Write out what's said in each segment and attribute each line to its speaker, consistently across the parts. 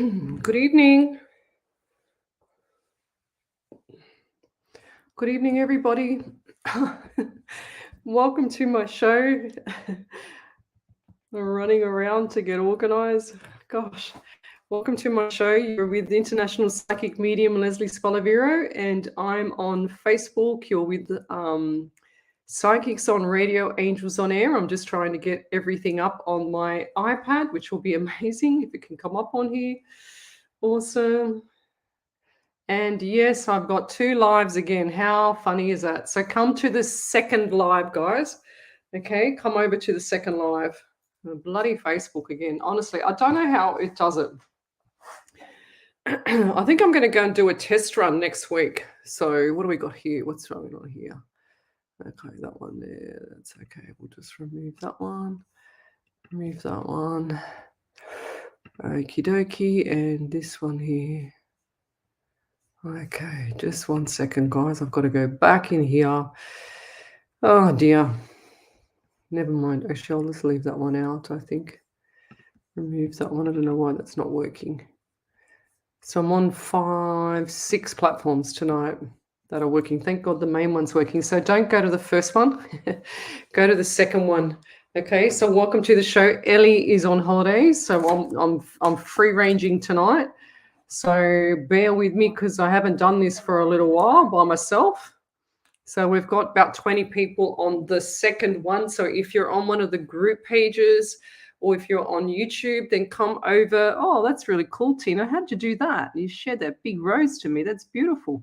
Speaker 1: Good evening. Good evening, everybody. Welcome to my show. I'm running around to get organized. Gosh, welcome to my show. You're with International Psychic Medium Lesley Spaliviero, and I'm on Facebook. You're with Psychics on Radio, Angels on Air. I'm just trying to get everything up on my iPad, which will be amazing if it can come up on here. Awesome. And yes, I've got 2 lives again. How funny is that? So come to the second live, guys. Okay, come over to the second live. Bloody Facebook again. Honestly, I don't know how it does it. I think I'm going to go and do a test run next week. So what do we got here? What's going on here? Okay, that one there. That's okay. We'll just remove that one. Remove that one. Okie dokie. And this one here. Okay, just 1 second, guys. I've got to go back in here. Oh, dear. Never mind. Actually, I'll just leave that one out, I think. Remove that one. I don't know why that's not working. So I'm on 5, 6 platforms tonight that are working. Thank God the main one's working. So don't go to the first one. Go to the second one. Okay, so welcome to the show. Ellie is on holidays, so I'm free ranging tonight. So bear with me because I haven't done this for a little while by myself. So we've got about 20 people on the second one. So if you're on one of the group pages or if you're on YouTube, then come over. Oh, that's really cool, Tina. How'd you do that? You shared that big rose to me. That's beautiful.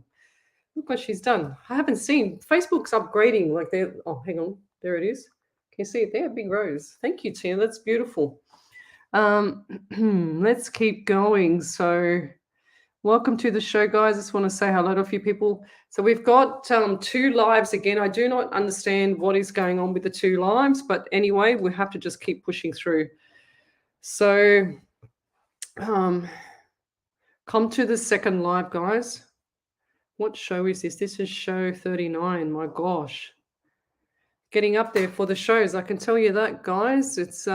Speaker 1: Look what she's done. I haven't seen. Facebook's upgrading. Like they're, oh, hang on. There it is. Can you see it there? Big rose. Thank you, Tina. That's beautiful. Let's keep going. So welcome to the show, guys. I just want to say hello to a few people. So we've got 2 lives again. I do not understand what is going on with the 2 lives, but anyway, we have to just keep pushing through. So come to the second live, guys. What show is this? This is show 39. My gosh. Getting up there for the shows. I can tell you that, guys. It's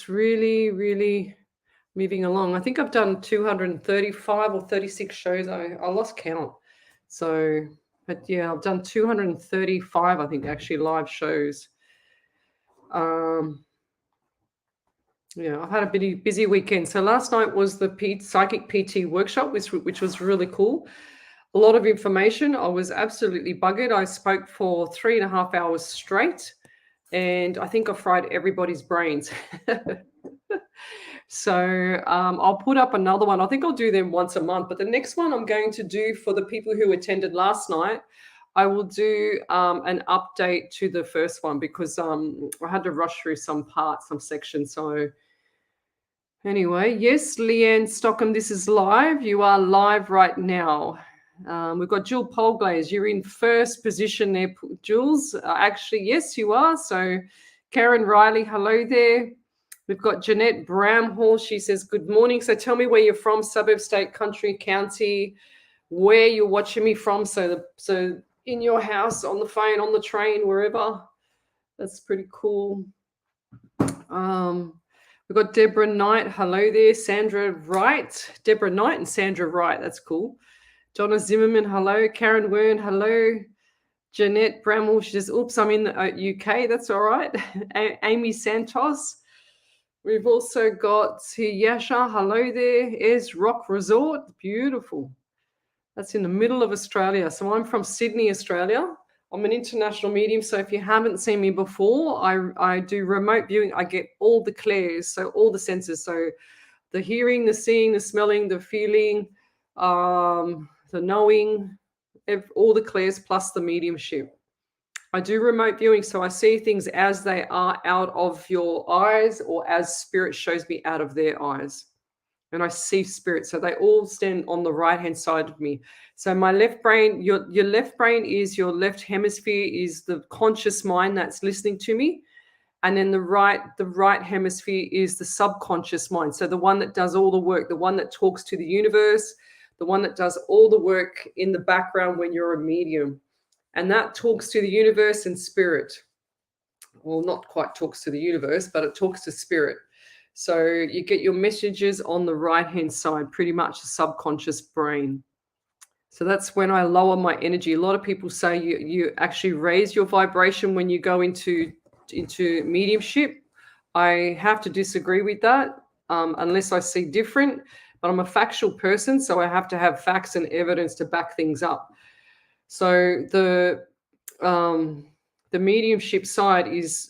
Speaker 1: really, really moving along. I think I've done 235 or 36 shows. I lost count. So, but yeah, I've done 235, I think, actually live shows. Yeah, I've had a busy weekend. So last night was the Psychic PT workshop, which was really cool. A lot of information. I was absolutely buggered. I spoke for 3.5 hours straight, and I think I fried everybody's brains. So I'll put up another one. I think I'll do them once a month. But the next one I'm going to do for the people who attended last night, I will do an update to the first one because I had to rush through some parts, some sections. So anyway, yes, Leanne Stockham, this is live. You are live right now. We've got Jill Polglaze. You're in first position there, Jules. Actually, yes, you are. So Karen Riley, hello there. We've got Jeanette Bramhall. She says, good morning. So tell me where you're from, suburb, state, country, county, where you're watching me from. So in your house, on the phone, on the train, wherever. That's pretty cool. We've got Deborah Knight. Hello there. Sandra Wright. Deborah Knight and Sandra Wright. That's cool. Donna Zimmerman. Hello. Karen Wern. Hello. Jeanette Bramwell. She says, oops, I'm in the UK. That's all right. Amy Santos. We've also got Yasha. Hello there. Ayers Rock Resort. Beautiful. That's in the middle of Australia. So I'm from Sydney, Australia. I'm an international medium. So if you haven't seen me before, I do remote viewing. I get all the clairs, so all the senses. So the hearing, the seeing, the smelling, the feeling, the knowing, all the clairs plus the mediumship. I do remote viewing, so I see things as they are out of your eyes or as spirit shows me out of their eyes. And I see spirit. So they all stand on the right-hand side of me. So my left brain, your left brain is your left hemisphere is the conscious mind that's listening to me. And then the right hemisphere is the subconscious mind. So the one that does all the work, the one that talks to the universe, the one that does all the work in the background when you're a medium. And that talks to the universe and spirit. Well, not quite talks to the universe, but it talks to spirit. So you get your messages on the right-hand side, pretty much the subconscious brain. So that's when I lower my energy. A lot of people say you actually raise your vibration when you go into mediumship. I have to disagree with that, unless I see different. But I'm a factual person, so I have to have facts and evidence to back things up. So the mediumship side is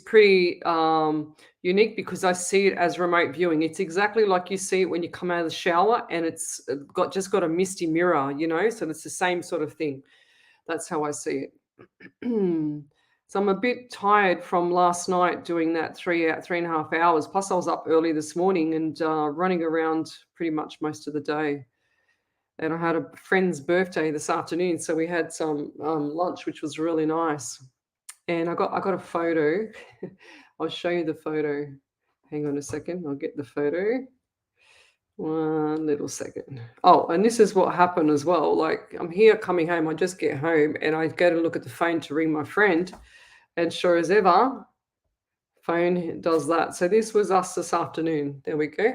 Speaker 1: pretty unique because I see it as remote viewing. It's exactly like you see it when you come out of the shower and it's got a misty mirror, so it's the same sort of thing. That's how I see it. So I'm a bit tired from last night doing that 3.5 hours. Plus I was up early this morning and running around pretty much most of the day. And I had a friend's birthday this afternoon, so we had some lunch, which was really nice. And I got a photo. I'll show you the photo. Hang on a second. I'll get the photo. One little second. Oh, and this is what happened as well. Like I'm here coming home. I just get home and I go to look at the phone to ring my friend. And sure as ever, phone does that. So this was us this afternoon. There we go.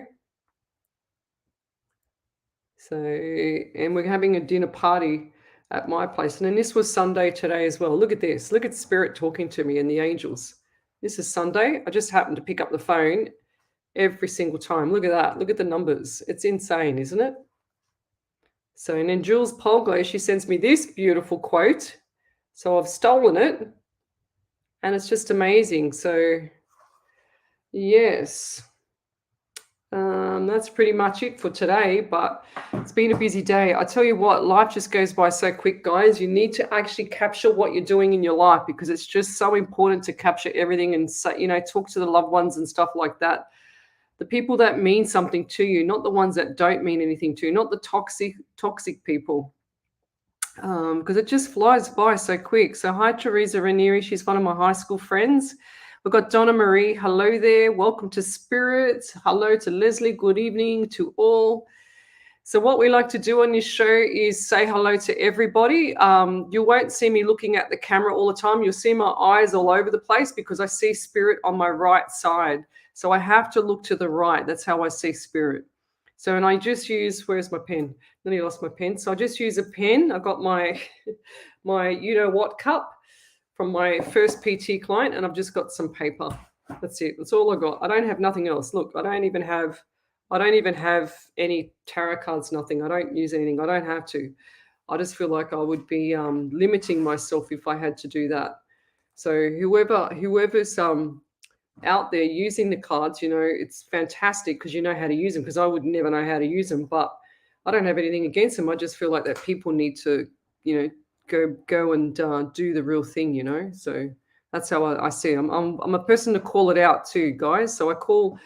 Speaker 1: So, and we're having a dinner party at my place. And then this was Sunday today as well. Look at this. Look at Spirit talking to me and the angels. This is Sunday. I just happened to pick up the phone every single time. Look at that. Look at the numbers. It's insane, isn't it? So, and then Jules Polglo, she sends me this beautiful quote. So I've stolen it. And it's just amazing. So, yes. That's pretty much it for today, but it's been a busy day. I tell you what, life just goes by so quick, guys. You need to actually capture what you're doing in your life because it's just so important to capture everything and talk to the loved ones and stuff like that. The people that mean something to you, not the ones that don't mean anything to you, not the toxic people. Because it just flies by so quick. So hi, Teresa Ranieri. She's one of my high school friends. We've got Donna Marie. Hello there. Welcome to Spirit. Hello to Leslie. Good evening to all. So what we like to do on this show is say hello to everybody. You won't see me looking at the camera all the time. You'll see my eyes all over the place because I see Spirit on my right side. So I have to look to the right. That's how I see Spirit. So, and I just use, where's my pen? Then I lost my pen. So I just use a pen. I got my you-know-what cup from my first PT client, and I've just got some paper. That's it. That's all I got. I don't have nothing else. Look, I don't even have any tarot cards, nothing. I don't use anything. I don't have to. I just feel like I would be limiting myself if I had to do that. So whoever's out there using the cards, it's fantastic because you know how to use them, because I would never know how to use them, but I don't have anything against them. I just feel like that people need to, go and do the real thing, so that's how I see them. I'm a person to call it out too, guys. So I call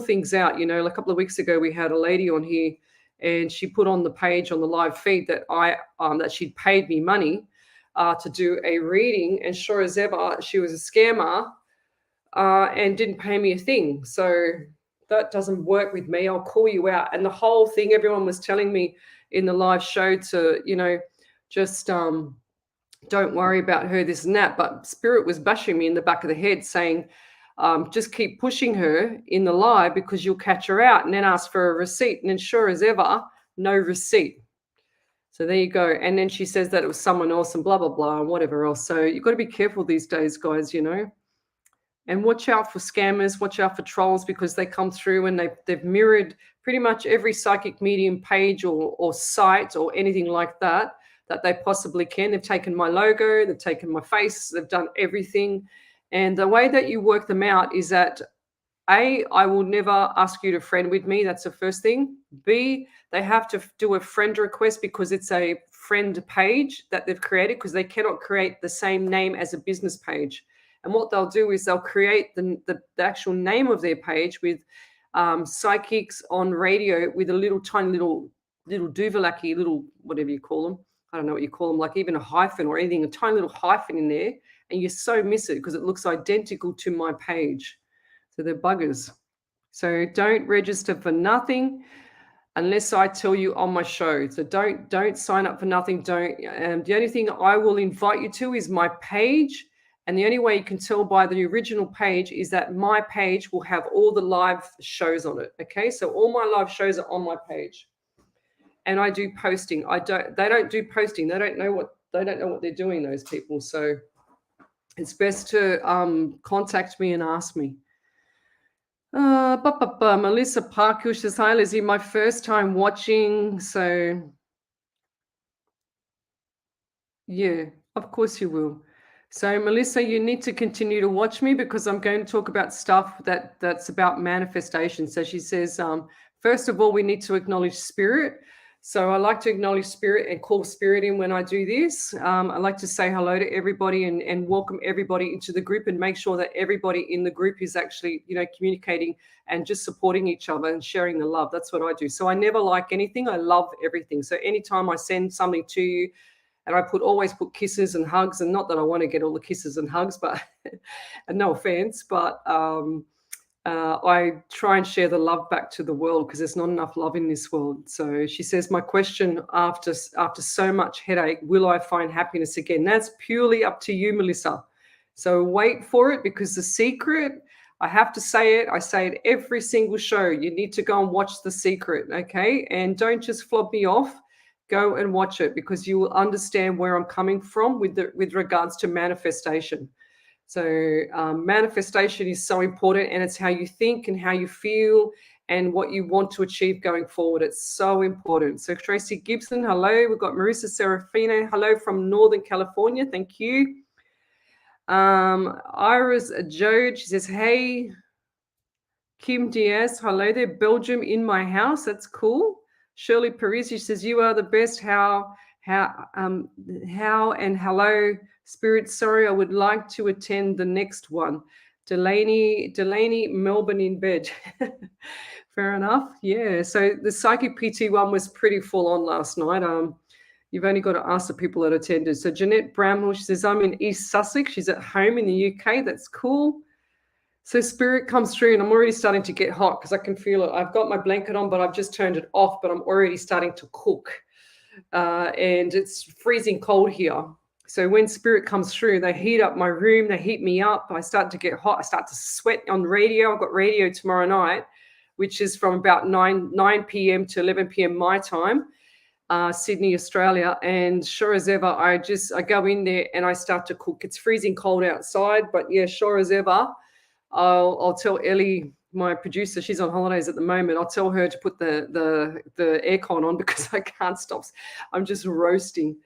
Speaker 1: things out. Like a couple of weeks ago we had a lady on here and she put on the page on the live feed that that she'd paid me money to do a reading, and sure as ever she was a scammer and didn't pay me a thing. So that doesn't work with me. I'll call you out. And the whole thing, everyone was telling me in the live show to just don't worry about her, this and that. But Spirit was bashing me in the back of the head saying, just keep pushing her in the live because you'll catch her out, and then ask for a receipt. And then sure as ever, no receipt. So there you go. And then she says that it was someone else and blah, blah, blah, and whatever else. So you've got to be careful these days, guys, and watch out for scammers, watch out for trolls, because they come through and they've mirrored pretty much every psychic medium page or site or anything like that they possibly can. They've taken my logo, they've taken my face, they've done everything. And the way that you work them out is that A, I will never ask you to friend with me. That's the first thing. B, they have to do a friend request because it's a friend page that they've created, because they cannot create the same name as a business page. And what they'll do is they'll create the actual name of their page with psychics on radio with a little tiny little duvelaki, little whatever you call them. I don't know what you call them, like even a hyphen or anything, a tiny little hyphen in there. And you so miss it because it looks identical to my page. So they're buggers. So don't register for nothing unless I tell you on my show. So don't sign up for nothing. The only thing I will invite you to is my page And the only way you can tell by the original page is that my page will have all the live shows on it. Okay, so all my live shows are on my page, and I do posting. They don't do posting. They don't know what they're doing, those people. So it's best to contact me and ask me. Melissa Parkush says, hi, Lizzie. My first time watching. So, yeah, of course you will. So, Melissa, you need to continue to watch me because I'm going to talk about stuff that's about manifestation. So she says, first of all, we need to acknowledge spirit. So I like to acknowledge spirit and call spirit in when I do this. I like to say hello to everybody and welcome everybody into the group and make sure that everybody in the group is actually, communicating and just supporting each other and sharing the love. That's what I do. So I never like anything. I love everything. So anytime I send something to you, and I always put kisses and hugs, and not that I want to get all the kisses and hugs, but and no offense, but I try and share the love back to the world because there's not enough love in this world. So she says, my question after so much headache, will I find happiness again? That's purely up to you, Melissa. So wait for it, because the secret, I have to say it. I say it every single show. You need to go and watch The Secret, okay? And don't just flog me off. Go and watch it, because you will understand where I'm coming from with regards to manifestation. So manifestation is so important, and it's how you think and how you feel and what you want to achieve going forward. It's so important. So Tracy Gibson, hello. We've got Marissa Serafino, hello from Northern California. Thank you. Iris Jode, she says, hey. Kim Diaz, hello there. Belgium in my house. That's cool. Shirley Parisi says, you are the best. How and hello, Spirit. Sorry, I would like to attend the next one. Delaney, Melbourne in bed. Fair enough. Yeah. So the Psychic PT one was pretty full on last night. You've only got to ask the people that attended. So Jeanette Bramwell, she says, I'm in East Sussex. She's at home in the UK. That's cool. So spirit comes through, and I'm already starting to get hot because I can feel it. I've got my blanket on, but I've just turned it off, but I'm already starting to cook. And it's freezing cold here. So when spirit comes through, they heat up my room, they heat me up. I start to get hot. I start to sweat on radio. I've got radio tomorrow night, which is from about 9 p.m. to 11 p.m. my time, Sydney, Australia. And sure as ever, I go in there and I start to cook. It's freezing cold outside, but yeah, sure as ever, I'll tell Ellie, my producer, she's on holidays at the moment. I'll tell her to put the aircon on because I can't stop. I'm just roasting.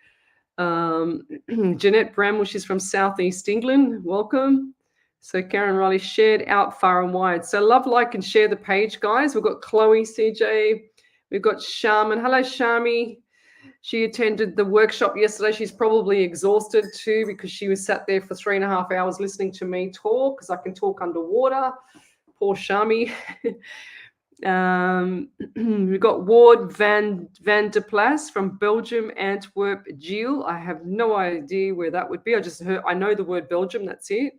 Speaker 1: Jeanette Bramwell, she's from Southeast England. Welcome. So Karen Riley, shared out far and wide. So love, like, and share the page, guys. We've got Chloe, CJ. We've got Sharman. Hello, Sharmi. She attended the workshop yesterday. She's probably exhausted too because she was sat there for 3.5 hours listening to me talk, because I can talk underwater. Poor Shami. We've got Ward van der Plas from Belgium, Antwerp, Giel. I have no idea where that would be. I know the word Belgium, that's it.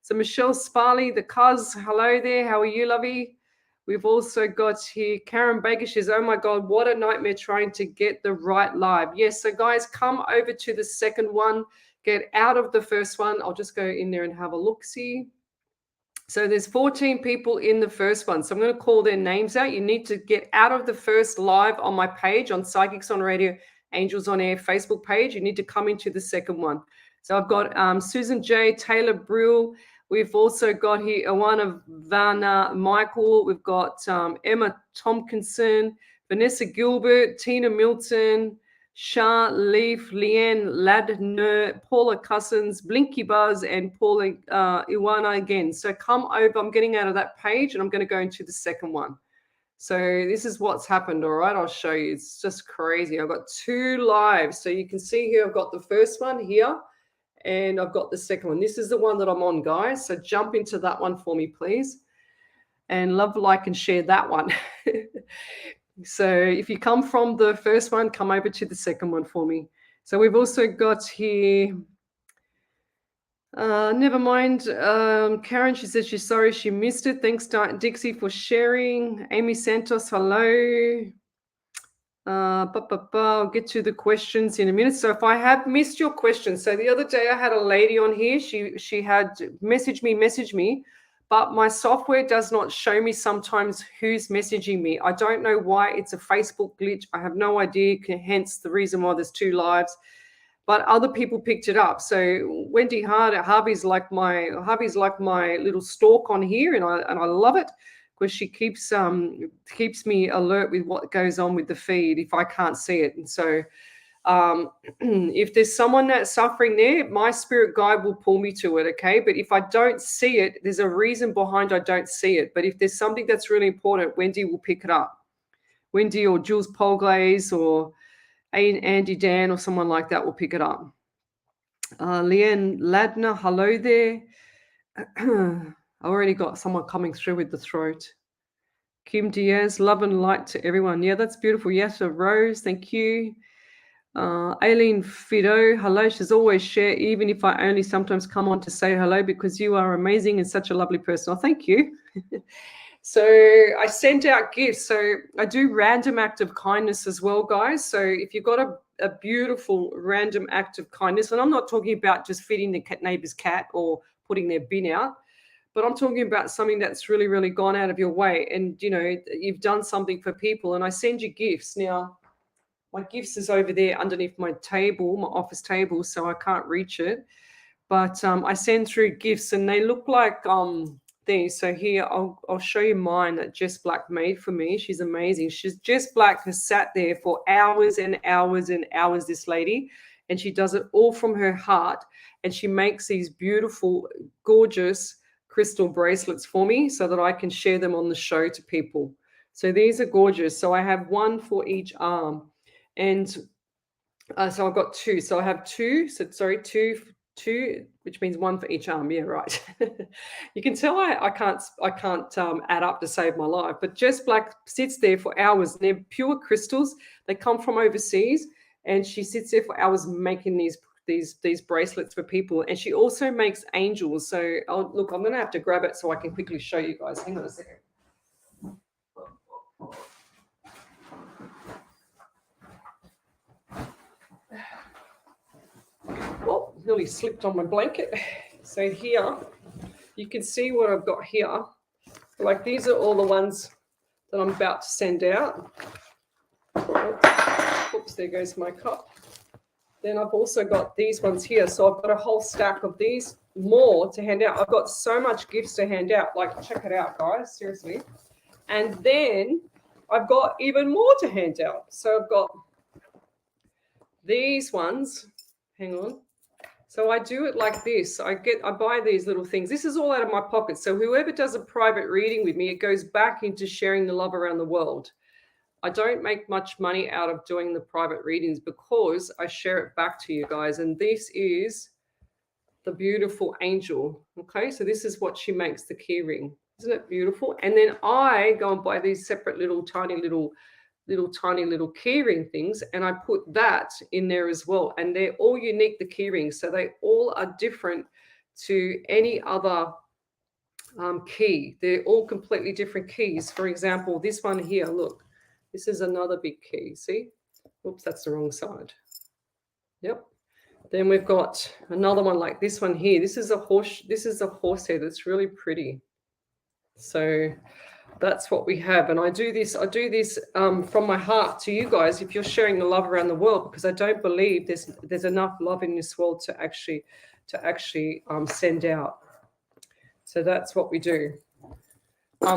Speaker 1: So Michelle Sparley, the cuz, hello there. How are you, lovey? We've also got here Karen Baker. She says, oh my God, what a nightmare trying to get the right live. Yes, so guys, come over to the second one. Get out of the first one. I'll just go in there and have a look-see. So there's 14 people in the first one. So I'm going to call their names out. You need to get out of the first live on my page, on Psychics on Radio, Angels on Air Facebook page. You need to come into the second one. So I've got Susan J, Taylor Brill. We've also got here Iwana Vanna Michael. We've got Emma Tompkinson, Vanessa Gilbert, Tina Milton, Shah Leaf, Leanne Ladner, Paula Cousins, Blinky Buzz, and Paula Iwana again. So come over. I'm getting out of that page and I'm going to go into the second one. So this is what's happened. All right, I'll show you. It's just crazy. I've got 2 lives. So you can see here, I've got the first one here, and I've got the second one. This is the one that I'm on, guys. So jump into that one for me, please. And love, like, and share that one. So if you come from the first one, come over to the second one for me. So we've also got here, never mind. Karen, she says she's sorry she missed it. Thanks, Dixie, for sharing. Amy Santos, hello. I'll get to the questions in a minute. So if I have missed your questions, so the other day I had a lady on here. She had messaged me, but my software does not show me sometimes who's messaging me. I don't know why. It's a Facebook glitch. I have no idea. Hence the reason why there's 2 lives. But other people picked it up. So Wendy Harvey's like my little stalk on here, and I love it because she keeps me alert with what goes on with the feed if I can't see it. And so if there's someone that's suffering there, my spirit guide will pull me to it, okay? But if I don't see it, there's a reason behind I don't see it. But if there's something that's really important, Wendy will pick it up. Wendy or Jules Polglaze or Andy Dan or someone like that will pick it up. Leanne Ladner, hello there. I already got someone coming through with the throat. Kim Diaz, love and light to everyone. Yeah, that's beautiful. Yes, Rose, thank you. Aileen Fido, hello. She's always share, even if I only sometimes come on to say hello because you are amazing and such a lovely person. Oh, thank you. So I sent out gifts. So I do random act of kindness as well, guys. So if you've got a beautiful random act of kindness, and I'm not talking about just feeding the neighbor's cat or putting their bin out, but I'm talking about something that's really, really gone out of your way. And, you know, you've done something for people, and I send you gifts. Now, my gifts is over there underneath my table, my office table, so I can't reach it. But I send through gifts, and they look like these. So here, I'll show you mine that Jess Black made for me. She's amazing. Jess Black has sat there for hours and hours and hours, this lady, and she does it all from her heart. And she makes these beautiful, gorgeous crystal bracelets for me so that I can share them on the show to people. So these are gorgeous. So I have one for each arm. And so I've got 2. So I have 2. So sorry, two, which means 1 for each arm. Yeah, right. You can tell I can't add up to save my life. But Jess Black sits there for hours. And they're pure crystals. They come from overseas, and she sits there for hours making these bracelets for people. And she also makes angels. So look, I'm going to have to grab it so I can quickly show you guys. Hang on a second. Well, nearly slipped on my blanket. So here, you can see what I've got here. Like, these are all the ones that I'm about to send out. Oops, there goes my cup. Then I've also got these ones here. So I've got a whole stack of these more to hand out. I've got so much gifts to hand out. Like, check it out, guys, seriously. And then I've got even more to hand out. So I've got these ones. Hang on. So I do it like this. I buy these little things. This is all out of my pocket. So whoever does a private reading with me, it goes back into sharing the love around the world. I don't make much money out of doing the private readings because I share it back to you guys. And this is the beautiful angel. Okay, so this is what she makes, the key ring. Isn't it beautiful? And then I go and buy these separate little tiny little key ring things, and I put that in there as well. And they're all unique, the key rings. So they all are different to any other key. They're all completely different keys. For example, this one here, look, this is another big key. See? Oops, that's the wrong side. Yep. Then we've got another one like this one here. This is a horsehead that's really pretty. So that's what we have. And I do this from my heart to you guys if you're sharing the love around the world, because I don't believe there's enough love in this world to actually send out. So that's what we do.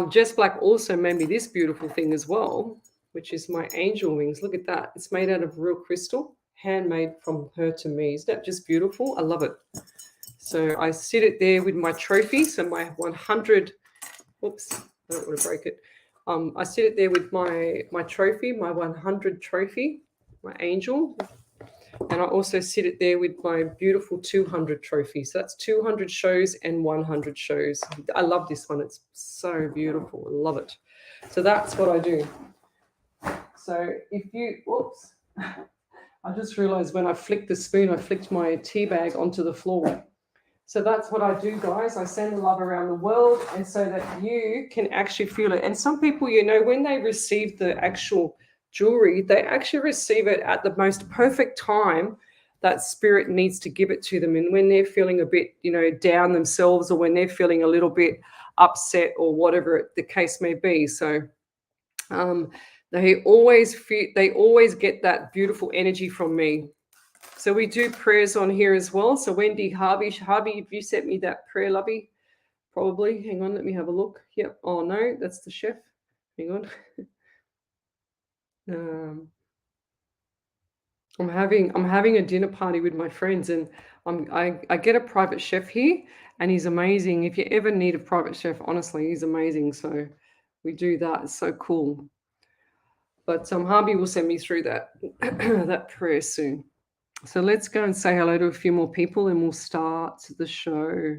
Speaker 1: Jess Black also made me this beautiful thing as well, which is my angel wings. Look at that. It's made out of real crystal, handmade from her to me. Isn't that just beautiful? I love it. So I sit it there with my trophy. So my 100, oops, I don't want to break it. I sit it there with my trophy, my 100 trophy, my angel. And I also sit it there with my beautiful 200 trophy. So that's 200 shows and 100 shows. I love this one. It's so beautiful. I love it. So that's what I do. So if you, whoops, I just realized when I flicked the spoon, I flicked my tea bag onto the floor. So that's what I do, guys. I send the love around the world, and so that you can actually feel it. And some people, when they receive the actual jewelry, they actually receive it at the most perfect time that spirit needs to give it to them. And when they're feeling a bit, down themselves, or when they're feeling a little bit upset, or whatever the case may be. So um, they always get that beautiful energy from me. So we do prayers on here as well. So Wendy, Harvey, if you sent me that prayer, lovey, probably. Hang on, let me have a look. Yep. Oh no, that's the chef. Hang on. Um, I'm having a dinner party with my friends, and I get a private chef here, and he's amazing. If you ever need a private chef, honestly, he's amazing. So we do that. It's so cool. But Harvey will send me through that that prayer soon. So let's go and say hello to a few more people, and we'll start the show.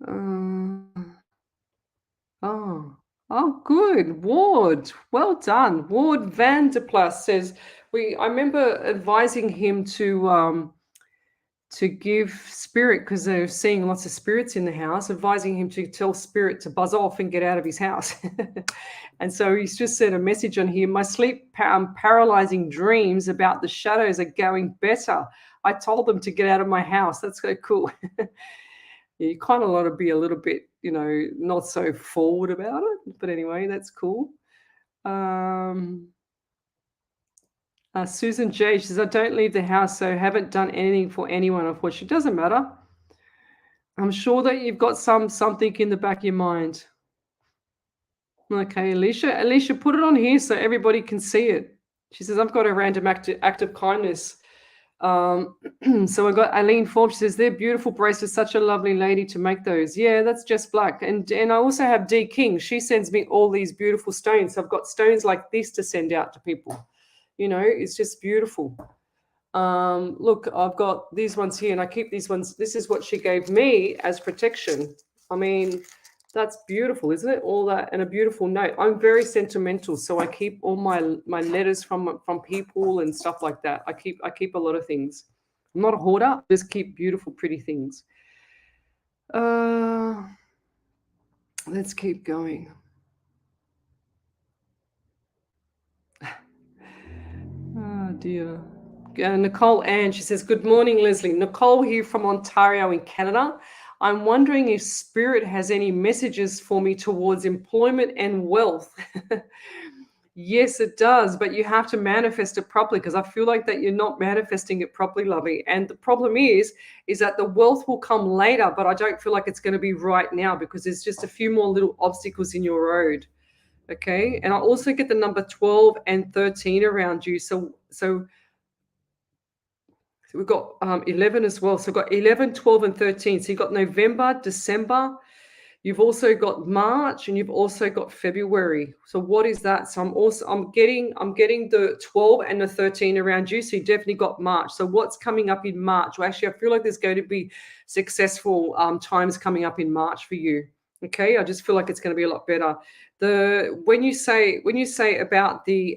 Speaker 1: Uh, oh, oh, good, Ward. Well done, Ward Vanderplas says we. I remember advising him to give spirit, because they're seeing lots of spirits in the house, advising him to tell spirit to buzz off and get out of his house. And so he's just sent a message on here. My sleep paralyzing dreams about the shadows are going better. I told them to get out of my house. That's so cool. Yeah, you kind of want to be a little bit, not so forward about it. But anyway, that's cool. Susan J, she says, I don't leave the house, so haven't done anything for anyone, unfortunately. It doesn't matter. I'm sure that you've got something in the back of your mind. Okay, Alicia, put it on here so everybody can see it. She says, I've got a random act of kindness. So I got Eileen Forbes. She says, they're beautiful bracelets. Such a lovely lady to make those. Yeah, that's Jess Black. And I also have Dee King. She sends me all these beautiful stones. So I've got stones like this to send out to people. It's just beautiful. Look, I've got these ones here, and I keep these ones. This is what she gave me as protection. I mean, that's beautiful, isn't it? All that, and a beautiful note. I'm very sentimental, so I keep all my letters from people and stuff like that. I keep a lot of things. I'm not a hoarder. Just keep beautiful, pretty things. Let's keep going. Oh dear. Nicole Ann, she says, good morning, Lesley. Nicole here from Ontario in Canada. I'm wondering if Spirit has any messages for me towards employment and wealth. Yes, it does, but you have to manifest it properly, because I feel like that you're not manifesting it properly, lovey. And the problem is that the wealth will come later, but I don't feel like it's going to be right now, because there's just a few more little obstacles in your road. Okay. And I also get the number 12 and 13 around you. So we've got 11 as well. So we've got 11, 12, and 13. So you've got November, December. You've also got March, and you've also got February. So what is that? So I'm getting the 12 and the 13 around you. So you definitely got March. So what's coming up in March? Well, actually, I feel like there's going to be successful times coming up in March for you. Okay, I just feel like it's going to be a lot better. When you say about the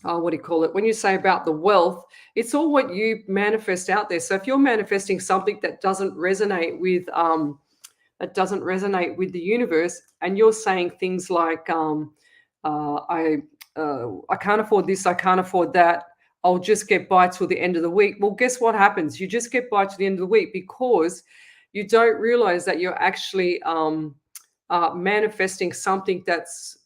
Speaker 1: what do you call it? When you say about the wealth, it's all what you manifest out there. So if you're manifesting something that doesn't resonate with the universe, and you're saying things like, I can't afford this, I can't afford that, I'll just get by till the end of the week. Well, guess what happens? You just get by to the end of the week, because you don't realize that you're actually manifesting something that's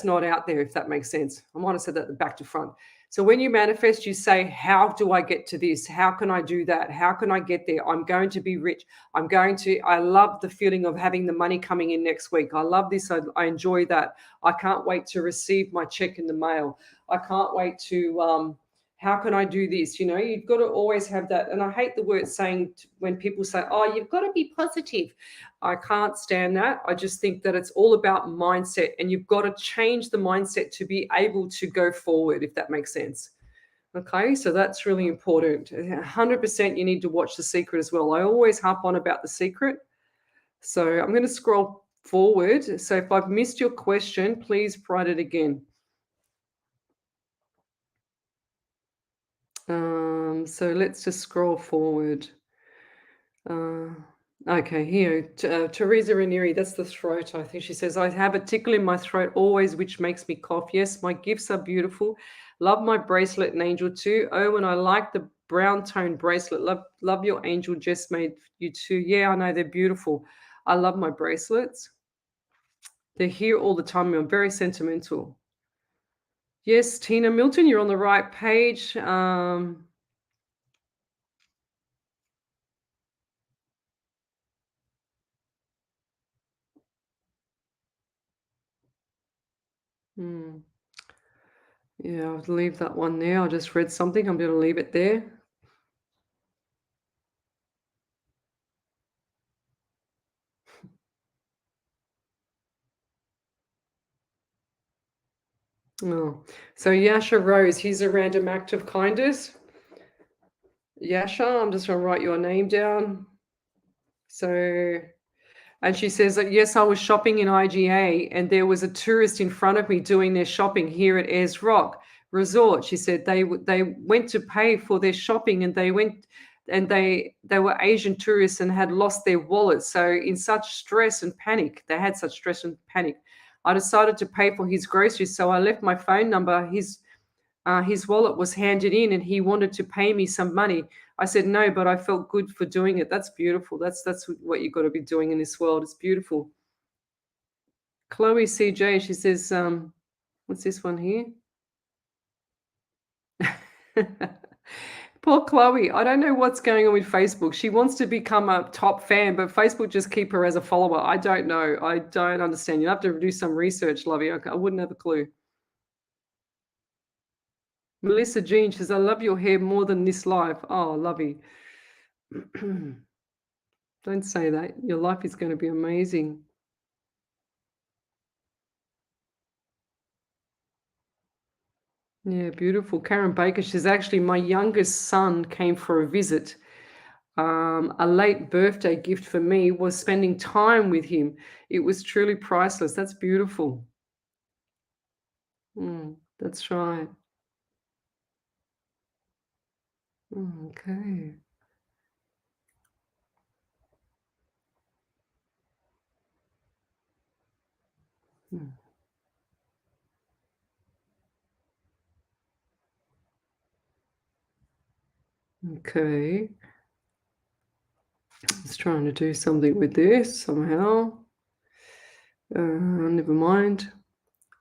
Speaker 1: not out there, if that makes sense. I might have said that back to front. So when you manifest, you say, how do I get to this? How can I do that? How can I get there? I'm going to be rich. I love the feeling of having the money coming in next week. I love this. I enjoy that. I can't wait to receive my check in the mail. I can't wait to, how can I do this? You've got to always have that. And I hate the word saying, when people say, oh, you've got to be positive. I can't stand that. I just think that it's all about mindset, and you've got to change the mindset to be able to go forward, if that makes sense. Okay, so that's really important. 100% you need to watch The Secret as well. I always harp on about The Secret. So I'm going to scroll forward. So if I've missed your question, please write it again. So let's just scroll forward. Okay, here, Teresa Ranieri, that's the throat, I think she says, I have a tickle in my throat always, which makes me cough. Yes, my gifts are beautiful. Love my bracelet and angel too. Oh, and I like the brown tone bracelet. Love your angel just made you too. Yeah, I know they're beautiful. I love my bracelets. They're here all the time. I'm very sentimental. Yes, Tina Milton, you're on the right page. Hmm, yeah, I'll leave that one there. I just read something. I'm going to leave it there. Oh, so Yasha Rose, here's a random act of kindness. Yasha, I'm just going to write your name down. So, and she says that, yes, I was shopping in IGA and there was a tourist in front of me doing their shopping here at Ayers Rock Resort. She said they went to pay for their shopping and they went and they were Asian tourists and had lost their wallets. So in such stress and panic, they had such stress and panic. I decided to pay for his groceries. So I left my phone number. His wallet was handed in and he wanted to pay me some money. I said no, but I felt good for doing it. That's beautiful. That's what you got to be doing in this world. It's beautiful. Chloe CJ, she says, what's this one here? Poor Chloe. I don't know what's going on with Facebook. She wants to become a top fan, but Facebook just keep her as a follower. I don't know. I don't understand. You have to do some research, Lovey. I wouldn't have a clue. Melissa Jean says, I love your hair more than this life. Oh, Lovey. Don't say that. Your life is going to be amazing. Yeah, beautiful. Karen Baker, she's actually my youngest son came for a visit. A late birthday gift for me was spending time with him. It was truly priceless. That's beautiful. That's right. Okay. Mm, okay. Just trying to do something with this somehow. Never mind.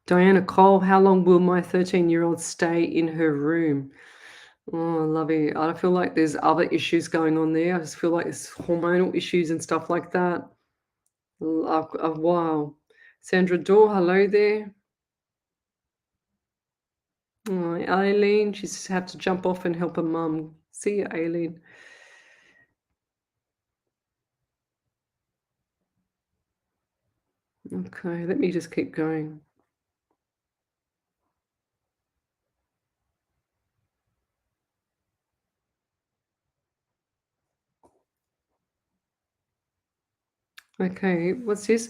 Speaker 1: Diana Cole, how long will my 13-year-old stay in her room? Oh, lovely. I feel like there's other issues going on there. I just feel like there's hormonal issues and stuff like that. Wow. Sandra Dorr, hello there. Oh, Aileen, she's had to jump off and help her mum. See you, Aileen. Okay, let me just keep going. Okay, what's this?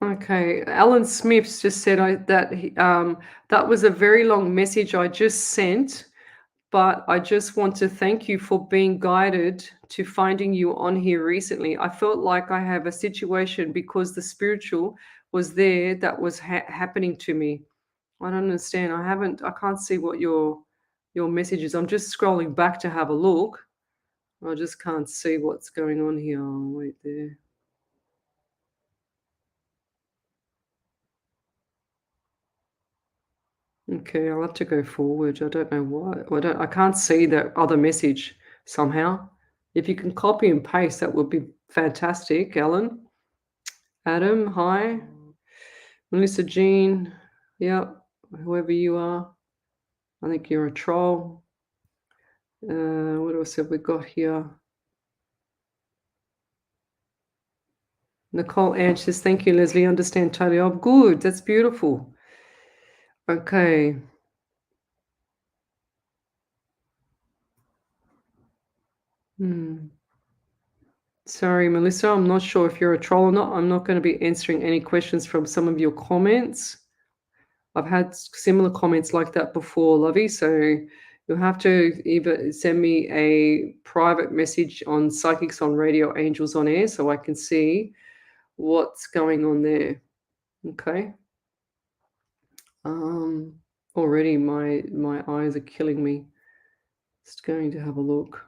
Speaker 1: Okay, Alan Smith's just said that was a very long message I just sent, but I just want to thank you for being guided to finding you on here recently. I felt like I have a situation because the spiritual was there that was happening to me. I don't understand. I can't see what your message is. I'm just scrolling back to have a look. I just can't see what's going on here. Oh, wait there. Okay, I'll have to go forward. I don't know why. I can't see that other message somehow. If you can copy and paste, that would be fantastic, Ellen. Adam, hi. Melissa Jean, yep, whoever you are. I think you're a troll. What else have we got here? Nicole Ange says, thank you, Leslie. Understand totally. Oh, good. That's beautiful. Okay. Sorry, Melissa. I'm not sure if you're a troll or not. I'm not going to be answering any questions from some of your comments. I've had similar comments like that before, Lovey. So You'll have to either send me a private message on Psychics on Radio, Angels on Air, so I can see what's going on there. Okay. Um, Already my eyes are killing me. Just going to have a look.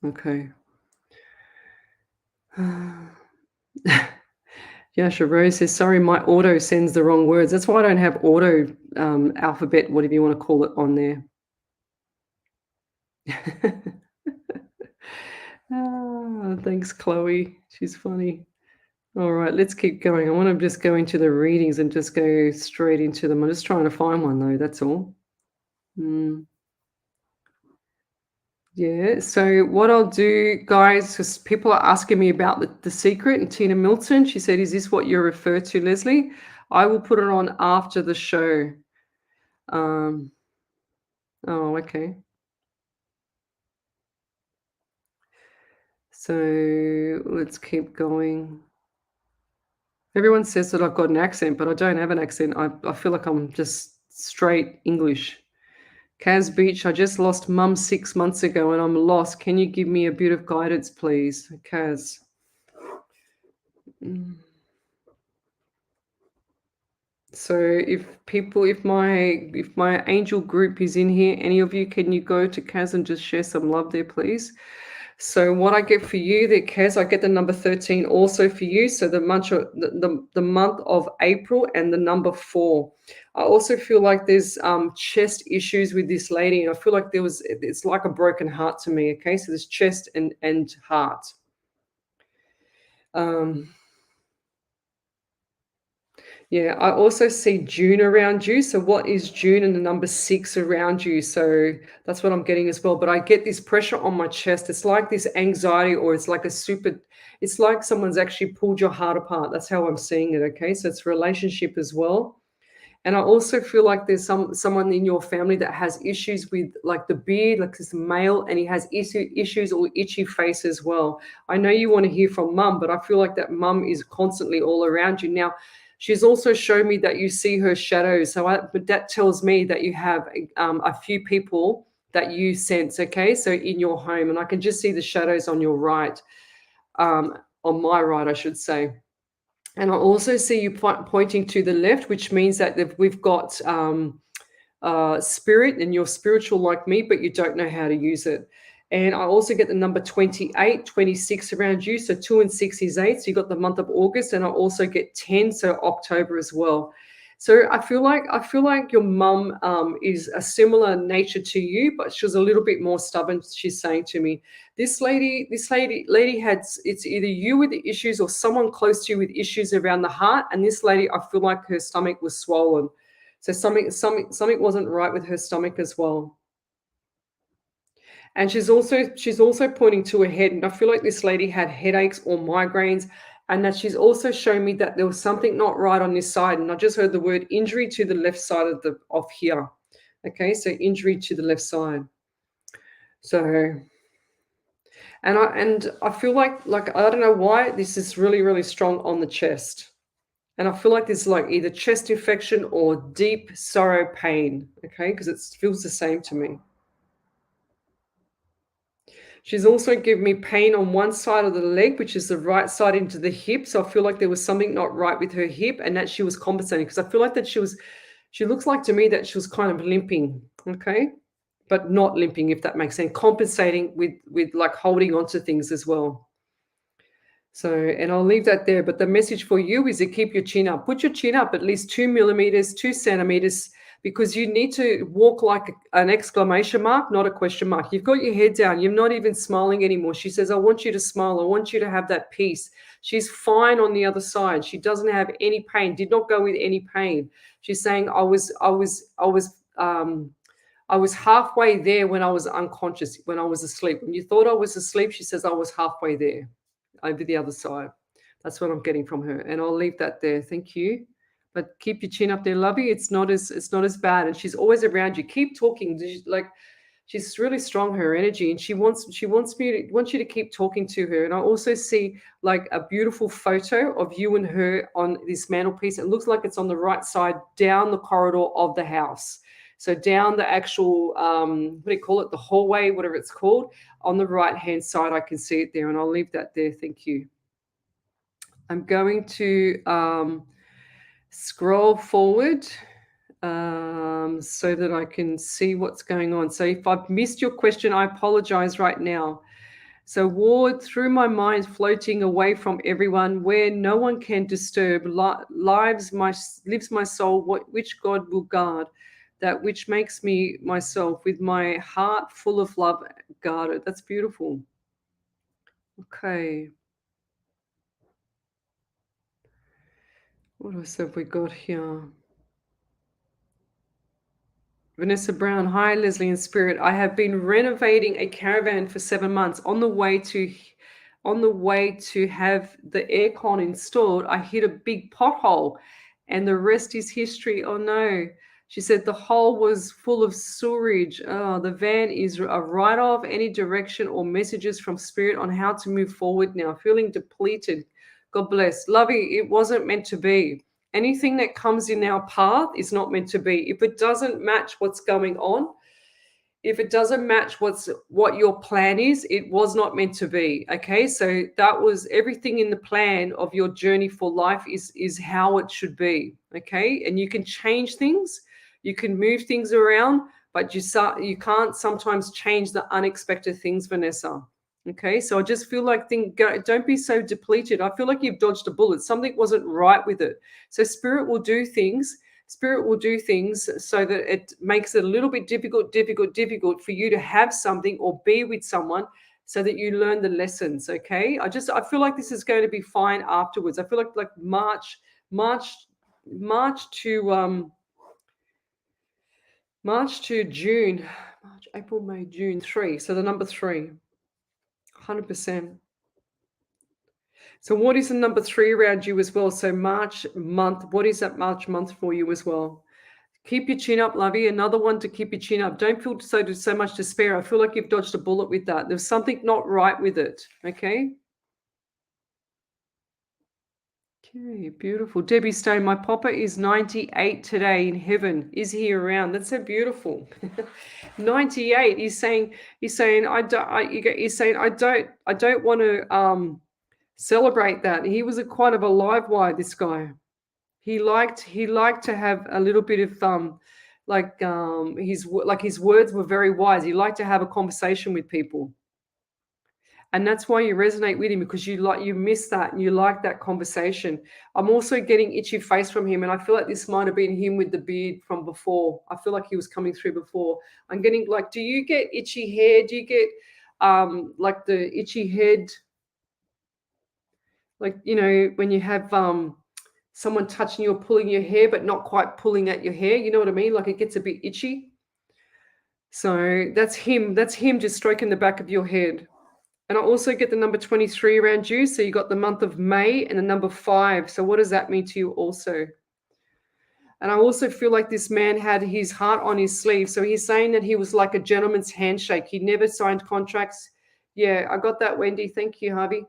Speaker 1: Okay. Yasha Rose says, sorry, my auto sends the wrong words. That's why I don't have auto alphabet, whatever you want to call it, on there. Thanks, Chloe. She's funny. All right, let's keep going. I want to just go into the readings and just go straight into them. I'm just trying to find one, though. That's all. Yeah, so what I'll do, guys, because people are asking me about the secret, and Tina Milton, she said, is this what you refer to, Leslie? I will put it on after the show. Oh, okay. So let's keep going. Everyone says that I've got an accent, but I don't have an accent. I feel like I'm just straight English. Kaz Beach, I just lost mum 6 months ago and I'm lost. Can you give me a bit of guidance, please? Kaz. So if my angel group is in here, any of you, can you go to Kaz and just share some love there, please? So what I get for you there, Kaz, I get the number 13 also for you. So the month of April and the number 4. I also feel like there's chest issues with this lady, and I feel like it's like a broken heart to me. Okay, so there's chest and heart. Yeah, I also see June around you. So what is June and the number 6 around you? So that's what I'm getting as well. But I get this pressure on my chest. It's like this anxiety, or it's like it's like someone's actually pulled your heart apart. That's how I'm seeing it. Okay. So it's relationship as well. And I also feel like there's someone in your family that has issues with like the beard, like this male, and he has issues or itchy face as well. I know you want to hear from mum, but I feel like that mum is constantly all around you. Now, she's also shown me that you see her shadows. But that tells me that you have a few people that you sense, okay? So in your home, and I can just see the shadows on your right, on my right, I should say. And I also see you pointing to the left, which means that we've got spirit, and you're spiritual like me, but you don't know how to use it. And I also get the number 28, 26 around you. So 2 and 6 is 8. So you got the month of August, and I also get 10, so October as well. So I feel like your mum is a similar nature to you, but she was a little bit more stubborn. She's saying to me, this lady had, it's either you with the issues or someone close to you with issues around the heart. And this lady, I feel like her stomach was swollen. So something wasn't right with her stomach as well. And she's also pointing to her head. And I feel like this lady had headaches or migraines, and that she's also shown me that there was something not right on this side. And I just heard the word injury to the left side of here. Okay, so injury to the left side. So, and I feel like I don't know why this is really, really strong on the chest. And I feel like there's like either chest infection or deep sorrow pain. Okay, because it feels the same to me. She's also given me pain on one side of the leg, which is the right side into the hip. So I feel like there was something not right with her hip, and that she was compensating, because I feel like that she looks like to me that she was kind of limping, okay? But not limping, if that makes sense, compensating with like holding on to things as well. So, and I'll leave that there. But the message for you is to keep your chin up. Put your chin up at least 2 millimeters, 2 centimeters, because you need to walk like an exclamation mark, not a question mark. You've got your head down. You're not even smiling anymore. She says, I want you to smile. I want you to have that peace. She's fine on the other side. She doesn't have any pain, did not go with any pain. She's saying, I was halfway there when I was unconscious, when I was asleep. When you thought I was asleep, she says, I was halfway there over the other side. That's what I'm getting from her. And I'll leave that there. Thank you. But keep your chin up there, lovey. It's not as bad. And she's always around you. Keep talking. Like, she's really strong, her energy, and she wants you to keep talking to her. And I also see like a beautiful photo of you and her on this mantelpiece. It looks like it's on the right side down the corridor of the house. So down the actual, what do you call it? The hallway, whatever it's called, on the right-hand side, I can see it there, and I'll leave that there. Thank you. I'm going to scroll forward so that I can see what's going on. So if I've missed your question, I apologize right now. So Ward, through my mind floating away from everyone, where no one can disturb, lives lives my soul, which God will guard, that which makes me myself, with my heart full of love guarded. That's beautiful. Okay. What else have we got here? Vanessa Brown, hi Leslie in spirit. I have been renovating a caravan for 7 months. On the way to have the aircon installed, I hit a big pothole, and the rest is history. Oh no. She said the hole was full of sewage. Oh, the van is a write-off. Any direction or messages from spirit on how to move forward now? Feeling depleted. God bless. Lovey, it wasn't meant to be. Anything that comes in our path is not meant to be. If it doesn't match what's going on, if it doesn't match what your plan is, it was not meant to be. Okay, so that was everything in the plan of your journey for life is how it should be. Okay, and you can change things, you can move things around, but you can't sometimes change the unexpected things, Vanessa. Okay, so I just feel like don't be so depleted. I feel like you've dodged a bullet. Something wasn't right with it. So spirit will do things so that it makes it a little bit difficult for you to have something or be with someone so that you learn the lessons. Okay, I feel like this is going to be fine afterwards. I feel like March to June, March, April, May, June, 3. So the number 3, 100%. So what is the number 3 around you as well? So March month, what is that March month for you as well? Keep your chin up, Lovey. Another one to keep your chin up. Don't feel so much despair. I feel like you've dodged a bullet with that. There's something not right with it. Okay. Okay, beautiful. Debbie Stone, my papa is 98 today in heaven. Is he around? That's so beautiful. 98. He's saying I don't want to celebrate that. He was quite of a live wire, this guy. He liked to have a little bit of his words were very wise. He liked to have a conversation with people. And that's why you resonate with him, because you miss that and you like that conversation. I'm also getting itchy face from him, and I feel like this might have been him with the beard from before. I feel like he was coming through before. I'm getting do you get itchy hair? Do you get like the itchy head? Like, when you have someone touching you or pulling your hair, but not quite pulling at your hair. You know what I mean? Like it gets a bit itchy. So that's him. That's him just stroking the back of your head. And I also get the number 23 around you. So you got the month of May and the number 5. So what does that mean to you also? And I also feel like this man had his heart on his sleeve. So he's saying that he was like a gentleman's handshake. He never signed contracts. Yeah, I got that, Wendy. Thank you, Harvey.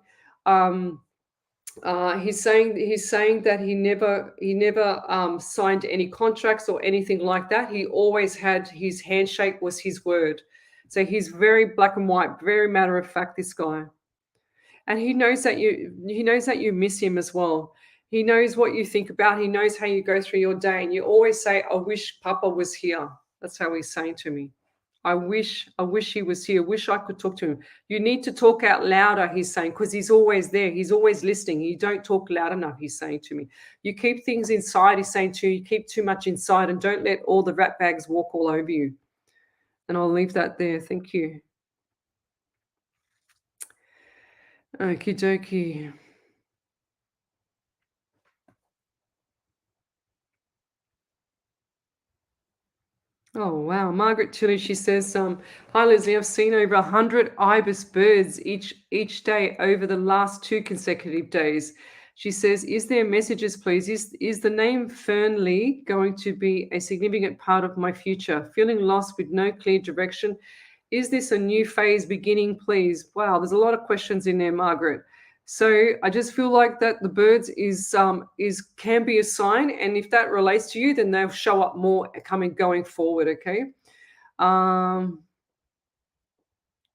Speaker 1: He's saying that he never signed any contracts or anything like that. He always had his handshake was his word. So he's very black and white, very matter of fact, this guy. And he knows that you miss him as well. He knows what you think about. He knows how you go through your day. And you always say, I wish Papa was here. That's how he's saying to me. I wish he was here. Wish I could talk to him. You need to talk out louder, he's saying, because he's always there. He's always listening. You don't talk loud enough, he's saying to me. You keep things inside, he's saying to you. You keep too much inside and don't let all the rat bags walk all over you. And I'll leave that there. Thank you. Okie dokie. Oh, wow. Margaret Tilley, she says, hi, Leslie, I've seen over 100 ibis birds each day over the last 2 consecutive days. She says, is there messages, please? Is the name Fernley going to be a significant part of my future? Feeling lost with no clear direction. Is this a new phase beginning, please? Wow, there's a lot of questions in there, Margaret. So I just feel like that the birds is can be a sign, and if that relates to you, then they'll show up more going forward. Okay. Um,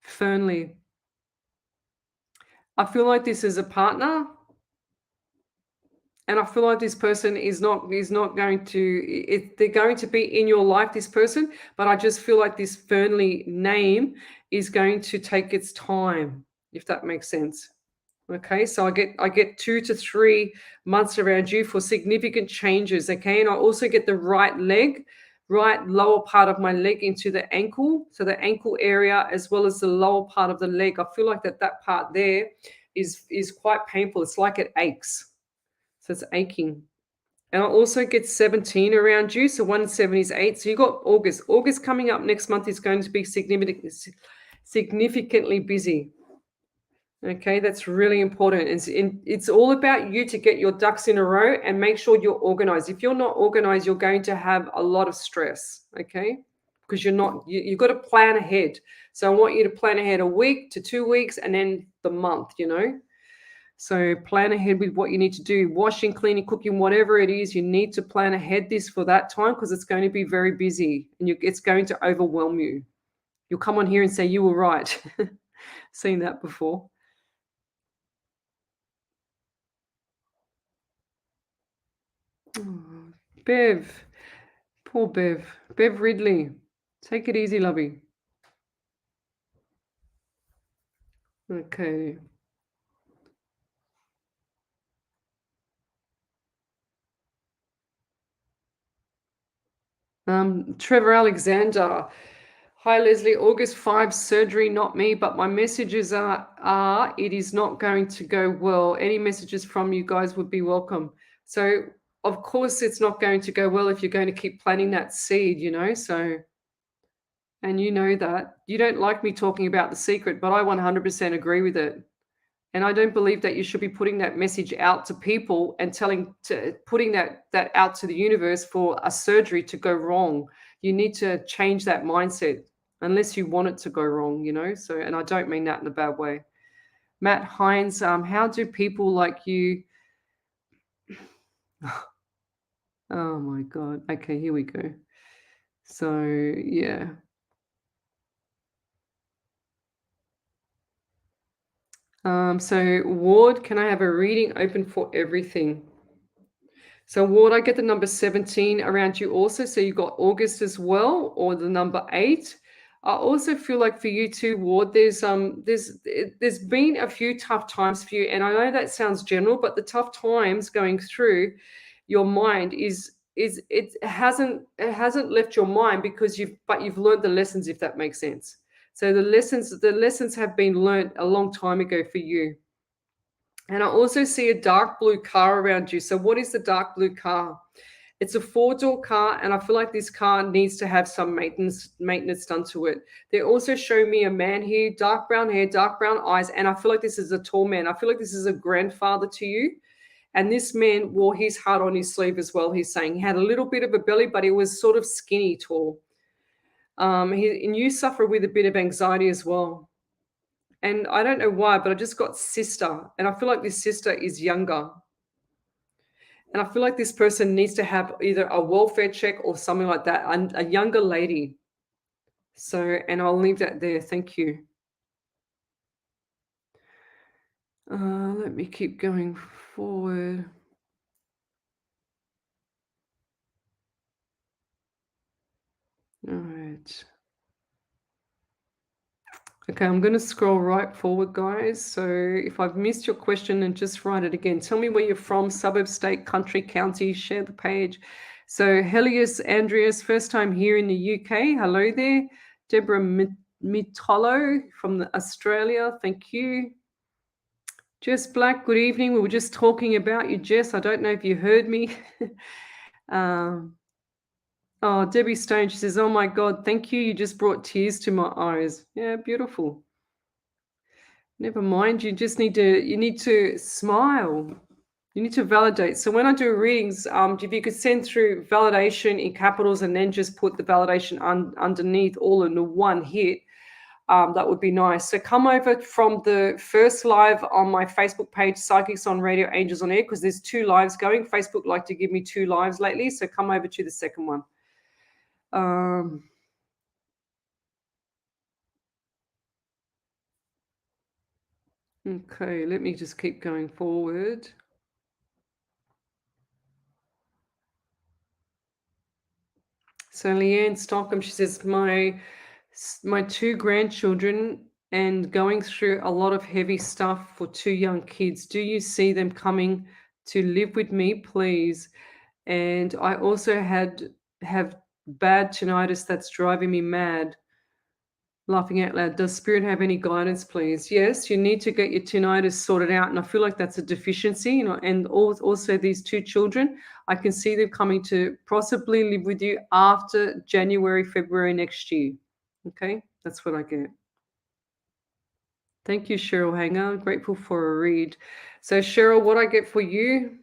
Speaker 1: Fernley, I feel like this is a partner, and I feel like this person is not going to. They're going to be in your life, this person, but I just feel like this Fernley name is going to take its time, if that makes sense. Okay, so I get 2 to 3 months around you for significant changes. Okay, and I also get the right leg, right lower part of my leg into the ankle, so the ankle area as well as the lower part of the leg. I feel like that part there is quite painful. It's like it aches, so it's aching. And I also get 17 around you, so 170 is 8. So you got August. August coming up next month is going to be significantly busy. Okay, that's really important. It's all about you to get your ducks in a row and make sure you're organized. If you're not organized, you're going to have a lot of stress, okay? Because you've got to plan ahead. So I want you to plan ahead a week to 2 weeks and then the month. So plan ahead with what you need to do. Washing, cleaning, cooking, whatever it is, you need to plan ahead this for that time because it's going to be very busy and it's going to overwhelm you. You'll come on here and say, you were right. Seen that before. Oh, Bev, poor Bev. Bev Ridley. Take it easy, lovey. Okay. Trevor Alexander. Hi, Leslie. August 5 surgery, not me, but my messages are it is not going to go well. Any messages from you guys would be welcome. So, of course, it's not going to go well if you're going to keep planting that seed. So, and you know that. You don't like me talking about the secret, but I 100% agree with it. And I don't believe that you should be putting that message out to people and putting that out to the universe for a surgery to go wrong. You need to change that mindset unless you want it to go wrong. So, and I don't mean that in a bad way. Matt Hines, how do people like you? Oh my God. Okay, here we go. So, yeah. So Ward, can I have a reading open for everything? So Ward, I get the number 17 around you also. So you got August as well, or the number 8. I also feel like for you too, Ward, there's been a few tough times for you. And I know that sounds general, but the tough times going through your mind is it hasn't left your mind because you've learned the lessons, if that makes sense. So the lessons have been learned a long time ago for you. And I also see a dark blue car around you. So what is the dark blue car? It's a 4-door car, and I feel like this car needs to have some maintenance done to it. They also show me a man here, dark brown hair, dark brown eyes, and I feel like this is a tall man. I feel like this is a grandfather to you. And this man wore his heart on his sleeve as well. He's saying he had a little bit of a belly, but he was sort of skinny tall. And you suffer with a bit of anxiety as well. And I don't know why, but I just got sister. And I feel like this sister is younger. And I feel like this person needs to have either a welfare check or something like that, and a younger lady. So, and I'll leave that there. Thank you. Let me keep going forward. All right. Okay, I'm going to scroll right forward, guys. So if I've missed your question, and just write it again. Tell me where you're from, suburb, state, country, county, share the page. So Helios Andreas, first time here in the UK. Hello there. Deborah Mitolo from Australia. Thank you. Jess Black, good evening. We were just talking about you, Jess. I don't know if you heard me. Oh, Debbie Stone, she says, oh my God, thank you. You just brought tears to my eyes. Yeah, beautiful. Never mind. You need to smile. You need to validate. So when I do readings, if you could send through validation in capitals and then just put the validation underneath all in the one hit, that would be nice. So come over from the first live on my Facebook page, Psychics on Radio, Angels on Air, because there's 2 lives going. Facebook like to give me 2 lives lately, so come over to the second one. Okay, let me just keep going forward. So Leanne Stockham, she says, my 2 grandchildren and going through a lot of heavy stuff for 2 young kids. Do you see them coming to live with me, please? And I also have bad tinnitus that's driving me mad. Laughing out loud. Does spirit have any guidance, please? Yes, you need to get your tinnitus sorted out, and I feel like that's a deficiency. And also these 2 children, I can see them coming to possibly live with you after January, February next year. Okay, that's what I get. Thank you, Cheryl Hanger. Grateful for a read. So, Cheryl, what I get for you?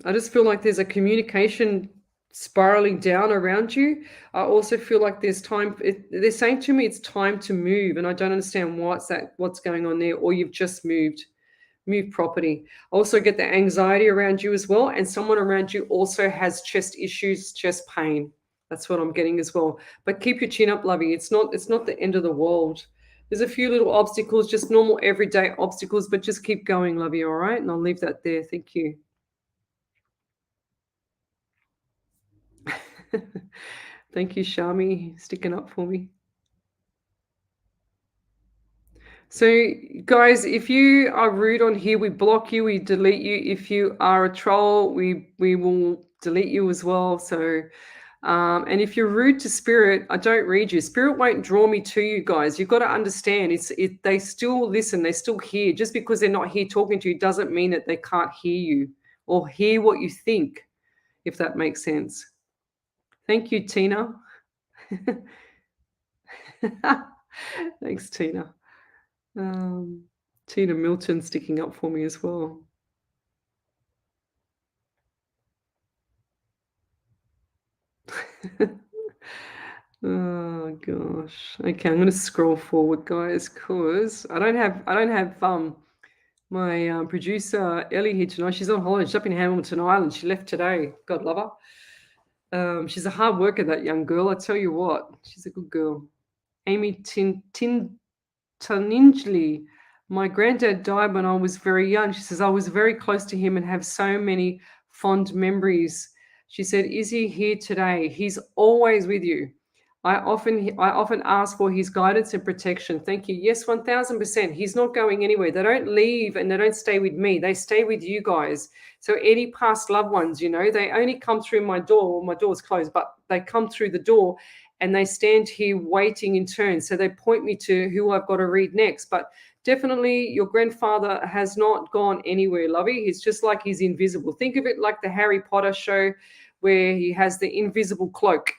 Speaker 1: I just feel like there's a communication spiraling down around you. I also feel like there's time. They're saying to me it's time to move, and I don't understand what's going on there, or you've just moved property. I also get the anxiety around you as well, and someone around you also has chest issues, chest pain. That's what I'm getting as well. But keep your chin up, lovey. It's not the end of the world. There's a few little obstacles, just normal everyday obstacles, but just keep going, lovey, all right? And I'll leave that there. Thank you. Thank you, Shami, sticking up for me. So, guys, if you are rude on here, we block you, we delete you. If you are a troll, we will delete you as well. So, and if you're rude to spirit, I don't read you. Spirit won't draw me to you guys. You've got to understand, they still listen, they still hear. Just because they're not here talking to you doesn't mean that they can't hear you or hear what you think, if that makes sense. Thank you, Tina. Thanks, Tina. Tina Milton sticking up for me as well. Oh gosh. Okay, I'm gonna scroll forward, guys, because I don't have my producer Ellie here tonight. She's on holiday. She's up in Hamilton Island. She left today. God love her. She's a hard worker, that young girl. I tell you what, she's a good girl. Amy Taningley. My granddad died when I was very young. She says, I was very close to him and have so many fond memories. She said, is he here today? He's always with you. I often ask for his guidance and protection. Thank you. Yes, 1000%. He's not going anywhere. They don't leave and they don't stay with me. They stay with you guys. So any past loved ones, they only come through my door. Well, my door's closed, but they come through the door and they stand here waiting in turn. So they point me to who I've got to read next. But definitely your grandfather has not gone anywhere, lovey. He's just like he's invisible. Think of it like the Harry Potter show where he has the invisible cloak.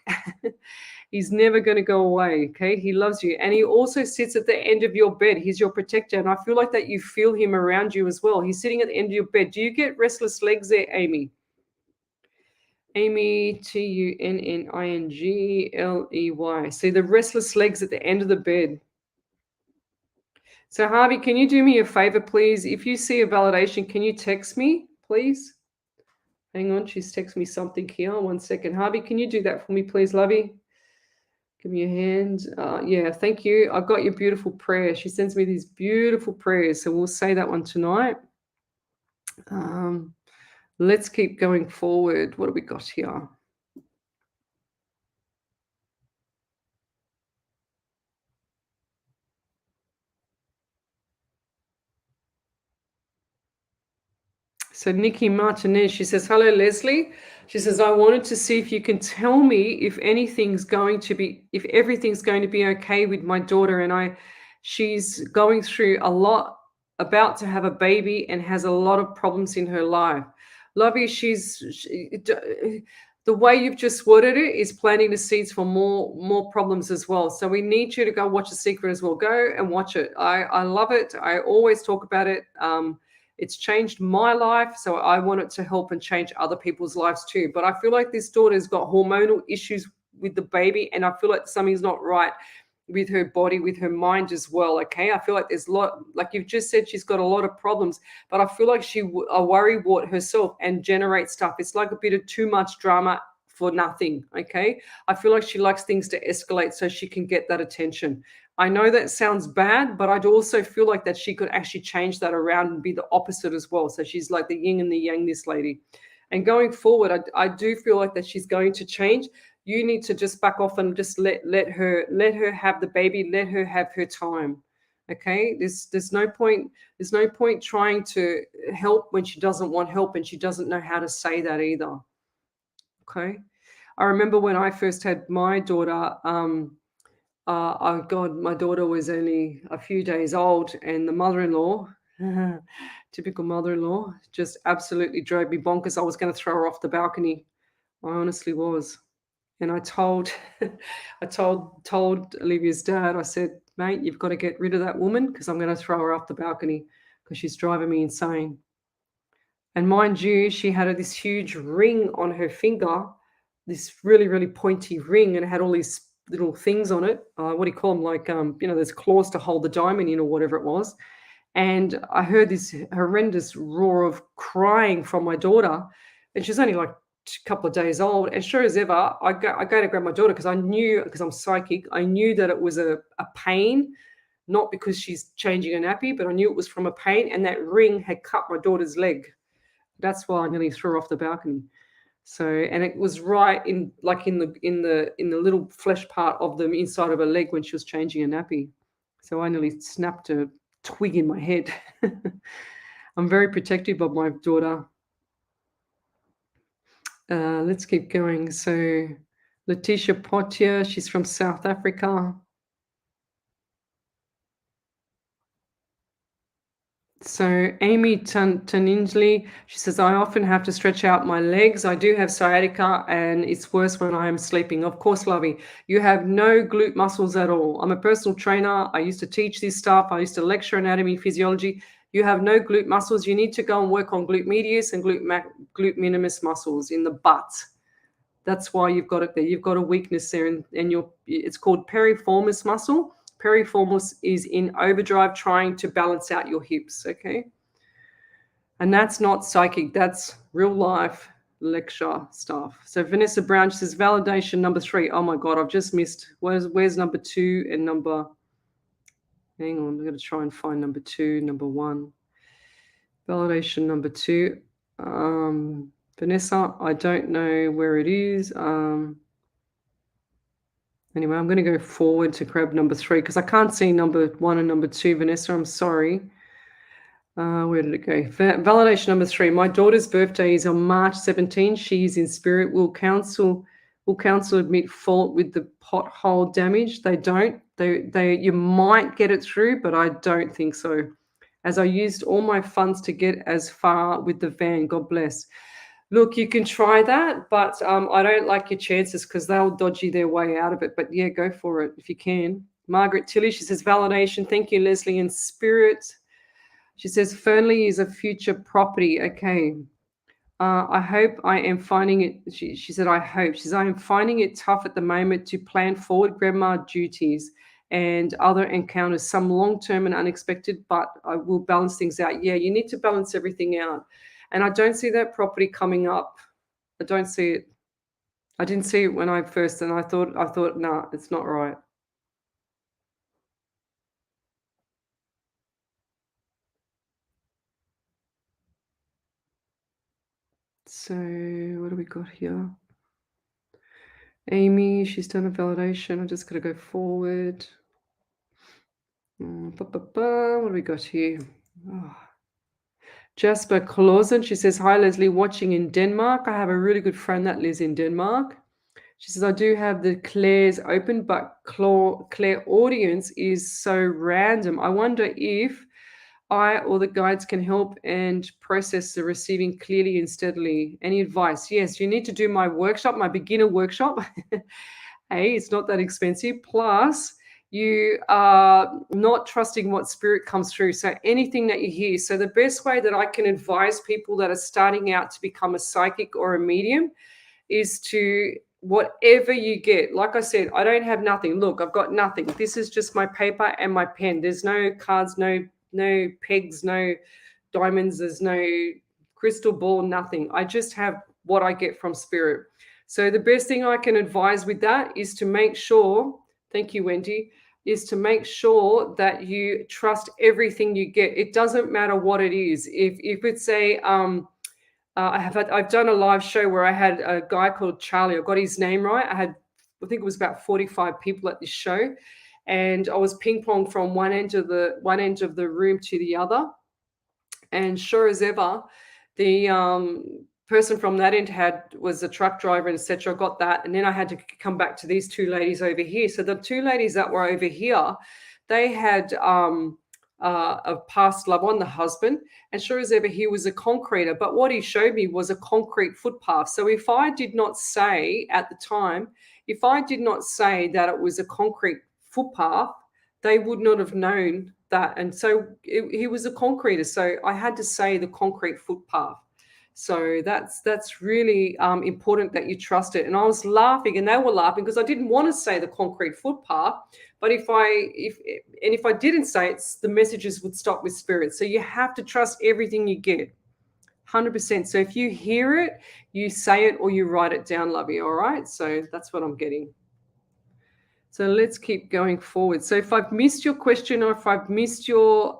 Speaker 1: He's never going to go away, okay? He loves you. And he also sits at the end of your bed. He's your protector. And I feel like that you feel him around you as well. He's sitting at the end of your bed. Do you get restless legs there, Amy? Amy, Tunningley. See the restless legs at the end of the bed. So, Harvey, can you do me a favor, please? If you see a validation, can you text me, please? Hang on, she's texting me something here. 1 second. Harvey, can you do that for me, please, lovey? Give me a hand. Yeah, thank you. I got your beautiful prayer. She sends me these beautiful prayers. So we'll say that one tonight. Let's keep going forward. What have we got here? So Nikki Martinez, she says, hello, Lesley. She says, I wanted to see if you can tell me if everything's going to be okay with my daughter. And she's going through a lot, about to have a baby and has a lot of problems in her life. Lovey, the way you've just worded it is planting the seeds for more problems as well. So we need you to go watch The Secret as well. Go and watch it. I love it. I always talk about it. It's changed my life, so I want it to help and change other people's lives too. But I feel like this daughter's got hormonal issues with the baby, and I feel like something's not right with her body, with her mind as well. Okay, I feel like there's a lot, like you've just said, she's got a lot of problems, but I feel like I worry wart herself and generate stuff. It's like a bit of too much drama for nothing. Okay, I feel like she likes things to escalate so she can get that attention. I know that sounds bad, but I'd also feel like that she could actually change that around and be the opposite as well. So she's like the yin and the yang, this lady. And going forward, I do feel like that she's going to change. You need to just back off and just let her have the baby, let her have her time. Okay, there's no point trying to help when she doesn't want help and she doesn't know how to say that either. Okay, I remember when I first had my daughter. Oh God, my daughter was only a few days old, and the mother-in-law, typical mother-in-law, just absolutely drove me bonkers. I was going to throw her off the balcony. I honestly was. And I told told Olivia's dad, I said, mate, you've got to get rid of that woman because I'm going to throw her off the balcony because she's driving me insane. And mind you, she had this huge ring on her finger, this really, really pointy ring, and it had all these little things on it. What do you call them? Like, there's claws to hold the diamond in or whatever it was. And I heard this horrendous roar of crying from my daughter. And she's only like a couple of days old. And sure as ever, I go to grab my daughter because I knew, because I'm psychic, I knew that it was a pain, not because she's changing a nappy, but I knew it was from a pain. And that ring had cut my daughter's leg. That's why I nearly threw her off the balcony. So, and it was right in the little flesh part of the inside of her leg when she was changing a nappy. So I nearly snapped a twig in my head. I'm very protective of my daughter. Let's keep going. So Letitia Potier, she's from South Africa. So Amy Taninsley, she says, I often have to stretch out my legs. I do have sciatica and it's worse when I am sleeping. Of course, Lovey, you have no glute muscles at all. I'm a personal trainer. I used to teach this stuff. I used to lecture anatomy, physiology. You have no glute muscles. You need to go and work on glute medius and glute minimus muscles in the butt. That's why you've got it there. You've got a weakness there, and it's called piriformis muscle. Piriformis is in overdrive trying to balance out your hips, okay? And that's not psychic. That's real life lecture stuff. So Vanessa Brown, she says, validation number 3. Oh, my God, I've just missed. Where's number 2 and number... Hang on, I'm going to try and find number 2, number 1. Validation number 2. Vanessa, I don't know where it is. Anyway, I'm going to go forward to grab number 3 because I can't see number 1 and number 2, Vanessa. I'm sorry. Where did it go? Validation number 3. My daughter's birthday is on March 17. She's in spirit. Will council admit fault with the pothole damage? They don't. You might get it through, but I don't think so. As I used all my funds to get as far with the van. God bless. Look, you can try that, but I don't like your chances because they'll dodgy their way out of it. But yeah, go for it if you can. Margaret Tilley, she says, validation. Thank you, Leslie, in spirit. She says, Fernley is a future property. Okay. I hope I am finding it. She said, I hope. She says, I am finding it tough at the moment to plan forward grandma duties and other encounters, some long-term and unexpected, but I will balance things out. Yeah, you need to balance everything out. And I don't see that property coming up. I don't see it. I didn't see it when I first, and I thought, no, it's not right. So what do we got here? Amy, she's done a validation. I'm just going to go forward. What do we got here? Oh. Jasper Clausen, she says, hi, Leslie, watching in Denmark. I have a really good friend that lives in Denmark. She says, I do have the clairs open, but clairaudience is so random. I wonder if I or the guides can help and process the receiving clearly and steadily. Any advice? Yes, you need to do my workshop, my beginner workshop. Hey, it's not that expensive. Plus, you are not trusting what spirit comes through. So anything that you hear. So the best way that I can advise people that are starting out to become a psychic or a medium is to, whatever you get, like I said, I don't have nothing. Look, I've got nothing. This is just my paper and my pen. There's no cards, no pegs, no diamonds, there's no crystal ball, nothing. I just have what I get from spirit. So the best thing I can advise with that is to make sure, thank you, Wendy, is to make sure that you trust everything you get. It doesn't matter what it is. If it's a I've done a live show where I had a guy called Charlie. I got his name right. I think it was about 45 people at this show, and I was ping pong from one end of the room to the other. And sure as ever, the person from that end was a truck driver, and etc. Got that, and then I had to come back to these two ladies over here. So the two ladies that were over here, they had a past loved one, the husband, and sure as ever, he was a concreter. But what he showed me was a concrete footpath. So if I did not say at the time, if I did not say that it was a concrete footpath, they would not have known that. And so he was a concreter. So I had to say the concrete footpath. So that's really important that you trust it. And I was laughing, and they were laughing because I didn't want to say the concrete footpath. But if I didn't say it, the messages would stop with spirit. So you have to trust everything you get, 100%. So if you hear it, you say it or you write it down, lovey. All right. So that's what I'm getting. So let's keep going forward. So if I've missed your question, or if I've missed your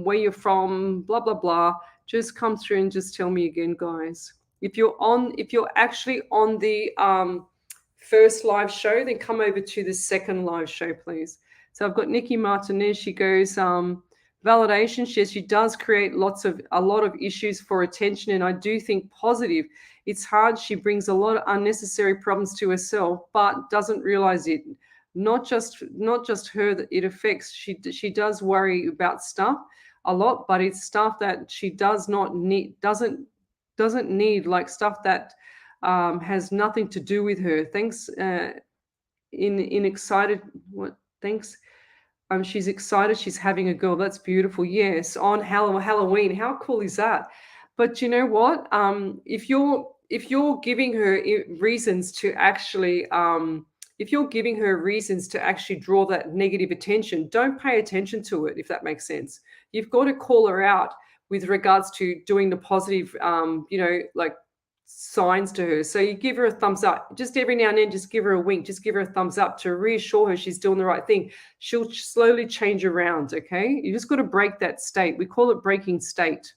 Speaker 1: where you're from, blah blah blah, just come through and just tell me again, guys. If you're actually on the first live show, then come over to the second live show, please. So I've got Nikki Martinez. She goes, validation. She does create a lot of issues for attention, and I do think positive. It's hard. She brings a lot of unnecessary problems to herself, but doesn't realize it. Not just her that it affects. She does worry about stuff a lot, but it's stuff that she doesn't need, like stuff that has nothing to do with her. Thanks. In excited. What? Thanks. She's excited. She's having a girl. That's beautiful. Yes, on Halloween. How cool is that? But you know what? If you're giving her reasons to actually if you're giving her reasons to actually draw that negative attention, don't pay attention to it, if that makes sense. You've got to call her out with regards to doing the positive, like signs to her. So you give her a thumbs up. Just every now and then, just give her a wink. Just give her a thumbs up to reassure her she's doing the right thing. She'll slowly change around, okay? You just got to break that state. We call it breaking state.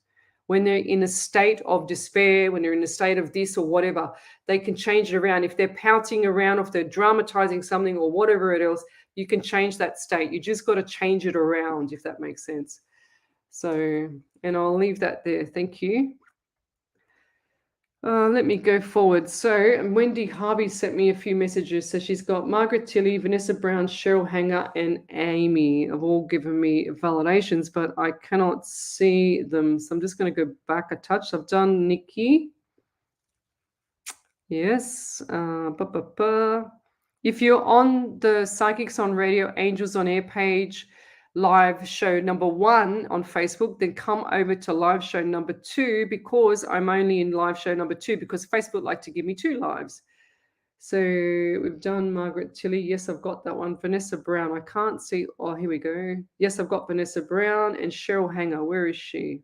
Speaker 1: When they're in a state of despair, when they're in a state of this or whatever, they can change it around. If they're pouting around, if they're dramatizing something or whatever it is, you can change that state. You just got to change it around, if that makes sense. So, and I'll leave that there. Thank you. Let me go forward. So Wendy Harvey sent me a few messages. So she's got Margaret Tilley, Vanessa Brown, Cheryl Hanger, and Amy have all given me validations, but I cannot see them. So I'm just going to go back a touch. I've done Nikki. Yes. If you're on the Psychics on Radio, Angels on Air page, live show number 1 on Facebook, then come over to live show number 2, because I'm only in live show number 2 because Facebook like to give me 2 lives. So we've done Margaret Tilley. Yes, I've got that one. Vanessa Brown. I can't see. Oh, here we go. Yes, I've got Vanessa Brown and Cheryl Hanger. Where is she?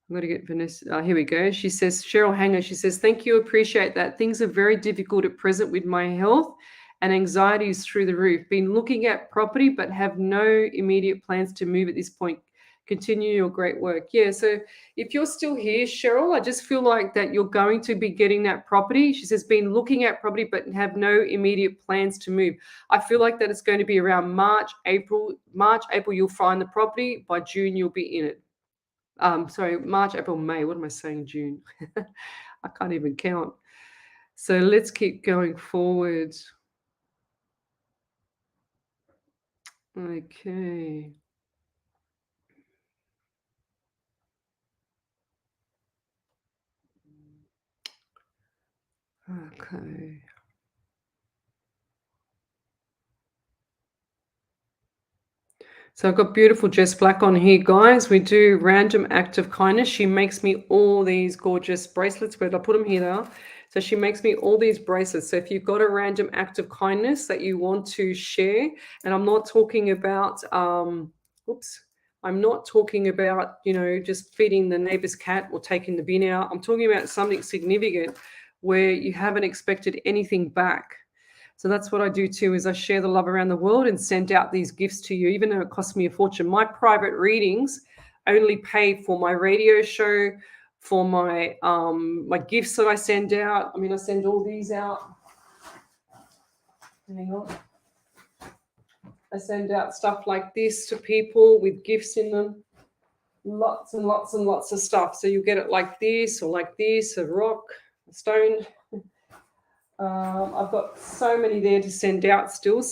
Speaker 1: I'm going to get Vanessa. Here we go. She says, Cheryl Hanger, she says, thank you. Appreciate that. Things are very difficult at present with my health, and anxiety is through the roof. Been looking at property, but have no immediate plans to move at this point. Continue your great work. Yeah, so if you're still here, Cheryl, I just feel like that you're going to be getting that property. She says, been looking at property, but have no immediate plans to move. I feel like that it's going to be around March, April, you'll find the property. By June, you'll be in it. Sorry, March, April, May. What am I saying? June. I can't even count. So let's keep going forward. Okay. Okay. So I've got beautiful Jess Black on here, guys. We do random act of kindness. She makes me all these gorgeous bracelets. Where did I put them here now? So she makes me all these bracelets. So if you've got a random act of kindness that you want to share, and I'm not talking about, oops, I'm not talking about, just feeding the neighbor's cat or taking the bin out. I'm talking about something significant where you haven't expected anything back. So that's what I do too, is I share the love around the world and send out these gifts to you, even though it costs me a fortune. My private readings only pay for my radio show, for my gifts that I send out. I mean, I send all these out. Hang on. I send out stuff like this to people with gifts in them. Lots and lots and lots of stuff. So you get it like this or like this, a rock, a stone. I've got so many there to send out still,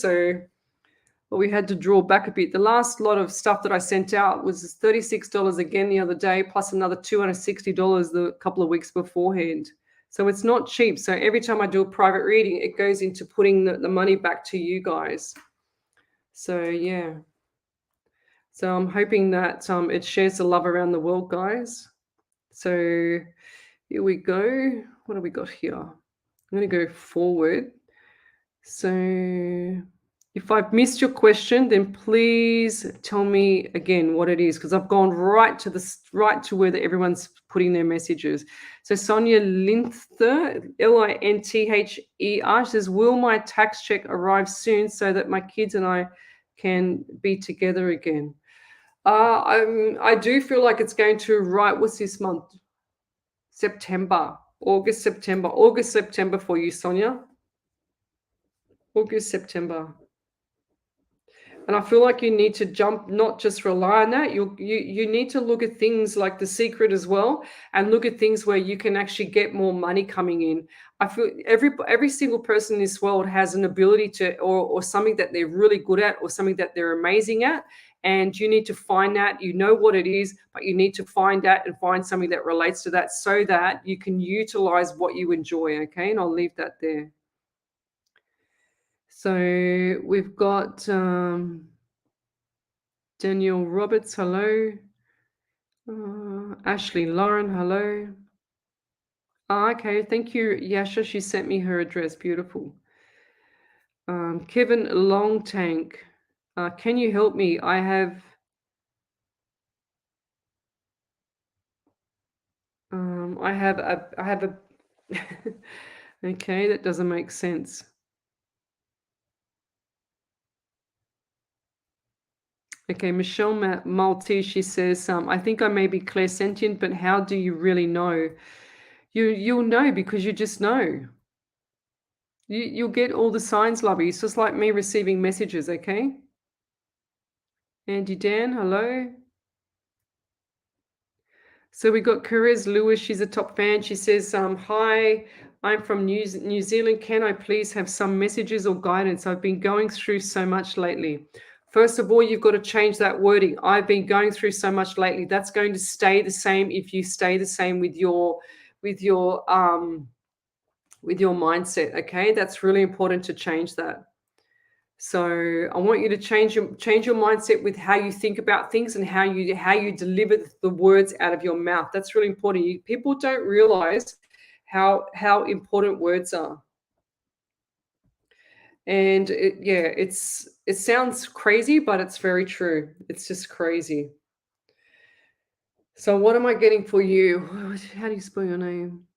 Speaker 1: but we had to draw back a bit. The last lot of stuff that I sent out was $36 again the other day, plus another $260 the couple of weeks beforehand. So it's not cheap. So every time I do a private reading, it goes into putting the money back to you guys. So yeah. So I'm hoping that it shares the love around the world, guys. So here we go. What have we got here? I'm going to go forward. So if I've missed your question, then please tell me again what it is, because I've gone right to where everyone's putting their messages. So Sonia Linther, Linther, says, will my tax check arrive soon so that my kids and I can be together again? I do feel like it's going to arrive. What's this month? August, September for you, Sonia. August, September. And I feel like you need to jump, not just rely on that. You need to look at things like The Secret as well, and look at things where you can actually get more money coming in. I feel every single person in this world has an ability to, or something that they're really good at, or something that they're amazing at. And you need to find that. You know what it is, but you need to find that and find something that relates to that so that you can utilize what you enjoy. Okay. And I'll leave that there. So we've got Danielle Roberts, hello. Ashley Lauren, hello. Okay, thank you, Yasha. She sent me her address. Beautiful. Kevin Longtank, can you help me? I have a okay, that doesn't make sense. Okay, Michelle Maltese, she says, I think I may be clairsentient, but how do you really know? You'll know because you just know. You'll get all the signs, lovey. It's just like me receiving messages, okay? Andy Dan, hello. So we got Perez Lewis. She's a top fan. She says, hi, I'm from New Zealand. Can I please have some messages or guidance? I've been going through so much lately. First of all, you've got to change that wording. I've been going through so much lately. That's going to stay the same if you stay the same with your mindset. Okay, that's really important to change that. So I want you to change your mindset with how you think about things and how you deliver the words out of your mouth. That's really important. People don't realize how important words are. And it sounds crazy, but it's very true. It's just crazy. So what am I getting for you? How do you spell your name?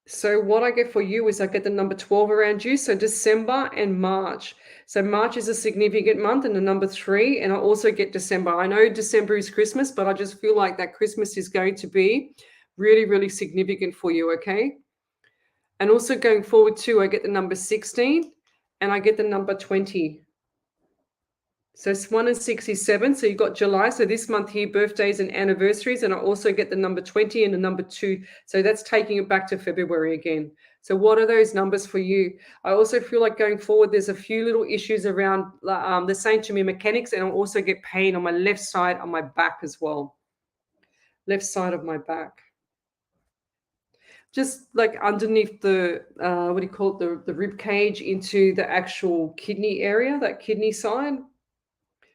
Speaker 1: So what I get for you is I get the number 12 around you. So December and March. So March is a significant month and the number 3. And I also get December. I know December is Christmas, but I just feel like that Christmas is going to be really, really significant for you. Okay. And also going forward too, I get the number 16 and I get the number 20. So it's 1 and 67. So you've got July. So this month here, birthdays and anniversaries. And I also get the number 20 and the number 2. So that's taking it back to February again. So what are those numbers for you? I also feel like going forward, there's a few little issues around, they're saying to me mechanics, and I'll also get pain on my left side on my back as well. Left side of my back. Just like underneath the, what do you call it? The rib cage into the actual kidney area, that kidney side.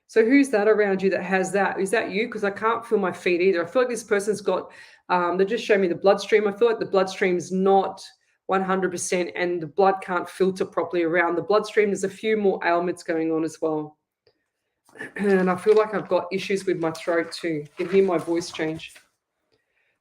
Speaker 1: So who's that around you that has that? Is that you? Because I can't feel my feet either. I feel like this person's got, they just showed me the bloodstream. I feel like the bloodstream's not 100% and the blood can't filter properly around the bloodstream. There's a few more ailments going on as well. And I feel like I've got issues with my throat too. You can hear my voice change.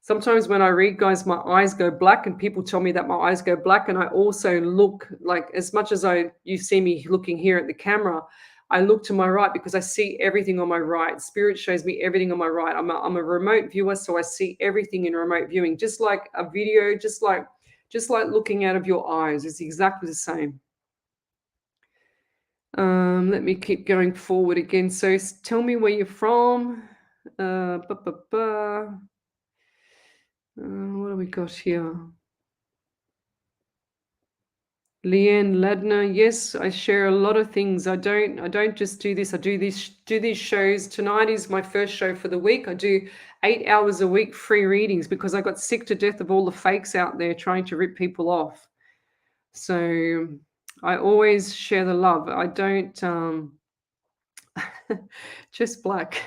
Speaker 1: Sometimes when I read, guys, my eyes go black, and people tell me that my eyes go black. And I also look like, as much as you see me looking here at the camera, I look to my right because I see everything on my right. Spirit shows me everything on my right. I'm a remote viewer, so I see everything in remote viewing, just like a video, just like looking out of your eyes. It's exactly the same. Let me keep going forward again. So tell me where you're from. What do we got here? Leanne Ladner, yes, I share a lot of things. I don't just do this. I do these shows. Tonight is my first show for the week. I do 8 hours a week free readings because I got sick to death of all the fakes out there trying to rip people off. So I always share the love. I don't just black.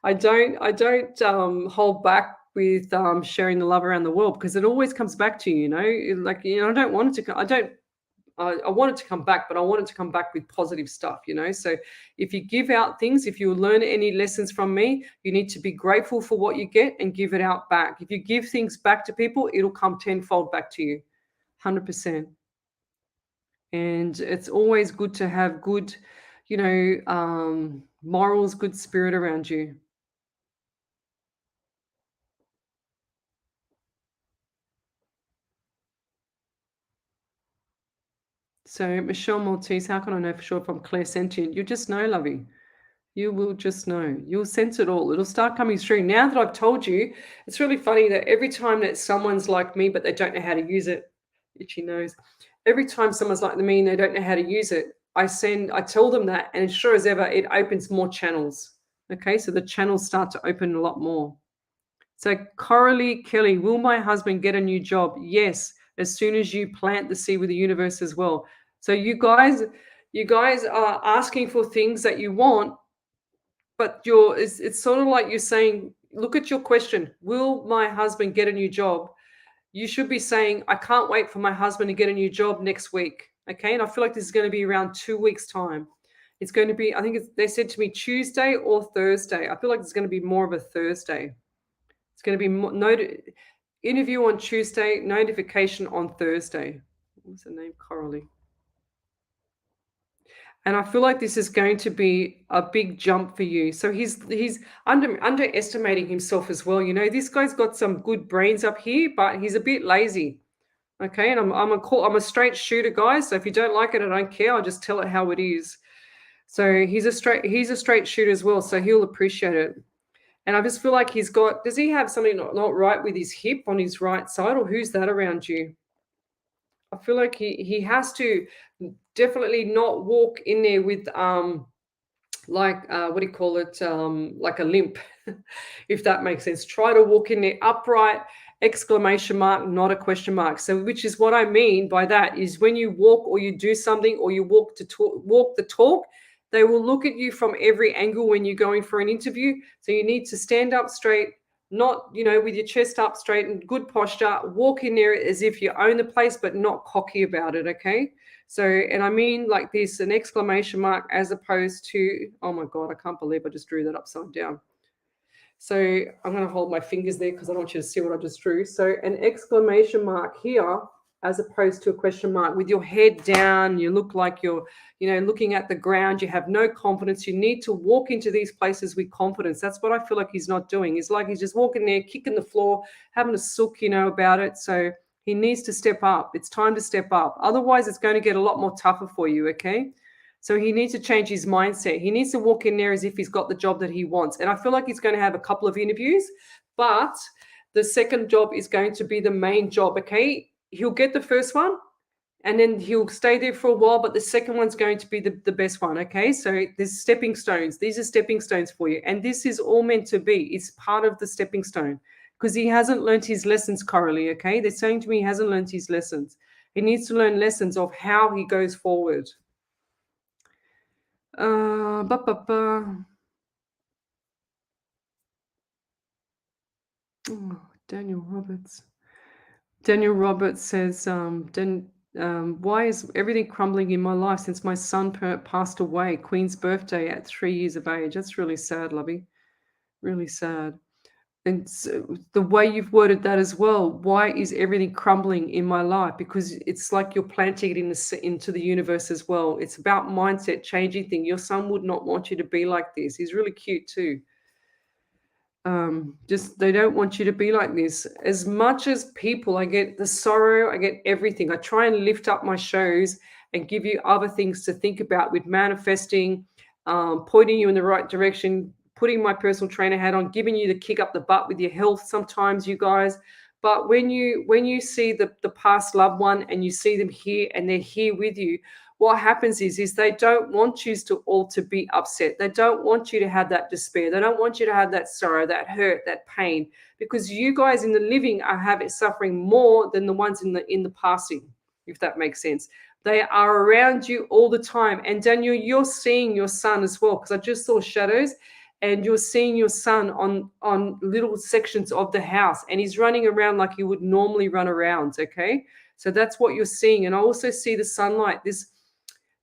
Speaker 1: I don't hold back with sharing the love around the world because it always comes back to you. Like I don't want it to. I want it to come back, but I want it to come back with positive stuff. So if you give out things, if you learn any lessons from me, you need to be grateful for what you get and give it out back. If you give things back to people, it'll come tenfold back to you, 100%. And it's always good to have good, morals, good spirit around you. So Michelle Maltese, how can I know for sure if I'm clairsentient? You just know, lovey. You will just know. You'll sense it all. It'll start coming through. Now that I've told you, it's really funny that every time that someone's like me, but they don't know how to use it, itchy nose. Every time someone's like me and they don't know how to use it, I tell them that, and sure as ever, it opens more channels. Okay, so the channels start to open a lot more. So Coralie Kelly, will my husband get a new job? Yes, as soon as you plant the seed with the universe as well. So you guys are asking for things that you want, but it's sort of like you're saying, look at your question, will my husband get a new job? You should be saying, I can't wait for my husband to get a new job next week. Okay. And I feel like this is going to be around 2 weeks' time. It's going to be, I think they said to me Tuesday or Thursday. I feel like it's going to be more of a Thursday. It's going to be interview on Tuesday, notification on Thursday. What's the name? Coralie. And I feel like this is going to be a big jump for you. So he's underestimating himself as well. This guy's got some good brains up here, but he's a bit lazy. Okay, and I'm a straight shooter, guys. So if you don't like it, I don't care. I'll just tell it how it is. So he's a straight shooter as well. So he'll appreciate it. And I just feel like does he have something not right with his hip on his right side, or who's that around you? I feel like he has to definitely not walk in there with like what do you call it, like a limp, if that makes sense. Try to walk in there upright, exclamation mark, not a question mark. So which is what I mean by that is when you walk or you do something or you walk the talk, they will look at you from every angle when you're going for an interview. So you need to stand up straight, not, with your chest up straight and good posture, walk in there as if you own the place, but not cocky about it. Okay. So, and I mean like this, an exclamation mark as opposed to, oh my God, I can't believe I just drew that upside down. So I'm going to hold my fingers there because I don't want you to see what I just drew. So an exclamation mark here as opposed to a question mark with your head down. You look like you're, looking at the ground. You have no confidence. You need to walk into these places with confidence. That's what I feel like he's not doing. It's like he's just walking there, kicking the floor, having a sook, about it. So he needs to step up. It's time to step up. Otherwise, it's going to get a lot more tougher for you, okay? So he needs to change his mindset. He needs to walk in there as if he's got the job that he wants. And I feel like he's going to have a couple of interviews, but the second job is going to be the main job, okay? He'll get the first one and then he'll stay there for a while, but the second one's going to be the best one, okay? So there's stepping stones. These are stepping stones for you. And this is all meant to be. It's part of the stepping stone because he hasn't learned his lessons, Coralie, okay? They're saying to me he hasn't learned his lessons. He needs to learn lessons of how he goes forward. Ba, ba, ba. Oh, Daniel Roberts. Daniel Roberts says, why is everything crumbling in my life since my son passed away, Queen's birthday at 3 years of age? That's really sad, lovey. Really sad. And so the way you've worded that as well, why is everything crumbling in my life? Because it's like you're planting it into the universe as well. It's about mindset changing thing. Your son would not want you to be like this. He's really cute too. Just they don't want you to be like this. As much as people, I get the sorrow, I get everything. I try and lift up my shows and give you other things to think about with manifesting, pointing you in the right direction, putting my personal trainer hat on, giving you the kick up the butt with your health sometimes, you guys. But when you see the past loved one and you see them here and they're here with you, what happens is they don't want you to be upset. They don't want you to have that despair. They don't want you to have that sorrow, that hurt, that pain, because you guys in the living are having suffering more than the ones in the passing, if that makes sense. They are around you all the time. And Daniel, you're seeing your son as well, because I just saw shadows and you're seeing your son on little sections of the house and he's running around like you would normally run around. Okay. So that's what you're seeing. And I also see the sunlight.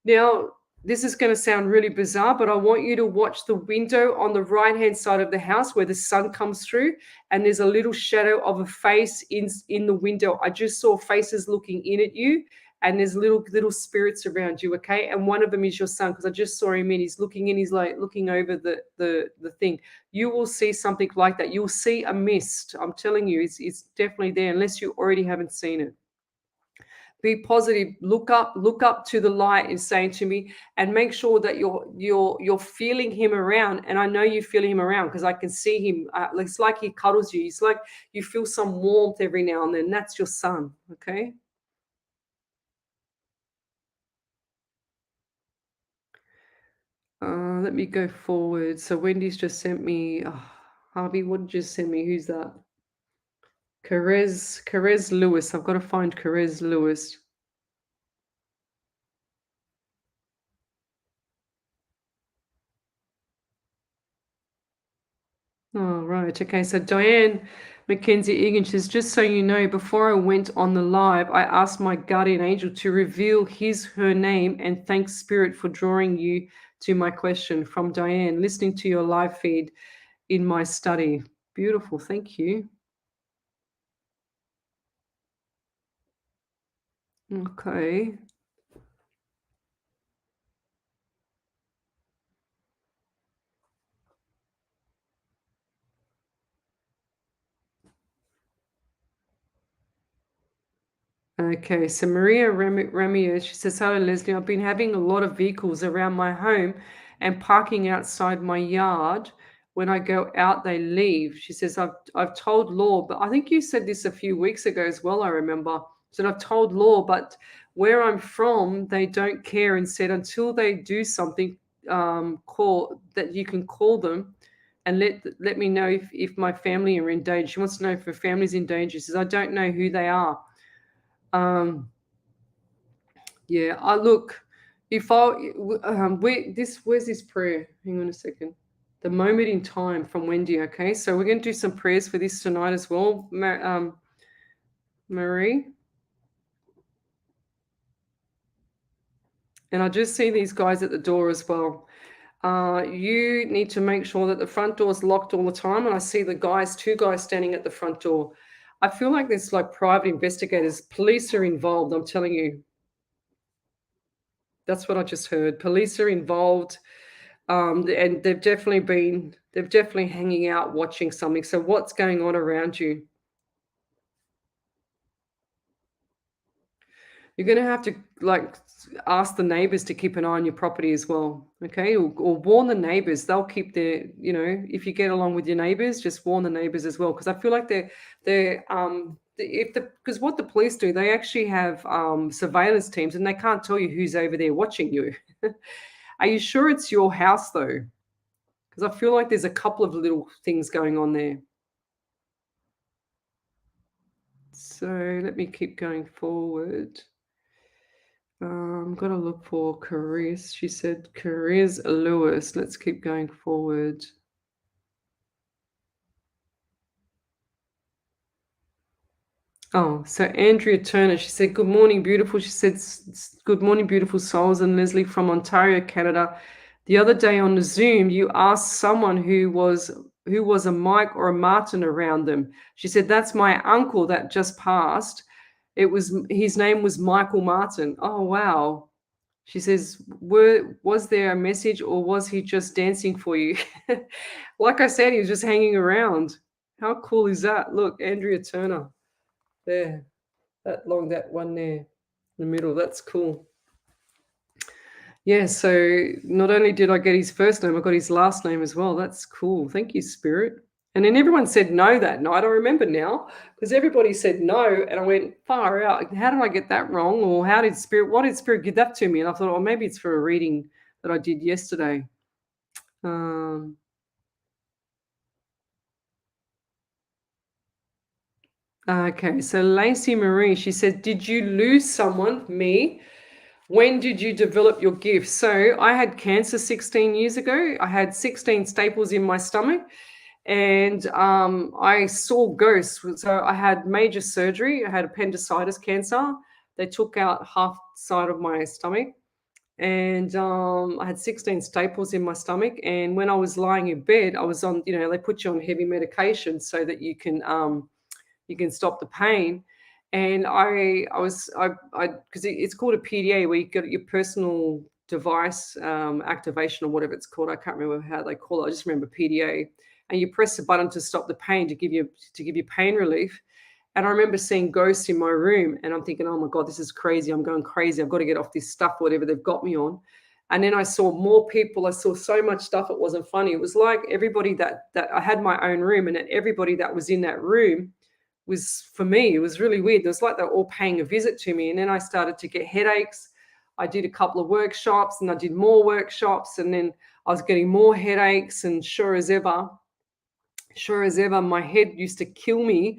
Speaker 1: Now, this is going to sound really bizarre, but I want you to watch the window on the right-hand side of the house where the sun comes through, and there's a little shadow of a face in the window. I just saw faces looking in at you, and there's little spirits around you, okay? And one of them is your son, because I just saw him in. He's looking in. He's like looking over the thing. You will see something like that. You'll see a mist. I'm telling you, it's definitely there, unless you already haven't seen it. Be positive, look up to the light is saying to me, and make sure that you're feeling him around. And I know you feel him around because I can see him. It's like he cuddles you. It's like you feel some warmth every now and then. That's your son. Okay. Let me go forward. So Wendy's just sent me, Harvey, what did you send me? Who's that? Carez Lewis. I've got to find Carez Lewis. Oh, right. Okay. So Diane Mackenzie Egan says, just so you know, before I went on the live, I asked my guardian angel to reveal her name, and thanks Spirit for drawing you to my question. From Diane, listening to your live feed in my study. Beautiful. Thank you. Okay. Okay, so Maria Ramirez, she says, hello, Leslie. I've been having a lot of vehicles around my home and parking outside my yard. When I go out, they leave. She says, I've told Law, but I think you said this a few weeks ago as well, I remember. So I've told Law, but where I'm from, they don't care and said until they do something, call that you can call them and let me know if my family are in danger. She wants to know if her family's in danger. She says, I don't know who they are. Yeah, I look. If I where's this prayer? Hang on a second. The moment in time from Wendy. Okay, so we're going to do some prayers for this tonight as well, Marie. And I just see these guys at the door as well. You need to make sure that the front door is locked all the time. And I see two guys standing at the front door. I feel like there's like private investigators. Police are involved. I'm telling you. That's what I just heard. Police are involved. And they've definitely hanging out watching something. So what's going on around you? You're going to have to like ask the neighbors to keep an eye on your property as well. Okay. Or warn the neighbors. They'll keep if you get along with your neighbors, just warn the neighbors as well. Because I feel like because what the police do, they actually have surveillance teams and they can't tell you who's over there watching you. Are you sure it's your house though? Because I feel like there's a couple of little things going on there. So let me keep going forward. Gotta look for careers. She said careers Lewis. Let's keep going forward. Oh, so Andrea Turner, she said, "Good morning, beautiful." She said, "Good morning, beautiful souls." And Leslie from Ontario, Canada. The other day on the Zoom, you asked someone who was a Mike or a Martin around them. She said, "That's my uncle that just passed. It was his name was Michael Martin." Oh wow. She says, was there a message or was he just dancing for you? Like I said, he was just hanging around. How cool is that? Look, Andrea Turner there. That one there in the middle, that's cool. Yeah, so not only did I get his first name, I got his last name as well. That's cool. Thank you, Spirit. And then everyone said no that night. I remember now because everybody said no, and I went far out. How did I get that wrong? Or why did Spirit give that to me? And I thought, oh, maybe it's for a reading that I did yesterday. Um, okay, so Lacey Marie, she said, "Did you lose someone?" Me. When did you develop your gift? So I had cancer 16 years ago. I had 16 staples in my stomach and I saw ghosts. So I had major surgery. I had appendicitis cancer. They took out half side of my stomach and I had 16 staples in my stomach. And when I was lying in bed, I was on, they put you on heavy medication so that you can stop the pain. And I because it's called a PDA where you get your personal device activation or whatever it's called. I can't remember how they call it. I just remember PDA, and you press the button to stop the pain to give you pain relief. And I remember seeing ghosts in my room, and I'm thinking, oh my god, this is crazy. I'm going crazy. I've got to get off this stuff, whatever they've got me on. And then I saw more people. I saw so much stuff. It wasn't funny. It was like everybody that I had my own room, and that everybody that was in that room was for me, it was really weird. It was like they were all paying a visit to me. And then I started to get headaches. I did a couple of workshops and I did more workshops. And then I was getting more headaches. And sure as ever, my head used to kill me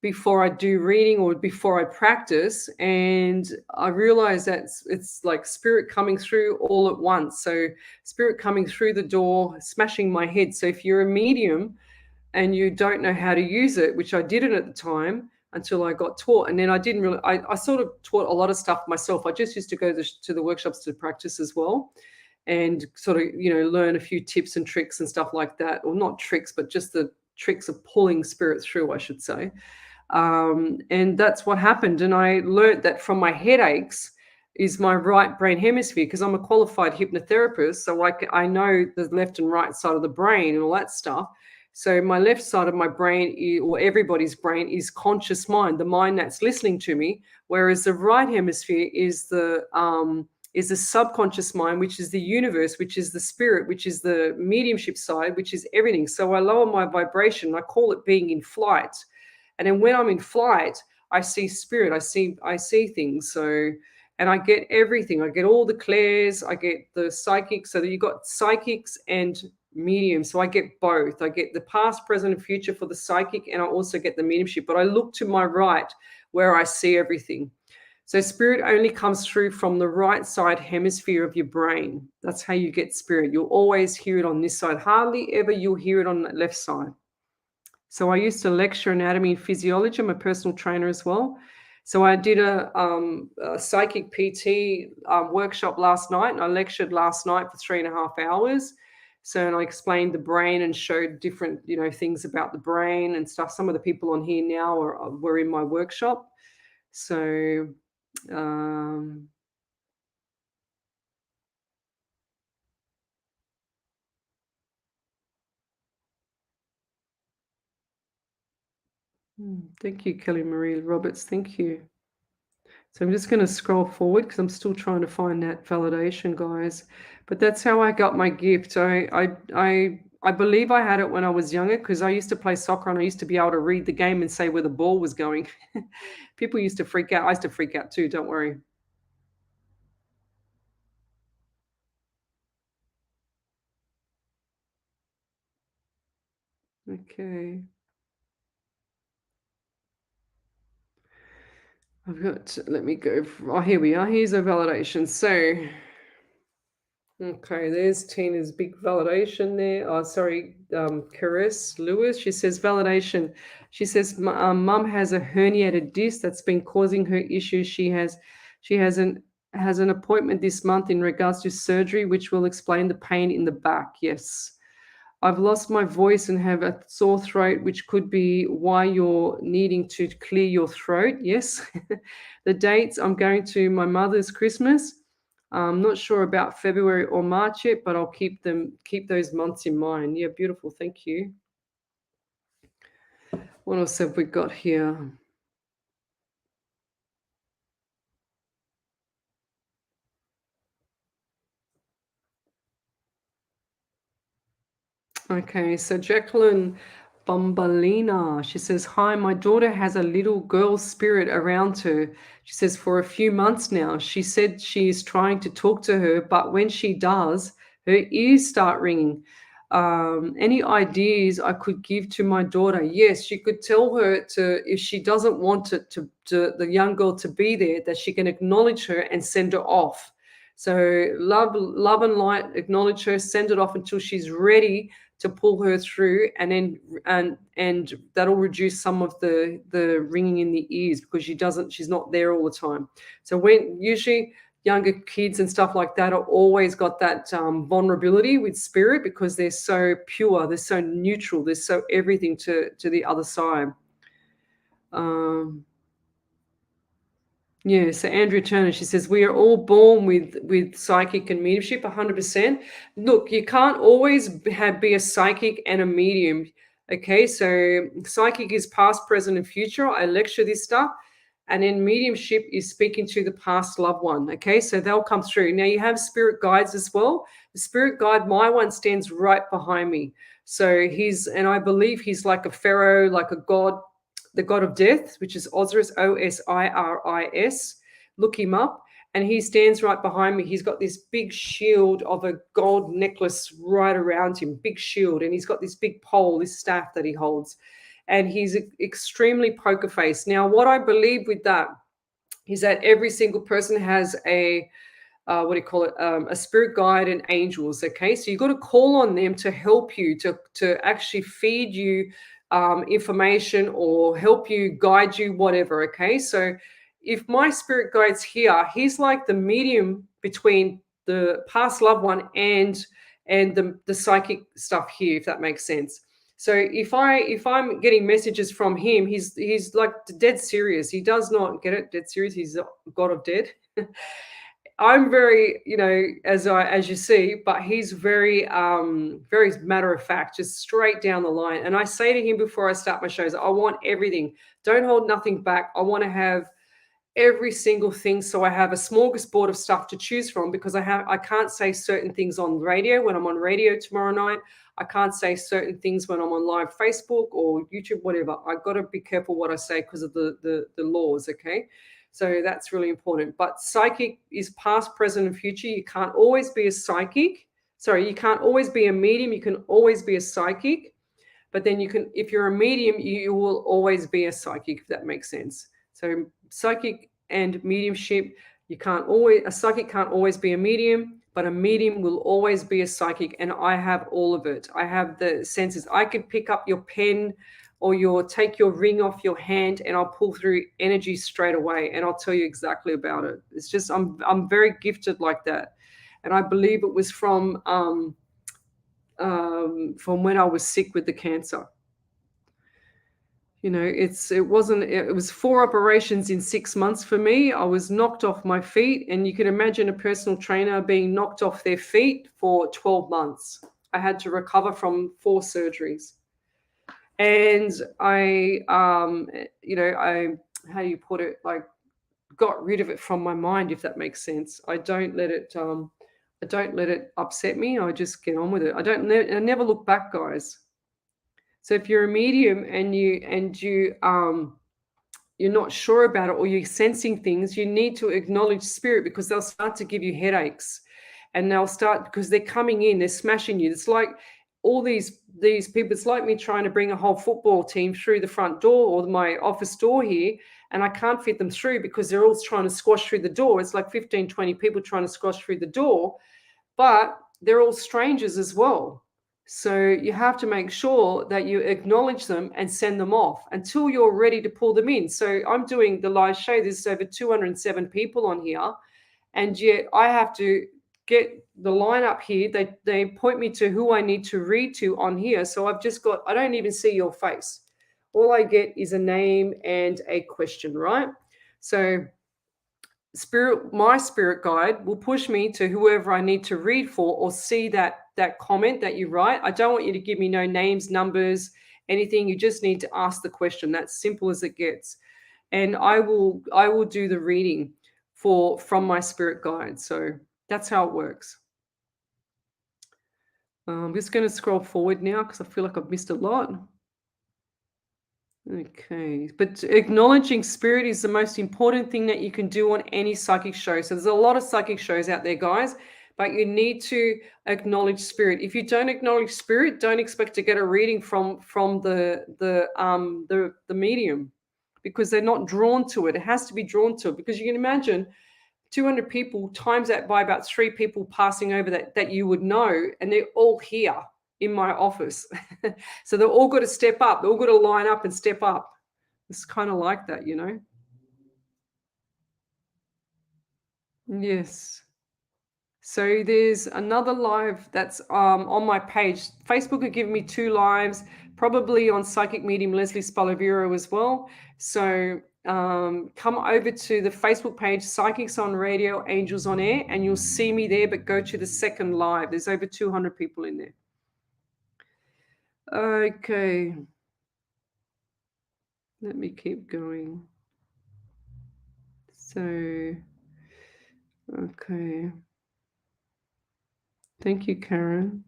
Speaker 1: before I do reading or before I practice. And I realized that it's like spirit coming through all at once. So, spirit coming through the door, smashing my head. So, if you're a medium, and you don't know how to use it, which I didn't at the time until I got taught. And then I didn't really, I sort of taught a lot of stuff myself. I just used to go to the workshops to practice as well and sort of, learn a few tips and tricks and stuff like that. Or not tricks, but just the tricks of pulling spirit through, I should say. And that's what happened. And I learned that from my headaches is my right brain hemisphere because I'm a qualified hypnotherapist. So I know the left and right side of the brain and all that stuff. So my left side of my brain, or everybody's brain, is conscious mind, the mind that's listening to me, whereas the right hemisphere is the subconscious mind, which is the universe, which is the spirit, which is the mediumship side, which is everything. So I lower my vibration. I call it being in flight. And then when I'm in flight, I see spirit. I see things. So, and I get everything. I get all the clairs. I get the psychics. So that you got psychics and medium. So I get both. I get the past, present, and future for the psychic, and I also get the mediumship. But I look to my right where I see everything. So spirit only comes through from the right side hemisphere of your brain. That's how you get spirit. You'll always hear it on this side. Hardly ever you'll hear it on the left side. So I used to lecture anatomy and physiology. I'm a personal trainer as well. So I did a psychic PT workshop last night, and I lectured last night for 3.5 hours. So, and I explained the brain and showed different, things about the brain and stuff. Some of the people on here now were in my workshop. So, um, thank you, Kelly Marie Roberts. Thank you. So I'm just going to scroll forward because I'm still trying to find that validation, guys. But that's how I got my gift. I believe I had it when I was younger because I used to play soccer and I used to be able to read the game and say where the ball was going. People used to freak out. I used to freak out too. Don't worry. Okay. I've got, let me go. Oh, here we are. Here's a validation. So, okay, there's Tina's big validation there. Oh, sorry, Caress Lewis. She says validation. She says mum has a herniated disc that's been causing her issues. She has an appointment this month in regards to surgery, which will explain the pain in the back. Yes. I've lost my voice and have a sore throat, which could be why you're needing to clear your throat. Yes. The dates, I'm going to my mother's Christmas. I'm not sure about February or March yet, but I'll keep those months in mind. Yeah, beautiful. Thank you. What else have we got here? Okay, so Jacqueline Bombalina, she says, "Hi, my daughter has a little girl spirit around her. She says, for a few months now. She said she is trying to talk to her, but when she does, her ears start ringing. Any ideas I could give to my daughter?" Yes, you could tell her to, if she doesn't want to the young girl to be there, that she can acknowledge her and send her off. So love and light, acknowledge her, send it off until she's ready to pull her through, and then and that'll reduce some of the ringing in the ears, because she's not there all the time. So when usually younger kids and stuff like that are always got that vulnerability with spirit, because they're so pure, they're so neutral, they're so everything to the other side. um Yeah, so Andrea Turner, she says, we are all born with psychic and mediumship, 100%. Look, you can't always be a psychic and a medium. Okay, so psychic is past, present, and future. I lecture this stuff. And then mediumship is speaking to the past loved one. Okay, so they'll come through. Now you have spirit guides as well. The spirit guide, my one, stands right behind me. So and I believe he's like a pharaoh, like a god, the god of death, which is Osiris, Osiris. Look him up. And he stands right behind me. He's got this big shield of a gold necklace right around him, big shield. And he's got this big pole, this staff that he holds. And he's extremely poker face. Now, what I believe with that is that every single person has a what do you call it, a spirit guide and angels. Okay, so you got to call on them to help you, to actually feed you information, or help you, guide you, whatever. Okay, so if my spirit guide's here, he's like the medium between the past loved one and the psychic stuff here, if that makes sense. So if I'm getting messages from him, he's like dead serious. He does not get it, dead serious. He's a god of dead. I'm very, as you see, but he's very matter of fact, just straight down the line. And I say to him before I start my shows, I want everything. Don't hold nothing back. I want to have every single thing, so I have a smorgasbord of stuff to choose from, because I can't say certain things on radio when I'm on radio tomorrow night. I can't say certain things when I'm on live Facebook or YouTube, whatever. I got to be careful what I say because of the laws. Okay, so that's really important. But psychic is past, present, and future. You can't always be a psychic. Sorry, you can't always be a medium. You can always be a psychic, but then you can, if you're a medium, you will always be a psychic, if that makes sense. So psychic and mediumship, a psychic can't always be a medium, but a medium will always be a psychic. And I have all of it. I have the senses. I could pick up your pen or take your ring off your hand, and I'll pull through energy straight away, and I'll tell you exactly about it. It's just, I'm very gifted like that. And I believe it was from when I was sick with the cancer. It was 4 operations in 6 months for me. I was knocked off my feet, and you can imagine a personal trainer being knocked off their feet for 12 months. I had to recover from 4 surgeries. And how do you put it? Like, got rid of it from my mind, if that makes sense. I don't let it upset me. I just get on with it. I never look back, guys. So if you're a medium and you're not sure about it, or you're sensing things, you need to acknowledge spirit, because they'll start to give you headaches, and they'll start, because they're coming in, they're smashing you. It's like all these people. It's like me trying to bring a whole football team through the front door or my office door here, and I can't fit them through because they're all trying to squash through the door. It's like 15, 20 people trying to squash through the door, but they're all strangers as well. So you have to make sure that you acknowledge them and send them off until you're ready to pull them in. So I'm doing the live show. There's over 207 people on here, and yet I have to get the line up here. They point me to who I need to read to on here. So I don't even see your face. All I get is a name and a question, right? So my spirit guide will push me to whoever I need to read for or see that comment that you write. I don't want you to give me no names, numbers, anything. You just need to ask the question. That's simple as it gets. And I will do the reading from my spirit guide. So that's how it works. I'm just going to scroll forward now because I feel like I've missed a lot. Okay, but acknowledging spirit is the most important thing that you can do on any psychic show. So there's a lot of psychic shows out there, guys, but you need to acknowledge spirit. If you don't acknowledge spirit, don't expect to get a reading from the medium, because they're not drawn to it. It has to be drawn to it, because you can imagine 200 people times that by about 3 people passing over that you would know, and they're all here in my office. So they're all got to step up. They're all got to line up and step up. It's kind of like that, you know? Yes. So there's another live that's on my page. Facebook are giving me 2 lives, probably on Psychic Medium Lesley Spaliviero as well. So come over to the Facebook page, Psychics on Radio, Angels on Air, and you'll see me there, but go to the second live. There's over 200 people in there. Okay. Let me keep going. So, okay. Thank you, Karen.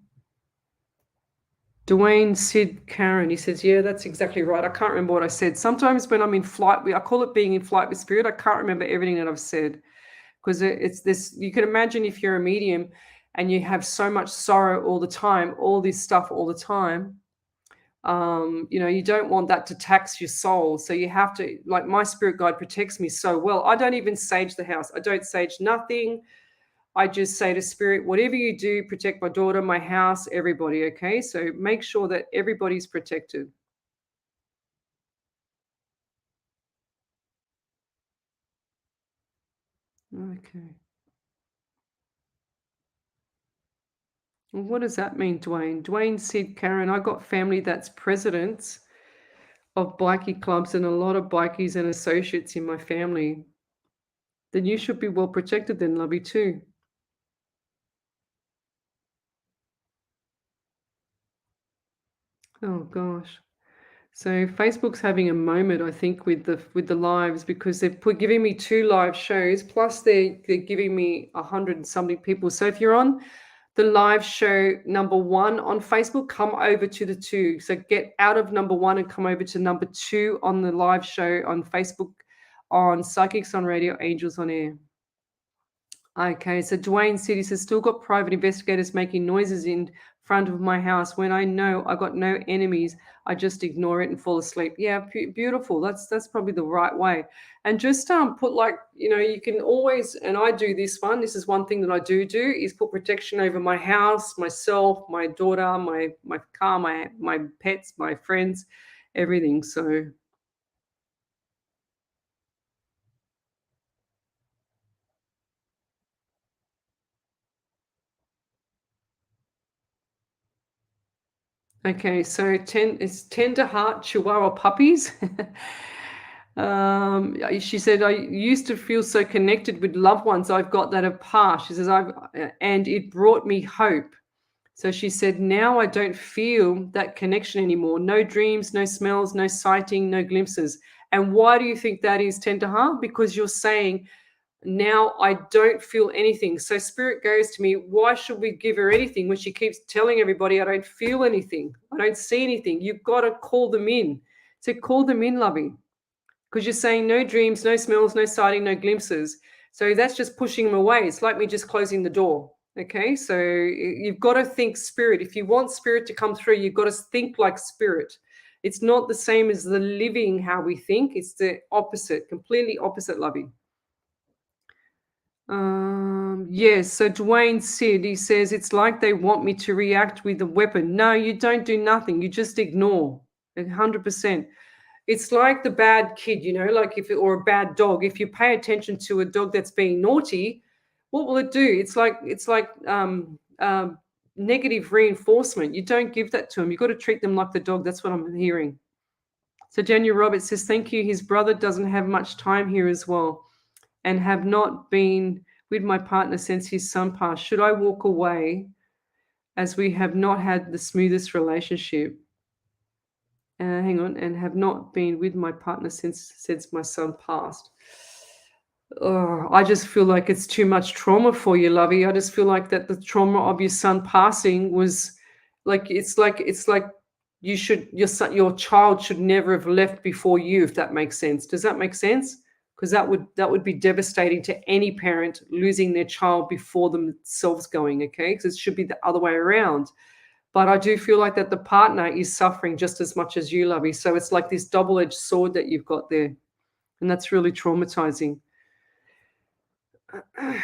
Speaker 1: Dwayne Sid Karen, he says, yeah, that's exactly right. I can't remember what I said. Sometimes when I'm in flight, I call it being in flight with spirit. I can't remember everything that I've said, because it's this, you can imagine if you're a medium and you have so much sorrow all the time, all this stuff all the time, you don't want that to tax your soul. So you have to, like, my spirit guide protects me so well. I don't even sage the house. I don't sage nothing. I just say to spirit, whatever you do, protect my daughter, my house, everybody. Okay. So make sure that everybody's protected. Okay. Well, what does that mean, Dwayne? Dwayne said, Karen, I got family that's presidents of bikie clubs and a lot of bikies and associates in my family. Then you should be well protected then, lovey, too. Oh gosh. So Facebook's having a moment, I think, with the lives, because they've giving me 2 live shows, plus they're giving me 100 and something people. So if you're on the live show number 1 on Facebook, come over to the 2. So get out of number 1 and come over to number 2 on the live show on Facebook, on Psychics on Radio, Angels on Air. Okay, so Dwayne City says, still got private investigators making noises in front of my house. When I know I got no enemies, I just ignore it and fall asleep. Yeah, beautiful. That's probably the right way. And just put, like, you can always, and I do this one. This is one thing that I do is put protection over my house, myself, my daughter, my car, my pets, my friends, everything. So. Okay, so it's tender heart Chihuahua puppies. She said, I used to feel so connected with loved ones I've got that have passed. She says, and it brought me hope. So she said, now I don't feel that connection anymore. No dreams, no smells, no sighting, no glimpses. And why do you think that is, tender heart? Because you're saying, now I don't feel anything. So spirit goes to me, why should we give her anything when she keeps telling everybody I don't feel anything? I don't see anything. You've got to call them in. So call them in, lovey, because you're saying no dreams, no smells, no sighting, no glimpses. So that's just pushing them away. It's like me just closing the door. Okay, so you've got to think spirit. If you want spirit to come through, you've got to think like spirit. It's not the same as the living how we think. It's the opposite, completely opposite, Lovey. Yes. So Dwayne said, he says, it's like they want me to react with a weapon. No, you don't do nothing. You just ignore. 100%. It's like the bad kid, like or a bad dog. If you pay attention to a dog that's being naughty, what will it do? It's like negative reinforcement. You don't give that to them. You've got to treat them like the dog. That's what I'm hearing. So Daniel Roberts says, thank you. His brother doesn't have much time here as well, and have not been with my partner since his son passed. Should I walk away as we have not had the smoothest relationship? Hang on, and have not been with my partner since my son passed. Oh, I just feel like it's too much trauma for you, Lovey. I just feel like that the trauma of your son passing was like your child should never have left before you, if that makes sense. Does that make sense? Because that would be devastating to any parent, losing their child before themselves going, okay? Because it should be the other way around. But I do feel like that the partner is suffering just as much as you, Lovey. So it's like this double-edged sword that you've got there. And that's really traumatizing. You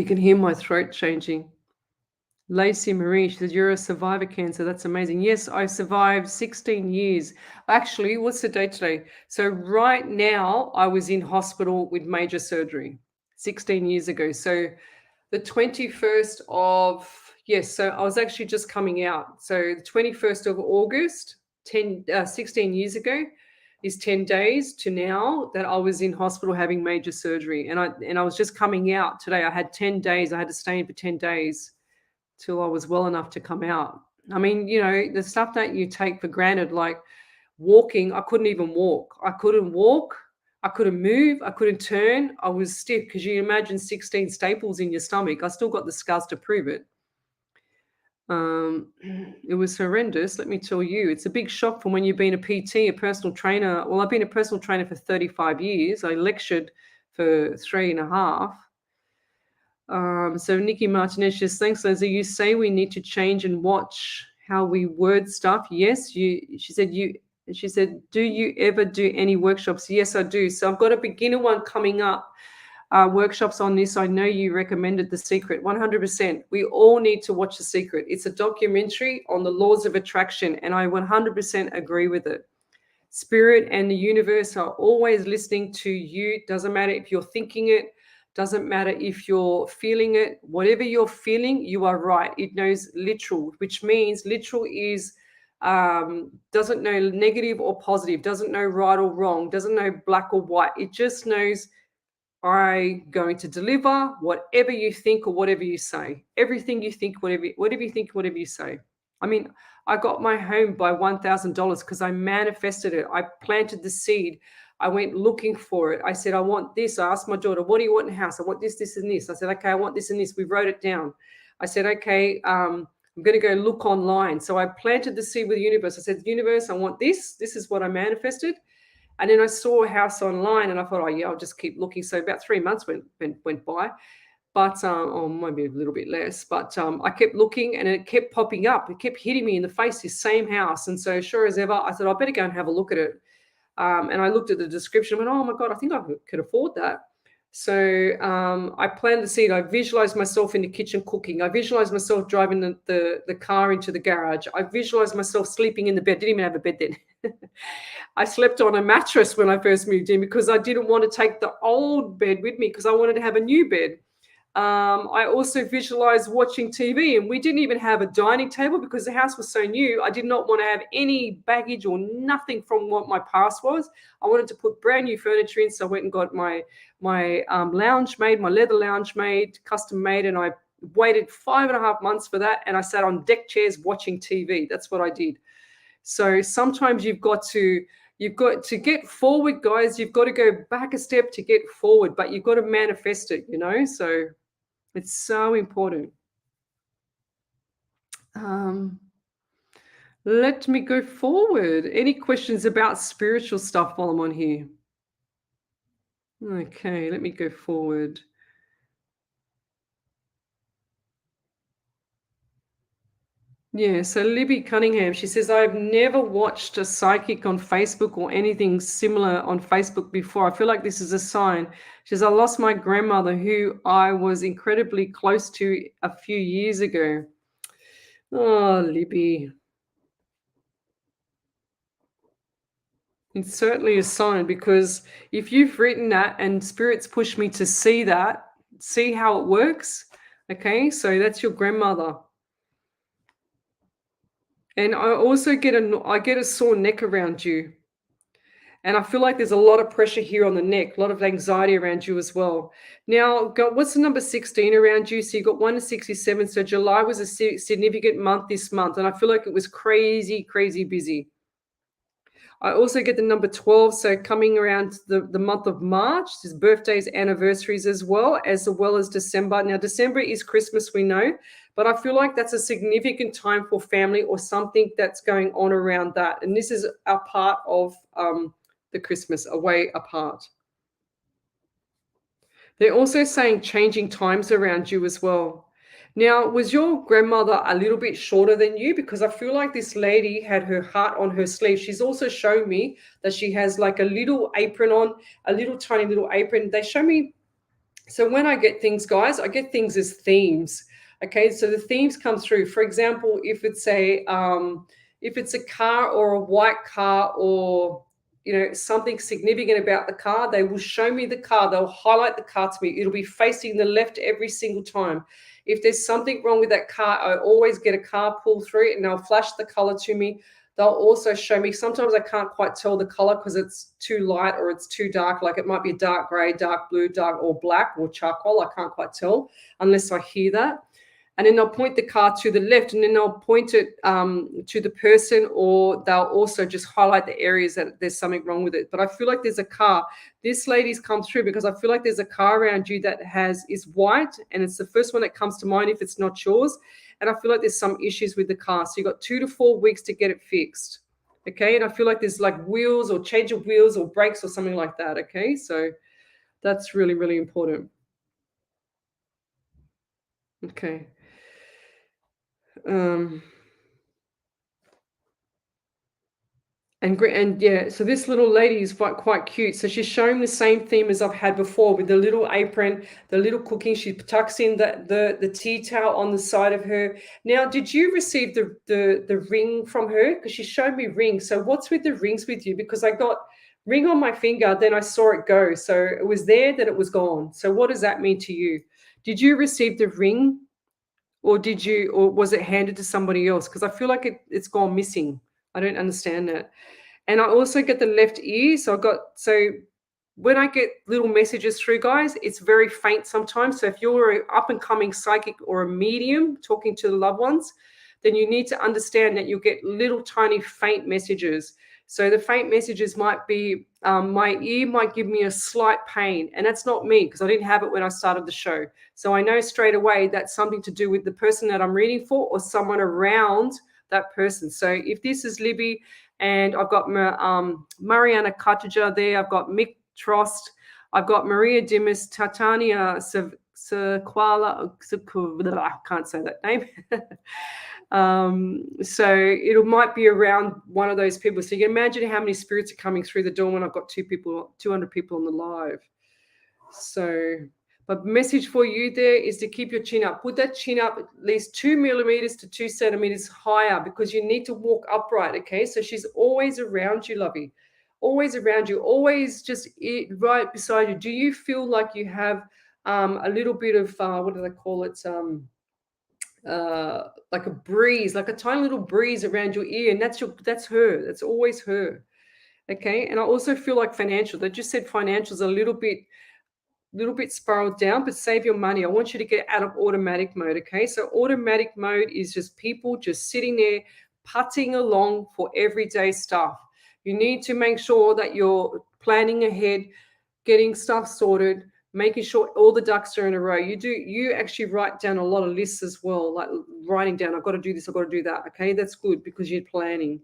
Speaker 1: can hear my throat changing. Lacey Marie, she says, you're a survivor cancer. That's amazing. Yes, I survived 16 years. Actually, what's the date today? So right now, I was in hospital with major surgery 16 years ago. So the 21st of, yes, so I was actually just coming out. So the 21st of August, 16 years ago, is 10 days to now that I was in hospital having major surgery. And I was just coming out today. I had 10 days. I had to stay in for 10 days till I was well enough to come out. I mean, the stuff that you take for granted, like walking, I couldn't even walk. I couldn't walk. I couldn't move. I couldn't turn. I was stiff because you imagine 16 staples in your stomach. I still got the scars to prove it. It was horrendous, let me tell you. It's a big shock from when you've been a PT, a personal trainer. Well, I've been a personal trainer for 35 years. I lectured for 3.5. So Nikki Martinez says, thanks, Leslie. You say we need to change and watch how we word stuff. Yes, she said, do you ever do any workshops? Yes, I do. So I've got a beginner one coming up. Workshops on this. I know you recommended The Secret. 100%. We all need to watch The Secret. It's a documentary on the laws of attraction, and I 100% agree with it. Spirit and the universe are always listening to you. Doesn't matter if you're thinking it, doesn't matter if you're feeling it. Whatever you're feeling, you are right. It knows literal, which means literal is doesn't know negative or positive, doesn't know right or wrong, doesn't know black or white. It just knows I'm going to deliver whatever you think or whatever you say. Everything you think, whatever you think, whatever you say. I mean, I got my home by $1,000 because I manifested it. I planted the seed. I went looking for it. I said, I want this. I asked my daughter, what do you want in the house? I want this, this, and this. I said, okay, I want this and this. We wrote it down. I said, okay, I'm going to go look online. So I planted the seed with the universe. I said, universe, I want this. This is what I manifested. And then I saw a house online and I thought, oh, yeah, I'll just keep looking. So about 3 months went by, but or maybe a little bit less. But I kept looking and it kept popping up. It kept hitting me in the face, this same house. And so sure as ever, I thought, I better go and have a look at it. And I looked at the description and went, oh, my God, I think I could afford that. So I planted the seed. I visualized myself in the kitchen cooking. I visualized myself driving the car into the garage. I visualized myself sleeping in the bed. Didn't even have a bed then. I slept on a mattress when I first moved in because I didn't want to take the old bed with me because I wanted to have a new bed. I also visualized watching TV, and we didn't even have a dining table because the house was so new. I did not want to have any baggage or nothing from what my past was. I wanted to put brand new furniture in, so I went and got my lounge made, my leather lounge made, custom made, and I waited 5.5 months for that, and I sat on deck chairs watching TV. That's what I did. So sometimes you've got to get forward, guys. You've got to go back a step to get forward, but you've got to manifest it, so it's so important. Let me go forward. Any questions about spiritual stuff while I'm on here? Okay, let me go forward. Yeah, so Libby Cunningham, she says, I've never watched a psychic on Facebook or anything similar on Facebook before. I feel like this is a sign. She says, I lost my grandmother who I was incredibly close to a few years ago. Oh, Libby. It's certainly a sign because if you've written that and spirits push me to see that, see how it works. Okay, so that's your grandmother. And I also get a sore neck around you. And I feel like there's a lot of pressure here on the neck, a lot of anxiety around you as well. Now, what's the number 16 around you? So you got 1 to 67. So July was a significant month this month. And I feel like it was crazy, crazy busy. I also get the number 12. So coming around the month of March, there's birthdays, anniversaries as well as December. Now, December is Christmas, we know. But I feel like that's a significant time for family or something that's going on around that. And this is a part of the Christmas, away apart. They're also saying changing times around you as well. Now, was your grandmother a little bit shorter than you? Because I feel like this lady had her heart on her sleeve. She's also shown me that she has like a little apron on, a little tiny little apron. They show me. So when I get things, guys, I get things as themes. Okay, so the themes come through. For example, if it's a car or a white car or something significant about the car, they will show me the car. They'll highlight the car to me. It'll be facing the left every single time. If there's something wrong with that car, I always get a car pull through it and they'll flash the color to me. They'll also show me, sometimes I can't quite tell the color because it's too light or it's too dark. Like it might be a dark gray, dark blue, dark or black or charcoal. I can't quite tell unless I hear that. And then they'll point the car to the left and then they'll point it to the person, or they'll also just highlight the areas that there's something wrong with it. But I feel like there's a car. This lady's come through because I feel like there's a car around you that is white, and it's the first one that comes to mind if it's not yours. And I feel like there's some issues with the car. So you've got 2 to 4 weeks to get it fixed. Okay. And I feel like there's like wheels or change of wheels or brakes or something like that. Okay. So that's really, really important. Okay. Um, and yeah, so this little lady is quite cute. So she's showing the same theme as I've had before with the little apron, the little cooking. She tucks in the tea towel on the side of her. Now, did you receive the ring from her? Because she showed me rings. So what's with the rings with you? Because I got ring on my finger, then I saw it go. So it was there, then it was gone. So what does that mean to you? Did you receive the ring, or was it handed to somebody else? Because I feel like it's gone missing. I don't understand that. And I also get the left ear. So when I get little messages through, guys, it's very faint sometimes. So if you're an up and coming psychic or a medium talking to the loved ones, then you need to understand that you'll get little tiny faint messages. So the faint messages might be, my ear might give me a slight pain, and that's not me because I didn't have it when I started the show. So I know straight away that's something to do with the person that I'm reading for or someone around that person. So if this is Libby, and I've got Mariana Cartager there, I've got Mick Trost, I've got Maria Dimas, Titania Sequala, I can't say that name. So it might be around one of those people. So you can imagine how many spirits are coming through the door when I've got 200 people on the live. So, but message for you there is to keep your chin up. Put that chin up at least 2 millimeters to 2 centimeters higher because you need to walk upright. Okay, so she's always around you, lovey, always around you, always just right beside you. Do you feel like you have a little bit of what do they call it? Like a breeze, like a tiny little breeze around your ear, and that's her. That's always her. Okay, and I also feel like financial. They just said financials a little bit spiraled down, but save your money. I want you to get out of automatic mode. Okay, so automatic mode is just people just sitting there putting along for everyday stuff. You need to make sure that you're planning ahead, getting stuff sorted, making sure all the ducks are in a row. You actually write down a lot of lists as well, like writing down, I've got to do this, I've got to do that. Okay, that's good because you're planning.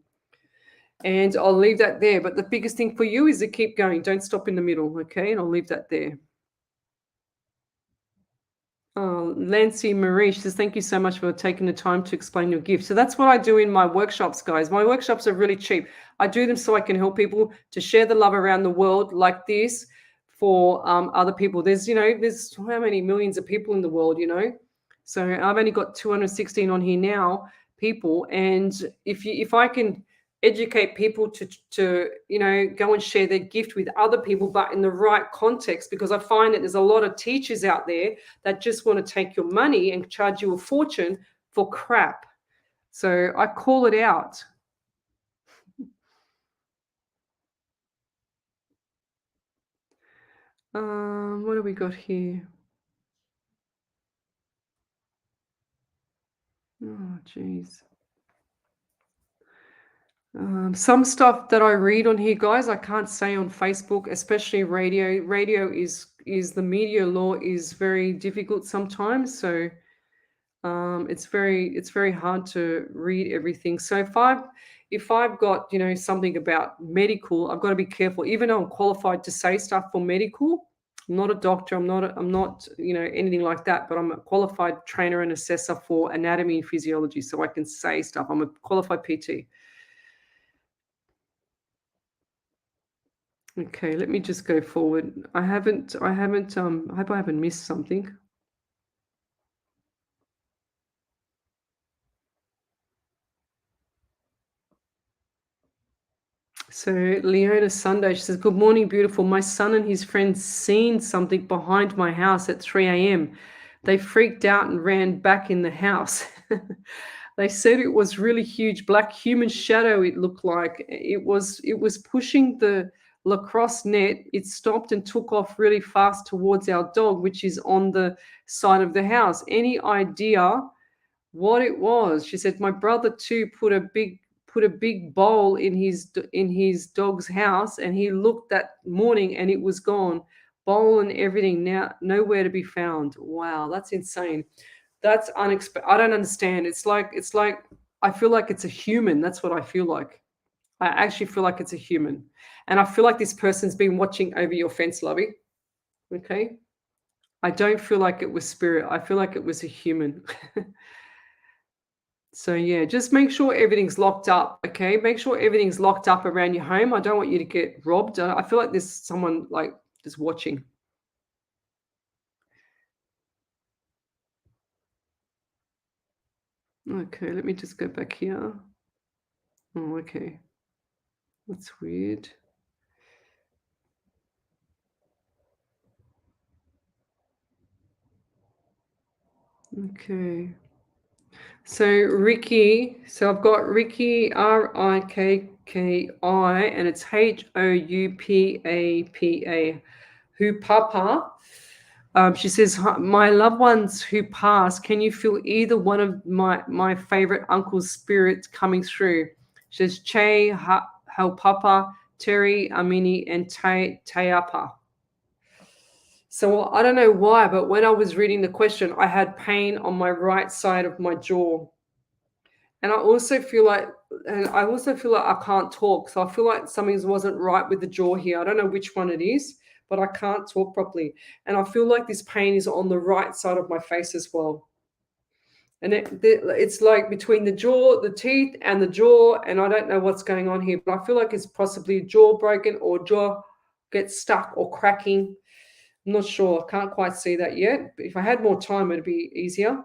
Speaker 1: And I'll leave that there. But the biggest thing for you is to keep going. Don't stop in the middle. Okay, and I'll leave that there. Oh, Lancy Marie, she says, thank you so much for taking the time to explain your gift. So that's what I do in my workshops, guys. My workshops are really cheap. I do them so I can help people to share the love around the world like this for other people. There's how many millions of people in the world. So I've only got 216 on here now, people. And if I can educate people to go and share their gift with other people, but in the right context, because I find that there's a lot of teachers out there that just want to take your money and charge you a fortune for crap. So I call it out. What do we got here? Oh, geez. Some stuff that I read on here, guys, I can't say on Facebook, especially radio. Radio is the media law is very difficult sometimes. So it's very hard to read everything. So if I've got something about medical, I've got to be careful. Even though I'm qualified to say stuff for medical, I'm not a doctor. I'm not anything like that. But I'm a qualified trainer and assessor for anatomy and physiology, so I can say stuff. I'm a qualified PT. Okay, let me just go forward. I hope I haven't missed something. So Leona Sunday, she says, good morning, beautiful. My son and his friends seen something behind my house at 3 a.m. They freaked out and ran back in the house. They said it was really huge black human shadow. It looked like it was pushing the lacrosse net. It stopped and took off really fast towards our dog, which is on the side of the house. Any idea what it was? She said, my brother too put a big bowl in his dog's house, and he looked that morning and it was gone. Bowl and everything now nowhere to be found. Wow, that's insane. That's unexpected. I don't understand. It's like I feel like it's a human. That's what I feel like. I actually feel like it's a human. And I feel like this person's been watching over your fence, Lovey. Okay. I don't feel like it was spirit. I feel like it was a human. So yeah, just make sure everything's locked up. Okay, make sure everything's locked up around your home. I don't want you to get robbed. I feel like there's someone like just watching. Okay, let me just go back here. Oh, okay, that's weird. Okay. So Ricky, so I've got Ricky Rikki, and it's Houpapa. Who Papa? She says, my loved ones who passed, can you feel either one of my favorite uncle's spirits coming through? She says, Che, Papa, Terry, Amini, and Teapa. So I don't know why, but when I was reading the question, I had pain on my right side of my jaw. And I also feel like I can't talk. So I feel like something wasn't right with the jaw here. I don't know which one it is, but I can't talk properly. And I feel like this pain is on the right side of my face as well. And it's like between the jaw, the teeth, and the jaw. And I don't know what's going on here, but I feel like it's possibly jaw broken or jaw gets stuck or cracking. I'm not sure. I can't quite see that yet. But if I had more time, it'd be easier.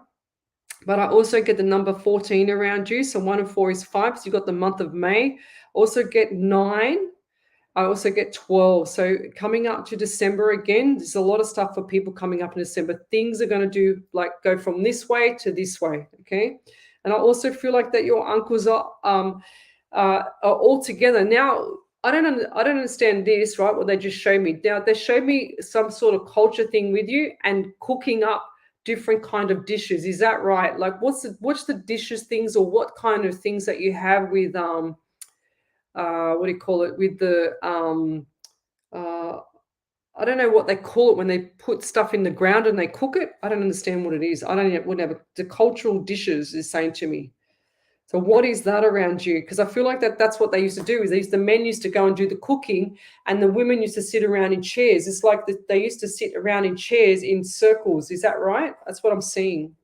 Speaker 1: But I also get the number 14 around you. So 1 and 4 is 5. So you've got the month of May. Also get 9. I also get 12. So coming up to December again, there's a lot of stuff for people coming up in December. Things are going to go from this way to this way. Okay. And I also feel like that your uncles are all together. Now, I don't understand this, right? What they just showed me. Now they showed me some sort of culture thing with you and cooking up different kind of dishes. Is that right? Like what's the dishes things, or what kind of things that you have with what do you call it, with the uh I don't know what they call it when they put stuff in the ground and they cook it. I don't understand what it is. I don't whatever the cultural dishes is saying to me. So what is that around you? Because I feel like that's what they used to do. Is the men used to go and do the cooking, and the women used to sit around in chairs. It's like they used to sit around in chairs in circles. Is that right? That's what I'm seeing.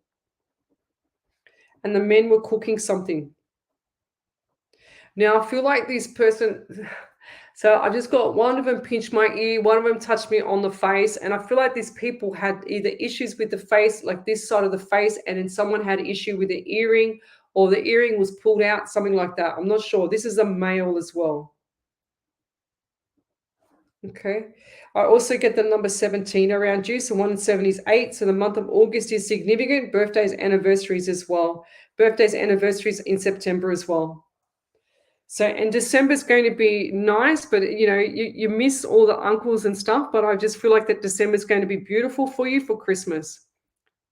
Speaker 1: And the men were cooking something. Now I feel like this person. So I just got one of them pinched my ear, one of them touched me on the face, and I feel like these people had either issues with the face, like this side of the face, and then someone had issue with the earring, or the earring was pulled out, something like that. I'm not sure. This is a male as well. Okay. I also get the number 17 around you. So 1 and 7 is 8. So the month of August is significant. Birthdays, anniversaries as well. Birthdays, anniversaries in September as well. So, and December's going to be nice, but you miss all the uncles and stuff. But I just feel like that December's going to be beautiful for you for Christmas.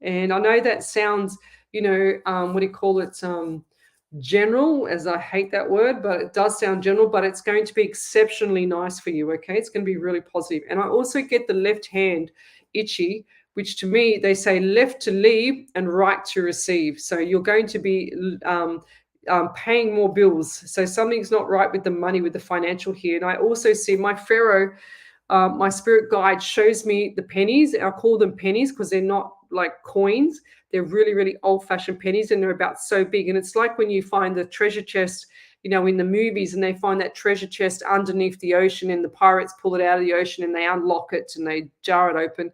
Speaker 1: And I know that sounds, what do you call it? General, as I hate that word, but it does sound general, but it's going to be exceptionally nice for you. Okay. It's going to be really positive. And I also get the left hand itchy, which to me, they say left to leave and right to receive. So you're going to be paying more bills. So something's not right with the money, with the financial here. And I also see my pharaoh, my spirit guide shows me the pennies. I call them pennies because they're not like coins. They're really, really old-fashioned pennies, and they're about so big. And it's like when you find the treasure chest, in the movies, and they find that treasure chest underneath the ocean, and the pirates pull it out of the ocean and they unlock it and they jar it open.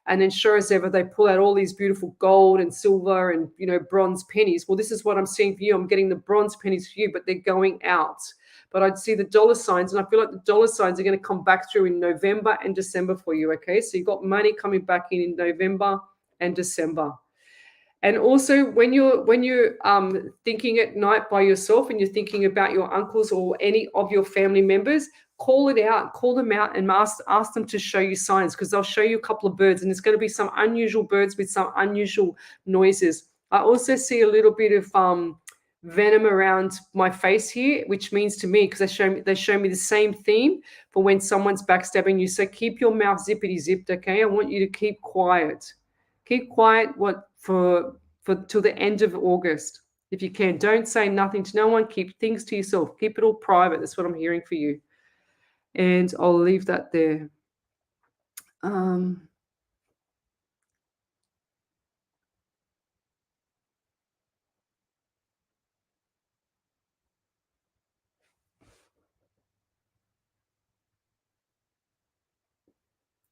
Speaker 1: And then sure as ever, they pull out all these beautiful gold and silver and, bronze pennies. Well, this is what I'm seeing for you. I'm getting the bronze pennies for you, but they're going out. But I'd see the dollar signs, and I feel like the dollar signs are going to come back through in November and December for you, okay? So you've got money coming back in November and December. And also when you're thinking at night by yourself and you're thinking about your uncles or any of your family members, call them out and ask them to show you signs, because they'll show you a couple of birds, and it's going to be some unusual birds with some unusual noises. I also see a little bit of venom around my face here, which means to me, because they show me the same theme for when someone's backstabbing you. So keep your mouth zippity zipped, okay? I want you to keep quiet. Keep quiet for till the end of August. If you can, don't say nothing to no one. Keep things to yourself. Keep it all private. That's what I'm hearing for you. And I'll leave that there.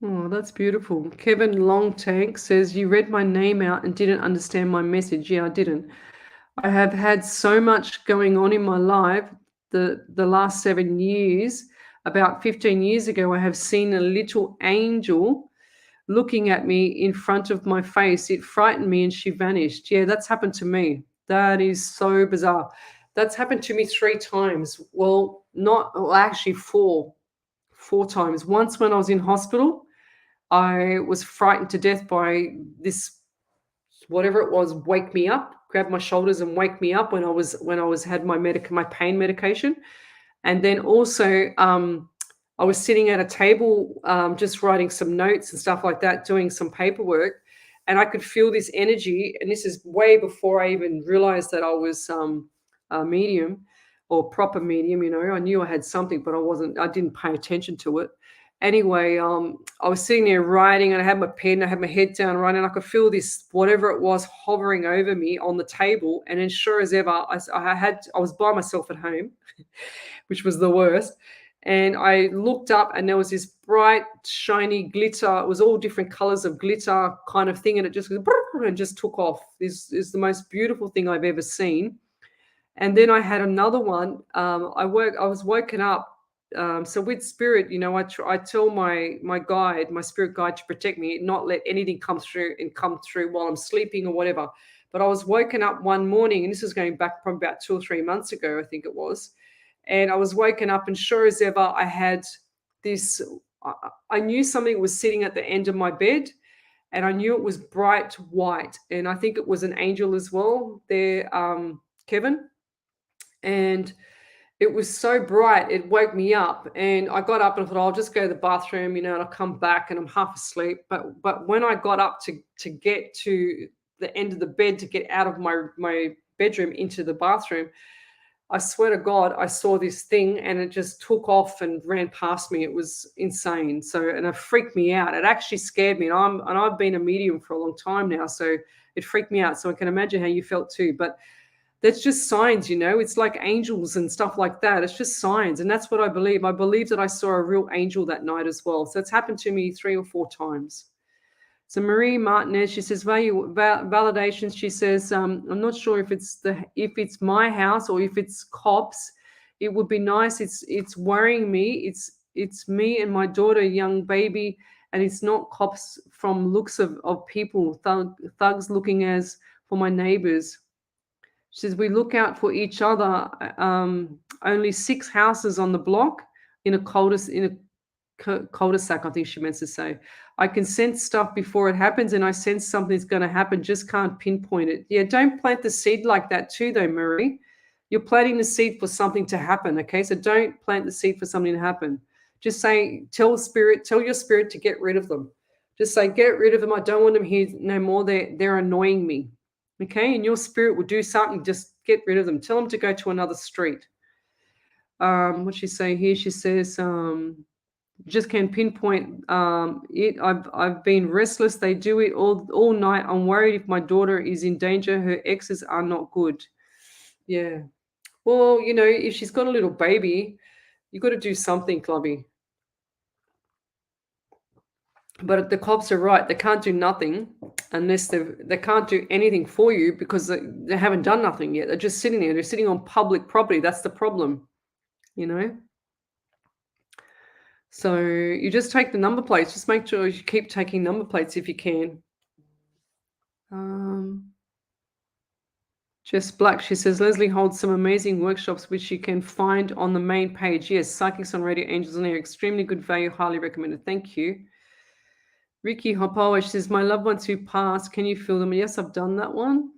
Speaker 1: Oh, that's beautiful. Kevin Longtank says, you read my name out and didn't understand my message. Yeah, I didn't. I have had so much going on in my life the last 7 years. About 15 years ago, I have seen a little angel looking at me in front of my face. It frightened me and she vanished. Yeah, that's happened to me. That is so bizarre. That's happened to me 3 times. Well, actually 4 times. Once when I was in hospital, I was frightened to death by this, whatever it was, wake me up, grab my shoulders and wake me up when I was had my pain medication. And then also I was sitting at a table just writing some notes and stuff like that, doing some paperwork, and I could feel this energy. And this is way before I even realized that I was a medium or proper medium. I knew I had something, but I didn't pay attention to it. Anyway, I was sitting there writing, and I had my pen, I had my head down writing, and I could feel this, whatever it was, hovering over me on the table. And then sure as ever, I was by myself at home, which was the worst. And I looked up, and there was this bright, shiny glitter. It was all different colors of glitter kind of thing. And it just and just took off. This is the most beautiful thing I've ever seen. And then I had another one. I was woken up. So with spirit, I tell my guide, my spirit guide, to protect me, not let anything come through while I'm sleeping or whatever. But I was woken up one morning, and this is going back from about 2 or 3 months ago, I think it was. And I was woken up, and sure as ever, I had this, I knew something was sitting at the end of my bed, and I knew it was bright white. And I think it was an angel as well there, Kevin. And it was so bright, it woke me up. And I got up and I thought, I'll just go to the bathroom, and I'll come back, and I'm half asleep. But when I got up to get to the end of the bed, to get out of my bedroom into the bathroom, I swear to God, I saw this thing and it just took off and ran past me. It was insane. So, and it freaked me out. It actually scared me. And I've been a medium for a long time now, so it freaked me out. So I can imagine how you felt too. But that's just signs, you know. It's like angels and stuff like that. It's just signs, and that's what I believe. I believe that I saw a real angel that night as well. So it's happened to me 3 or 4 times. So Marie Martinez, she says validations. She says, I'm not sure if it's my house or if it's cops. It would be nice. It's worrying me. It's me and my daughter, young baby, and it's not cops from looks of people, thugs looking as for my neighbors. She says we look out for each other. Only 6 houses on the block in a cul-de-sac, I think she meant to say. I can sense stuff before it happens, and I sense something's going to happen, just can't pinpoint it. Yeah, don't plant the seed like that too, though, Marie. You're planting the seed for something to happen, okay? So don't plant the seed for something to happen. Just say, tell your spirit to get rid of them. Just say, get rid of them. I don't want them here no more. They're annoying me, okay? And your spirit will do something. Just get rid of them. Tell them to go to another street. What she say here? She says, just can pinpoint it. I've been restless. They do it all night. I'm worried if my daughter is in danger. Her exes are not good. Yeah. Well, you know, if she's got a little baby, you got to do something, Clubby. But the cops are right. They can't do nothing unless they can't do anything for you because they haven't done nothing yet. They're just sitting there. They're sitting on public property. That's the problem, you know. So you just take the number plates. Just make sure you keep taking number plates if you can. Jess Black, she says, Lesley holds some amazing workshops which you can find on the main page. Yes, Psychics on Radio, Angels on Air, extremely good value, highly recommended. Thank you. Ricky Hopowa, she says, my loved ones who passed, can you feel them? Yes, I've done that one.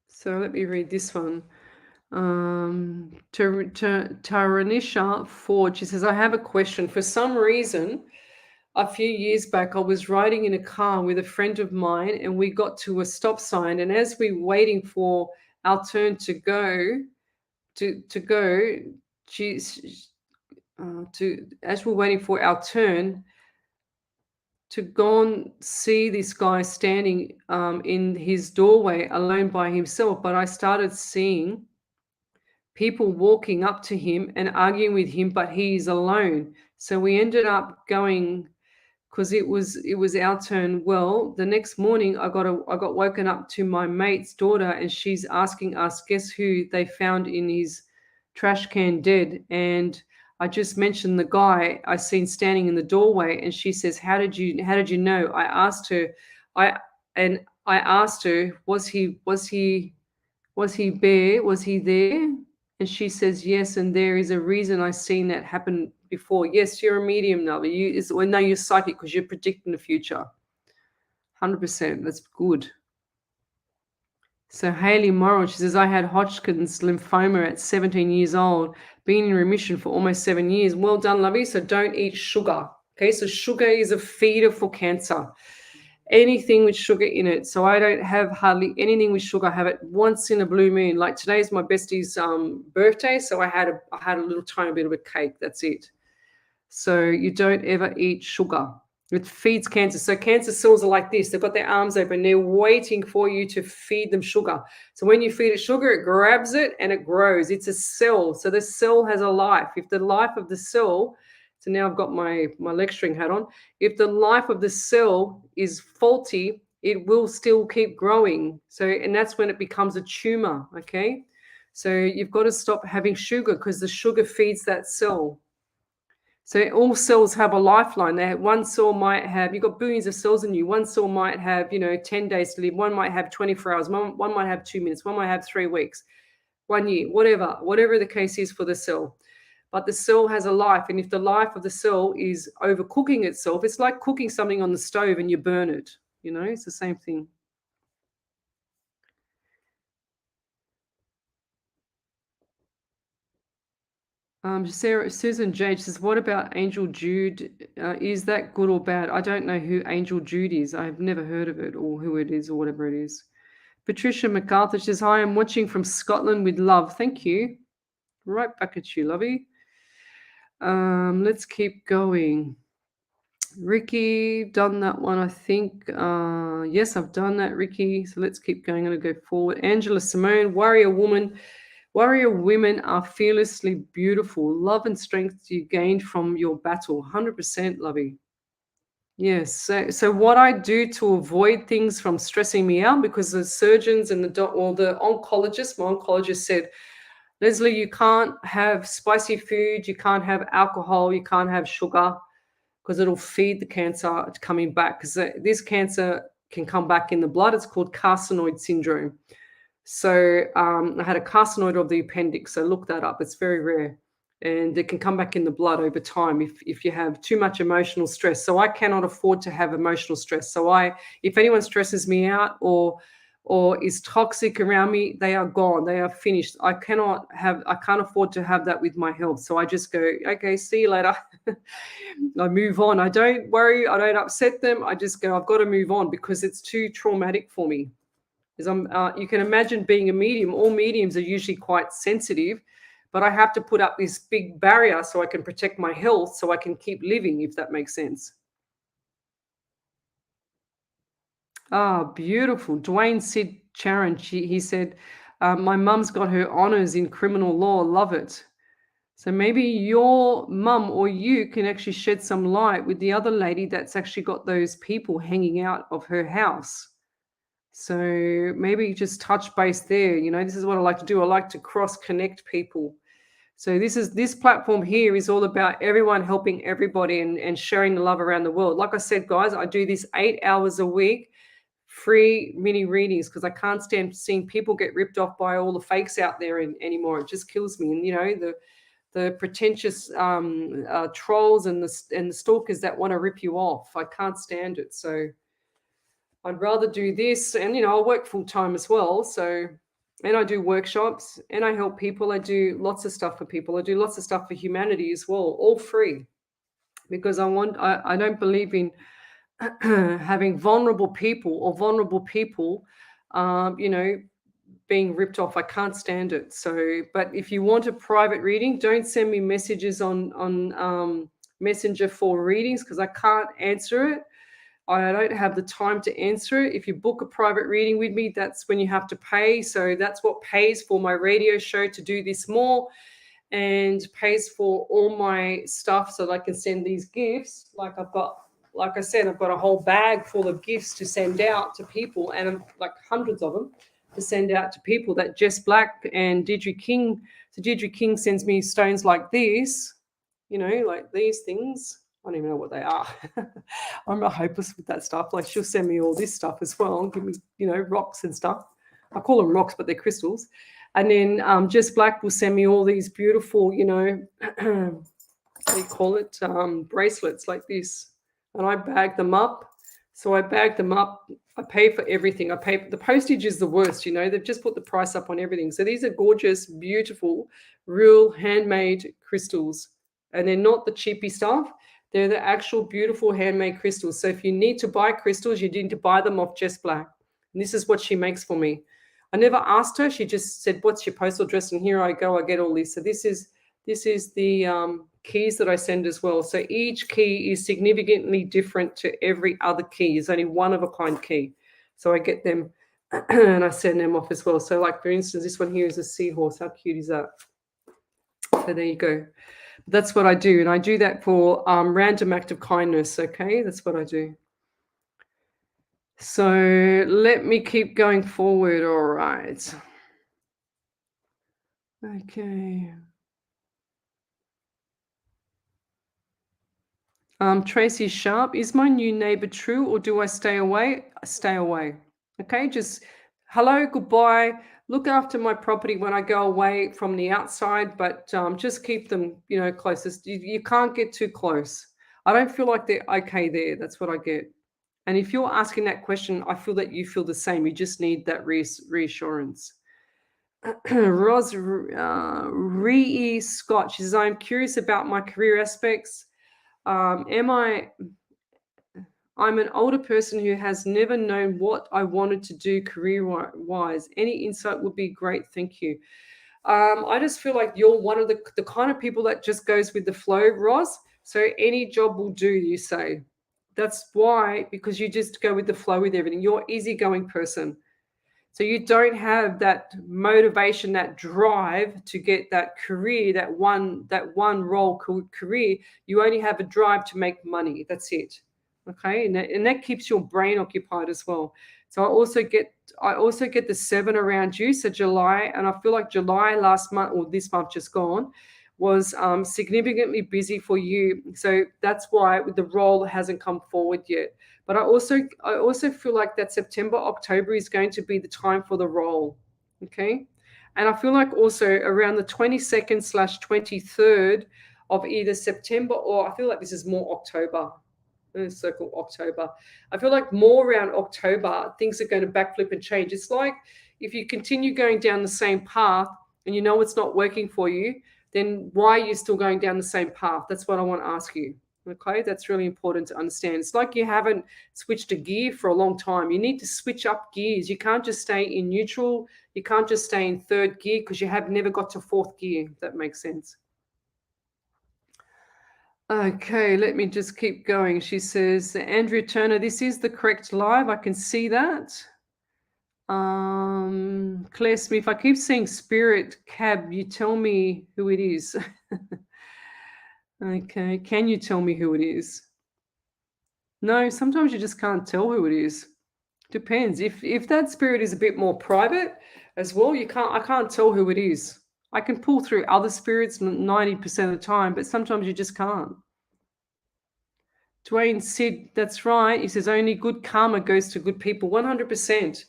Speaker 1: So let me read this one. Taranisha Ford, she says, I have a question. For some reason, a few years back, I was riding in a car with a friend of mine, and we got to a stop sign. And as we were waiting for our turn to go, as we're waiting for our turn to go and see this guy standing in his doorway alone by himself. But I started seeing people walking up to him and arguing with him, but he's alone. So we ended up going because it was our turn. Well, the next morning I got woken up to my mate's daughter, and she's asking us, guess who they found in his trash can dead? And I just mentioned the guy I seen standing in the doorway, and she says, how did you know? I asked her, I asked her, was he bare? Was he there? And she says, yes, and there is a reason I seen that happen before. Yes, you're a medium now. No, you're psychic because you're predicting the future. 100%. That's good. So Haley Morrow, she says, I had Hodgkin's lymphoma at 17 years old, been in remission for almost 7 years. Well done, lovey. So don't eat sugar. Okay, so sugar is a feeder for cancer. Anything with sugar in it. So I don't have hardly anything with sugar. I have it once in a blue moon. Like today's my bestie's birthday, so I had a little tiny bit of a cake. That's it. So you don't ever eat sugar. It feeds cancer. So cancer cells are like this. They've got their arms open. They're waiting for you to feed them sugar. So when you feed it sugar, it grabs it and it grows. It's a cell. So the cell has a life. If the life of the cell, so now I've got my lecturing hat on. If the life of the cell is faulty, it will still keep growing. So, and that's when it becomes a tumor, okay? So you've got to stop having sugar because the sugar feeds that cell. So all cells have a lifeline. One cell might have, you've got billions of cells in you. One cell might have, 10 days to live. One might have 24 hours. One might have 2 minutes. One might have 3 weeks, 1 year, whatever the case is for the cell. But the cell has a life. And if the life of the cell is overcooking itself, it's like cooking something on the stove and you burn it. It's the same thing. Sarah Susan Jade says, "What about Angel Jude? Is that good or bad? I don't know who Angel Jude is. I've never heard of it or who it is or whatever it is." Patricia MacArthur says, "Hi, I'm watching from Scotland with love. Thank you. Right back at you, lovey." Let's keep going. Ricky, done that one, I think. Yes, I've done that, Ricky. So let's keep going. I'm going to go forward. Angela Simone, warrior woman. Warrior women are fearlessly beautiful. Love and strength you gained from your battle. 100%, lovey. Yes. So what I do to avoid things from stressing me out, because the surgeons and the oncologist, my oncologist said, Lesley, you can't have spicy food, you can't have alcohol, you can't have sugar, because it'll feed the cancer coming back. Because this cancer can come back in the blood. It's called carcinoid syndrome. So I had a carcinoid of the appendix. So look that up. It's very rare. And it can come back in the blood over time if you have too much emotional stress. So I cannot afford to have emotional stress. So if anyone stresses me out or is toxic around me, they are gone. They are finished. I can't afford to have that with my health. So I just go, okay, see you later. I move on. I don't worry. I don't upset them. I just go, I've got to move on because it's too traumatic for me. Because you can imagine being a medium. All mediums are usually quite sensitive, but I have to put up this big barrier so I can protect my health, so I can keep living, if that makes sense. Ah, beautiful. Dwayne Sid Charon, he said, my mum's got her honors in criminal law. Love it. So maybe your mum or you can actually shed some light with the other lady that's actually got those people hanging out of her house. So maybe just touch base there. This is what I like to do. I like to cross connect people. So this platform here is all about everyone helping everybody and sharing the love around the world. Like I said, guys, I do this 8 hours a week, free mini readings, because I can't stand seeing people get ripped off by all the fakes out there anymore. It just kills me. And the pretentious trolls and the stalkers that want to rip you off. I can't stand it. So I'd rather do this, and I work full time as well. So, and I do workshops and I help people. I do lots of stuff for people. I do lots of stuff for humanity as well, all free, because I don't believe in having vulnerable people, being ripped off. I can't stand it. So, but if you want a private reading, don't send me messages on Messenger for readings, because I can't answer it. I don't have the time to answer it. If you book a private reading with me, that's when you have to pay. So that's what pays for my radio show to do this more, and pays for all my stuff so that I can send these gifts. Like I said, I've got a whole bag full of gifts to send out to people, and like hundreds of them to send out to people. That Jess Black and Deirdre King. So Deirdre King sends me stones like this, like these things. I don't even know what they are. I'm hopeless with that stuff. Like, she'll send me all this stuff as well, give me, rocks and stuff. I call them rocks, but they're crystals. And then Jess Black will send me all these beautiful, what do you call it? Bracelets like this. And I bag them up. So I bag them up. I pay for everything. The postage is the worst, They've just put the price up on everything. So these are gorgeous, beautiful, real handmade crystals. And they're not the cheapy stuff. They're the actual beautiful handmade crystals. So if you need to buy crystals, you need to buy them off Jess Black. And this is what she makes for me. I never asked her. She just said, what's your postal address? And here I go. I get all this. So this is the keys that I send as well. So each key is significantly different to every other key. It's only one of a kind key. So I get them and I send them off as well. So like, for instance, this one here is a seahorse. How cute is that? So there you go. That's what I do. And I do that for random act of kindness. Okay, that's what I do. So let me keep going forward. All right. Okay. Tracy Sharp, is my new neighbor true, or do I stay away? Stay away. Okay, just hello, goodbye. Look after my property when I go away from the outside, but just keep them, closest. You can't get too close. I don't feel like they're okay there. That's what I get. And if you're asking that question, I feel that you feel the same. You just need that reassurance. Ros Ree Scott. She says, I'm curious about my career aspects. Am I I'm an older person who has never known what I wanted to do career wise. Any insight would be great. Thank you. I just feel like you're one of the kind of people that just goes with the flow, Ross. So any job will do, you say. That's why, because you just go with the flow with everything. You're an easygoing person. So you don't have that motivation, that drive to get that career, that one role career. You only have a drive to make money. That's it. Okay, and that keeps your brain occupied as well. So I also get the seven around you. So July, and I feel like July last month or this month just gone was significantly busy for you. So that's why the role hasn't come forward yet. But I also feel like that September, October is going to be the time for the role. Okay. And I feel like also around the 22nd/23rd of either September, or I feel like this is more October. Circle October. I feel like more around October, things are going to backflip and change. It's like if you continue going down the same path and you know it's not working for you, then why are you still going down the same path? That's what I want to ask you. Okay, that's really important to understand. It's like you haven't switched a gear for a long time. You need to switch up gears. You can't just stay in neutral. You can't just stay in third gear because you have never got to fourth gear. If that makes sense. Okay, let me just keep going. She says, Andrea Turner, this is the correct live. I can see that. Claire Smith, I keep saying spirit cab. You tell me who it is. Okay, can you tell me who it is? No, sometimes you just can't tell who it is. Depends. If that spirit is a bit more private as well, I can't tell who it is. I can pull through other spirits 90% of the time, but sometimes you just can't. Dwayne Sid, that's right. He says only good karma goes to good people, 100%.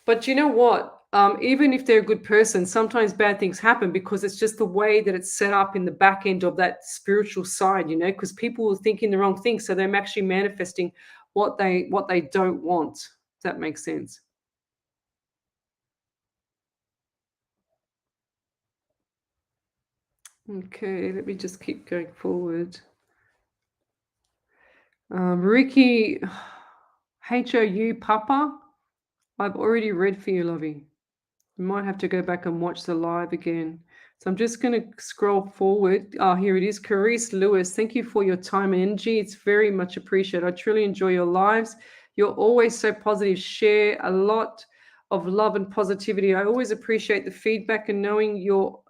Speaker 1: But you know what? Even if they're a good person, sometimes bad things happen because it's just the way that it's set up in the back end of that spiritual side, because people will thinking the wrong thing. So they're actually manifesting what they don't want. If that makes sense. Okay, let me just keep going forward. Ricky, HOU Papa, I've already read for you, Lovey. You might have to go back and watch the live again. So I'm just going to scroll forward. Oh, here it is. Carice Lewis, thank you for your time and energy. It's very much appreciated. I truly enjoy your lives. You're always so positive. Share a lot of love and positivity. I always appreciate the feedback and knowing you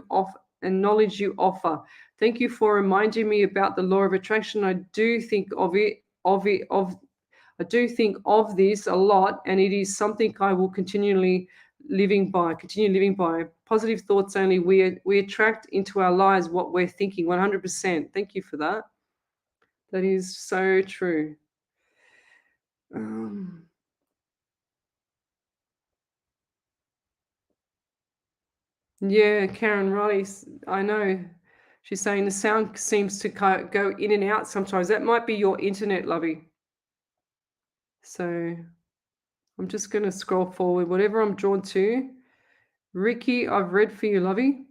Speaker 1: off and knowledge you offer. Thank you for reminding me about the law of attraction. I do think of this a lot, and it is something I will continue living by. Positive thoughts only. We attract into our lives what we're thinking. 100%. Thank you for that. That is so true. Um, yeah, Karen Riley. I know. She's saying the sound seems to go in and out sometimes. That might be your internet, Lovey. So I'm just going to scroll forward. Whatever I'm drawn to. Ricky, I've read for you, Lovey.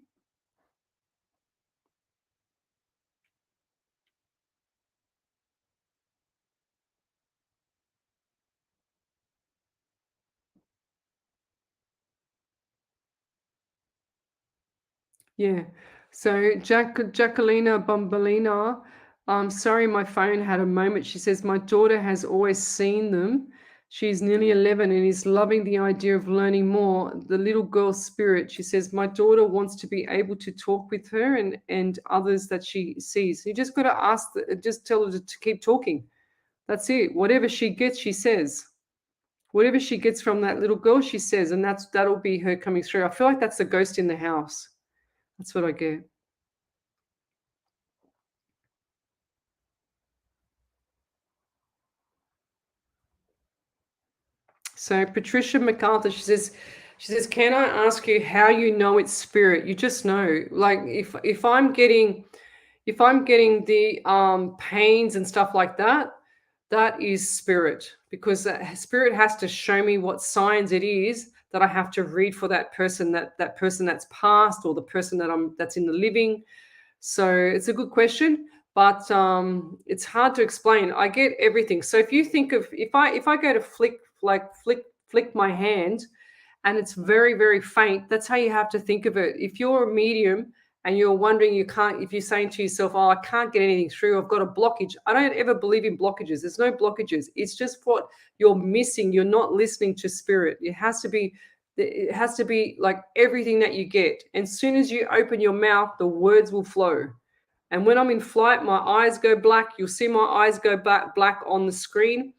Speaker 1: Yeah. So Jacquelina Bombalina, sorry, my phone had a moment. She says, my daughter has always seen them. She's nearly 11 and is loving the idea of learning more. The little girl spirit, she says, my daughter wants to be able to talk with her and others that she sees. You just got to just tell her to keep talking. That's it. Whatever she gets, she says. Whatever she gets from that little girl, she says, and that'll be her coming through. I feel like that's the ghost in the house. That's what I get. So Patricia MacArthur, she says, can I ask you how you know it's spirit? You just know. Like if I'm getting the pains and stuff like that, that is spirit because spirit has to show me what signs it is that I have to read for that person, that person that's passed, or the person that's in the living. So it's a good question, but it's hard to explain. I get everything. So if you think of, if I go to flick my hand, and it's very, very faint, that's how you have to think of it. If you're a medium and you're wondering, you can't, if you're saying to yourself, oh, I can't get anything through, I've got a blockage. I don't ever believe in blockages. There's no blockages. It's just what you're missing. You're not listening to spirit. It has to be like everything that you get. And as soon as you open your mouth, the words will flow. And when I'm in flight, my eyes go black. You'll see my eyes go black on the screen.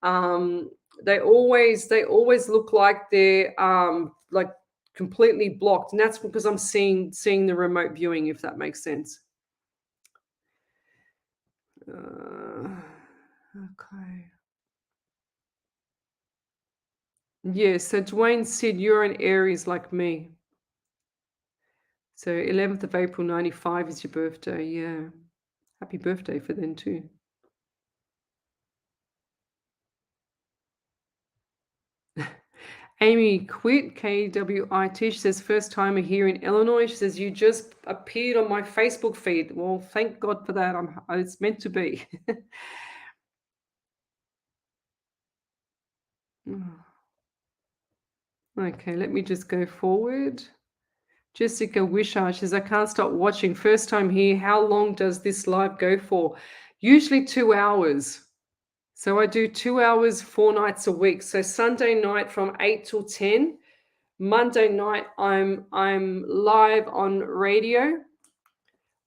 Speaker 1: Um, they always look like they're like completely blocked, and that's because I'm seeing the remote viewing, if that makes sense. Okay. Yeah, so Dwayne said you're an Aries like me. So 11th of April 95 is your birthday. Yeah. Happy birthday for then too. Amy Quit, KWIT. She says, first timer here in Illinois. She says, you just appeared on my Facebook feed. Well, thank God for that. It's meant to be. Okay, let me just go forward. Jessica Wishart says, I can't stop watching. First time here. How long does this live go for? Usually 2 hours. So I do 2 hours, 4 nights a week. So Sunday night from 8 till 10. Monday night I'm live on radio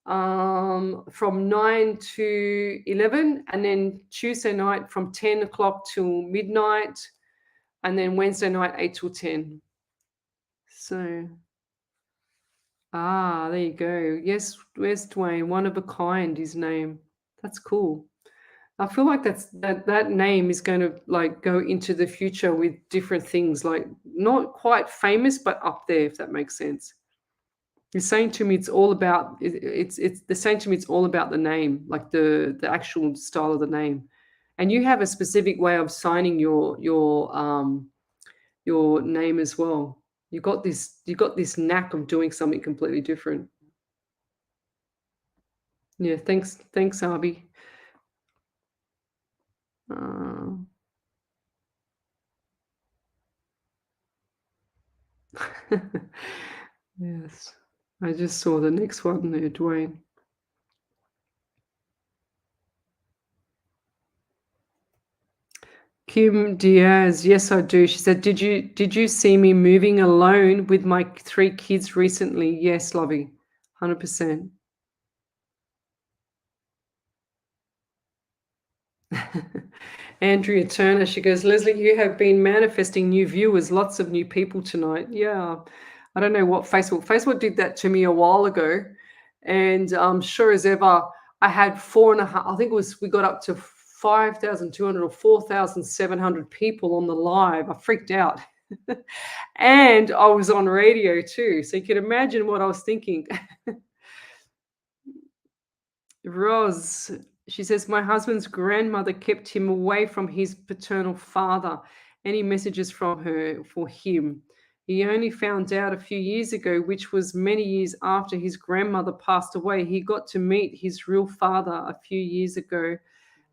Speaker 1: from 9 to 11, and then Tuesday night from 10 o'clock till midnight, and then Wednesday night 8 till 10. So there you go. Yes, where's Dwayne? One of a kind, his name. That's cool. I feel like that name is going to like go into the future with different things, like not quite famous, but up there, if that makes sense. You're saying to me it's all about it's they're saying to me it's all about the name, like the actual style of the name. And you have a specific way of signing your name as well. You got this knack of doing something completely different. Yeah, thanks, Arby. Uh, yes. I just saw the next one there, Dwayne. Kim Diaz, yes, I do. She said, "Did you see me moving alone with my 3 kids recently?" Yes, Lovey, 100%. Andrea Turner, she goes, Lesley, you have been manifesting new viewers, lots of new people tonight. Yeah, I don't know what Facebook did that to me a while ago, and sure as ever, I had 4.5. I think we got up to 5,200 or 4,700 people on the live. I freaked out. And I was on radio too. So you can imagine what I was thinking. Roz, she says, my husband's grandmother kept him away from his paternal father. Any messages from her for him? He only found out a few years ago, which was many years after his grandmother passed away. He got to meet his real father a few years ago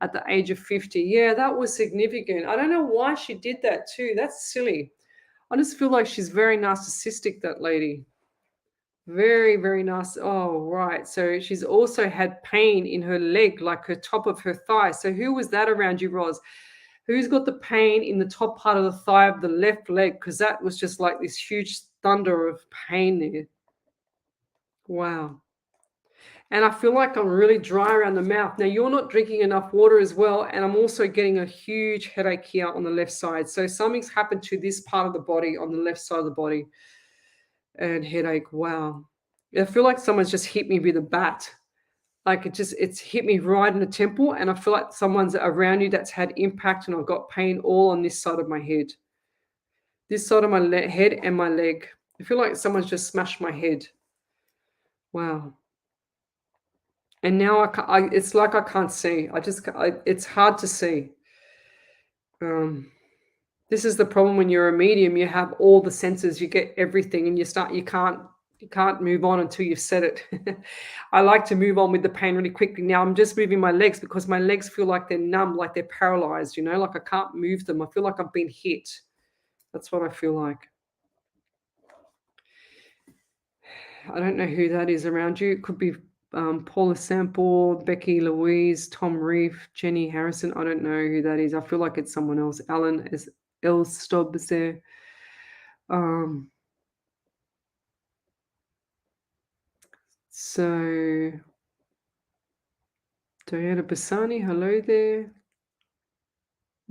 Speaker 1: at the age of 50. Yeah, that was significant. I don't know why she did that too. That's silly. I just feel like she's very narcissistic, that lady. Very, very nice. Oh, right. So she's also had pain in her leg, like her top of her thigh. So who was that around you, Roz? Who's got the pain in the top part of the thigh of the left leg? Because that was just like this huge thunder of pain there. Wow. And I feel like I'm really dry around the mouth. Now, you're not drinking enough water as well. And I'm also getting a huge headache here on the left side. So something's happened to this part of the body on the left side of the body. And headache. Wow. I feel like someone's just hit me with a bat. Like it's hit me right in the temple. And I feel like someone's around you that's had impact, and I've got pain all on this side of my head. This side of my head and my leg. I feel like someone's just smashed my head. Wow. And now it's like I can't see. It's hard to see. This is the problem when you're a medium, you have all the senses, you get everything, and you can't move on until you've said it. I like to move on with the pain really quickly. Now I'm just moving my legs because my legs feel like they're numb, like they're paralyzed, like I can't move them. I feel like I've been hit. That's what I feel like. I don't know who that is around you. It could be Paula Sample, Becky Louise, Tom Reef, Jenny Harrison. I don't know who that is. I feel like it's someone else. Alan is Elstob is there. So Diana Bassani, hello there.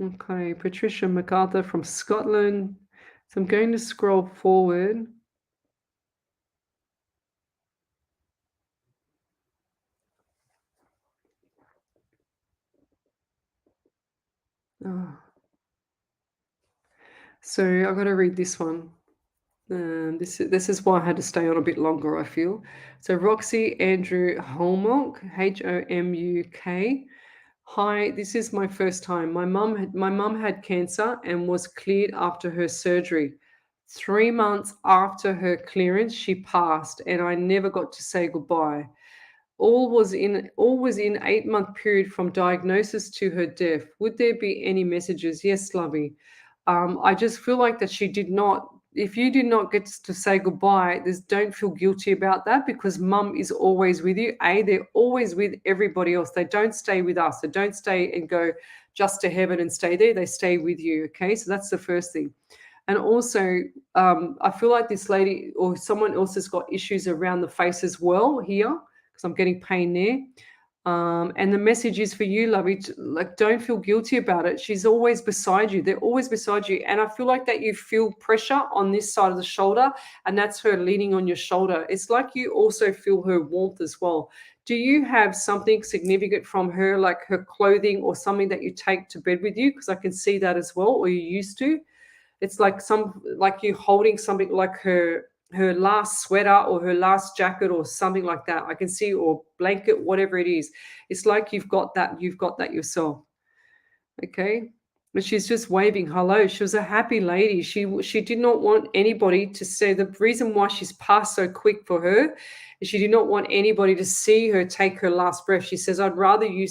Speaker 1: Okay, Patricia MacArthur from Scotland. So I'm going to scroll forward. Oh. So I've got to read this one. This is why I had to stay on a bit longer, I feel. So Roxy Andrew Holmuk, Homuk. Hi, this is my first time. My mum had cancer and was cleared after her surgery. 3 months after her clearance, she passed, and I never got to say goodbye. All was in 8-month period from diagnosis to her death. Would there be any messages? Yes, Lovey. I just feel like that she did not. If you did not get to say goodbye, don't feel guilty about that because mum is always with you. They're always with everybody else. They don't stay with us. They don't stay and go just to heaven and stay there. They stay with you. Okay, so that's the first thing. And also, I feel like this lady or someone else has got issues around the face as well here because I'm getting pain there. And the message is for you, lovey, like don't feel guilty about it. She's always beside you. They're always beside you. And I feel like that you feel pressure on this side of the shoulder, and that's her leaning on your shoulder. It's like you also feel her warmth as well. Do you have something significant from her, like her clothing or something that you take to bed with you? Because I can see that as well, or you used to. It's like you holding something like her last sweater or her last jacket or something like that. I can see, or blanket, whatever it is. It's like you've got that yourself. Okay. But she's just waving hello. She was a happy lady. She did not want anybody to say the reason why she's passed so quick for her is she did not want anybody to see her take her last breath. She says, I'd rather you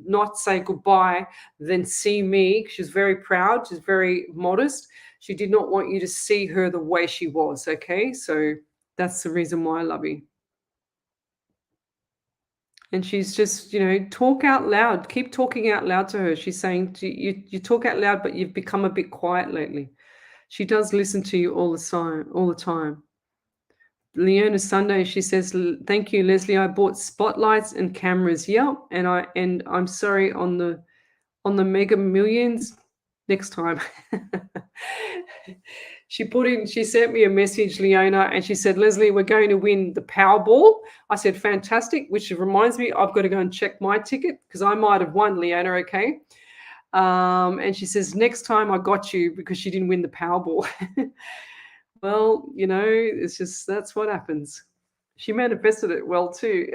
Speaker 1: not say goodbye than see me. She's very proud. She's very modest. She did not want you to see her the way she was. Okay. So that's the reason why I love you. And she's just, talk out loud. Keep talking out loud to her. She's saying to you, you talk out loud, but you've become a bit quiet lately. She does listen to you all the time, all the time. Leona Sunday, she says, thank you, Leslie. I bought spotlights and cameras. Yeah. And I'm sorry on the Mega Millions next time. She sent me a message, Leona, and she said, Leslie, we're going to win the Powerball. I said, fantastic, which reminds me, I've got to go and check my ticket because I might have won, Leona, okay? And she says, next time I got you because she didn't win the Powerball. Well, it's just, that's what happens. She manifested it well too.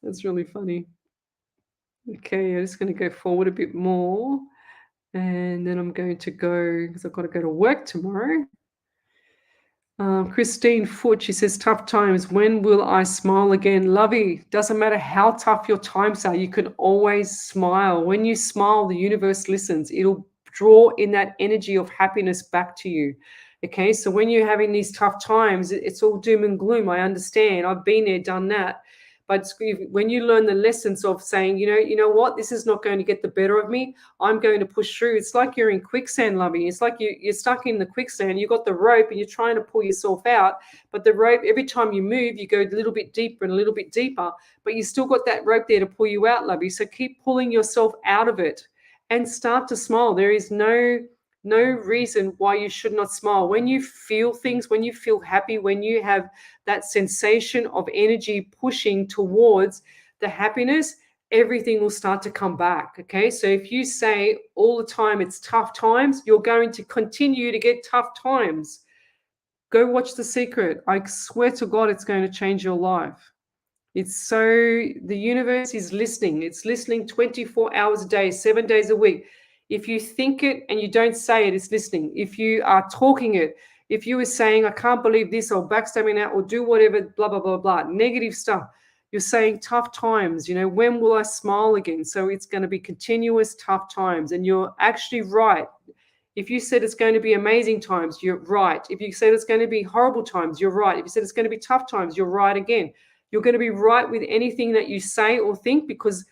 Speaker 1: That's really funny. Okay, I'm just going to go forward a bit more. And then I'm going to go, because I've got to go to work tomorrow. Christine Foot, she says, tough times. When will I smile again? Lovey, doesn't matter how tough your times are, you can always smile. When you smile, the universe listens. It'll draw in that energy of happiness back to you. Okay, so when you're having these tough times, it's all doom and gloom. I understand. I've been there, done that. But when you learn the lessons of saying, you know what, this is not going to get the better of me. I'm going to push through. It's like you're in quicksand, lovey. It's like you're stuck in the quicksand. You've got the rope and you're trying to pull yourself out. But the rope, every time you move, you go a little bit deeper and a little bit deeper. But you still got that rope there to pull you out, lovey. So keep pulling yourself out of it and start to smile. There is no reason why you should not smile. When you feel things, when you feel happy, when you have that sensation of energy pushing towards the happiness, everything will start to come back. Okay, so if you say all the time it's tough times, you're going to continue to get tough times. Go watch The Secret. I swear to God, it's going to change your life. The universe is listening. It's listening 24 hours a day, 7 days a week. If you think it and you don't say it, it's listening. If you are talking it, if you are saying, I can't believe this, or backstabbing out, or do whatever, blah, blah, blah, blah, negative stuff, you're saying tough times, when will I smile again? So it's going to be continuous tough times. And you're actually right. If you said it's going to be amazing times, you're right. If you said it's going to be horrible times, you're right. If you said it's going to be tough times, you're right again. You're going to be right with anything that you say or think, because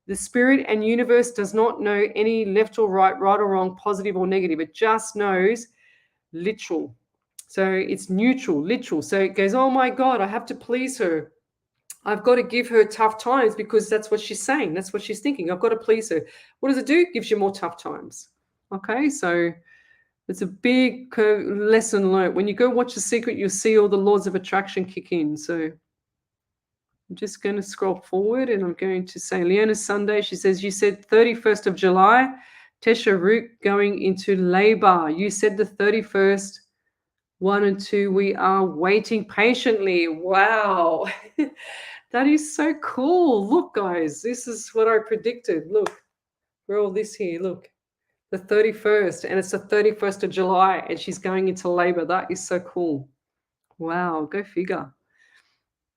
Speaker 1: the spirit and universe does not know any left or right, right or wrong, positive or negative. It just knows literal. So it's neutral, literal. So it goes, oh my God, I have to please her. I've got to give her tough times because that's what she's saying. That's what she's thinking. I've got to please her. What does it do? It gives you more tough times. Okay, so it's a big lesson learned. When you go watch The Secret, you'll see all the laws of attraction kick in. So I'm just going to scroll forward, and I'm going to say Leona Sunday. She says, you said 31st of July, Tesha Root going into labor. You said the 31st, 1 and 2. We are waiting patiently. Wow. That is so cool. Look, guys, this is what I predicted. Look, we're all this here. Look, the 31st, and it's the 31st of July, and she's going into labor. That is so cool. Wow, go figure.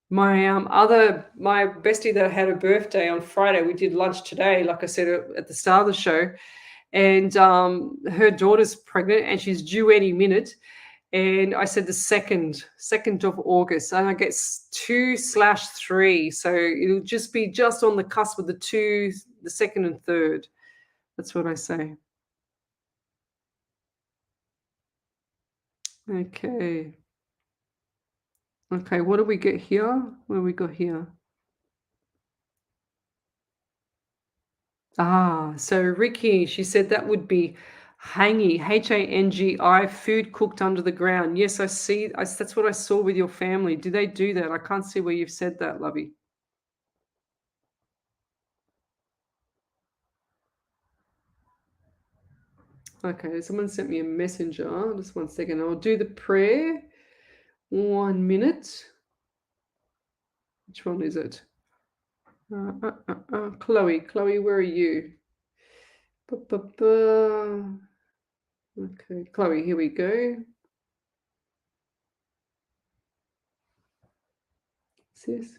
Speaker 1: My my bestie that had a birthday on Friday, we did lunch today, like I said at the start of the show, and her daughter's pregnant and she's due any minute. And I said the 2nd of August, and I get 2/3, so it'll just be just on the cusp of the 2nd and 3rd. That's what I say. Okay. Okay, what do we get here? What do we got here? So Ricky, she said that would be hangi, Hangi, food cooked under the ground. Yes, I see. That's what I saw with your family. Do they do that? I can't see where you've said that, lovey. Okay, someone sent me a messenger. Just 1 second. I'll do the prayer. 1 minute. Which one is it? Chloe, where are you? Okay, Chloe, here we go. What's this?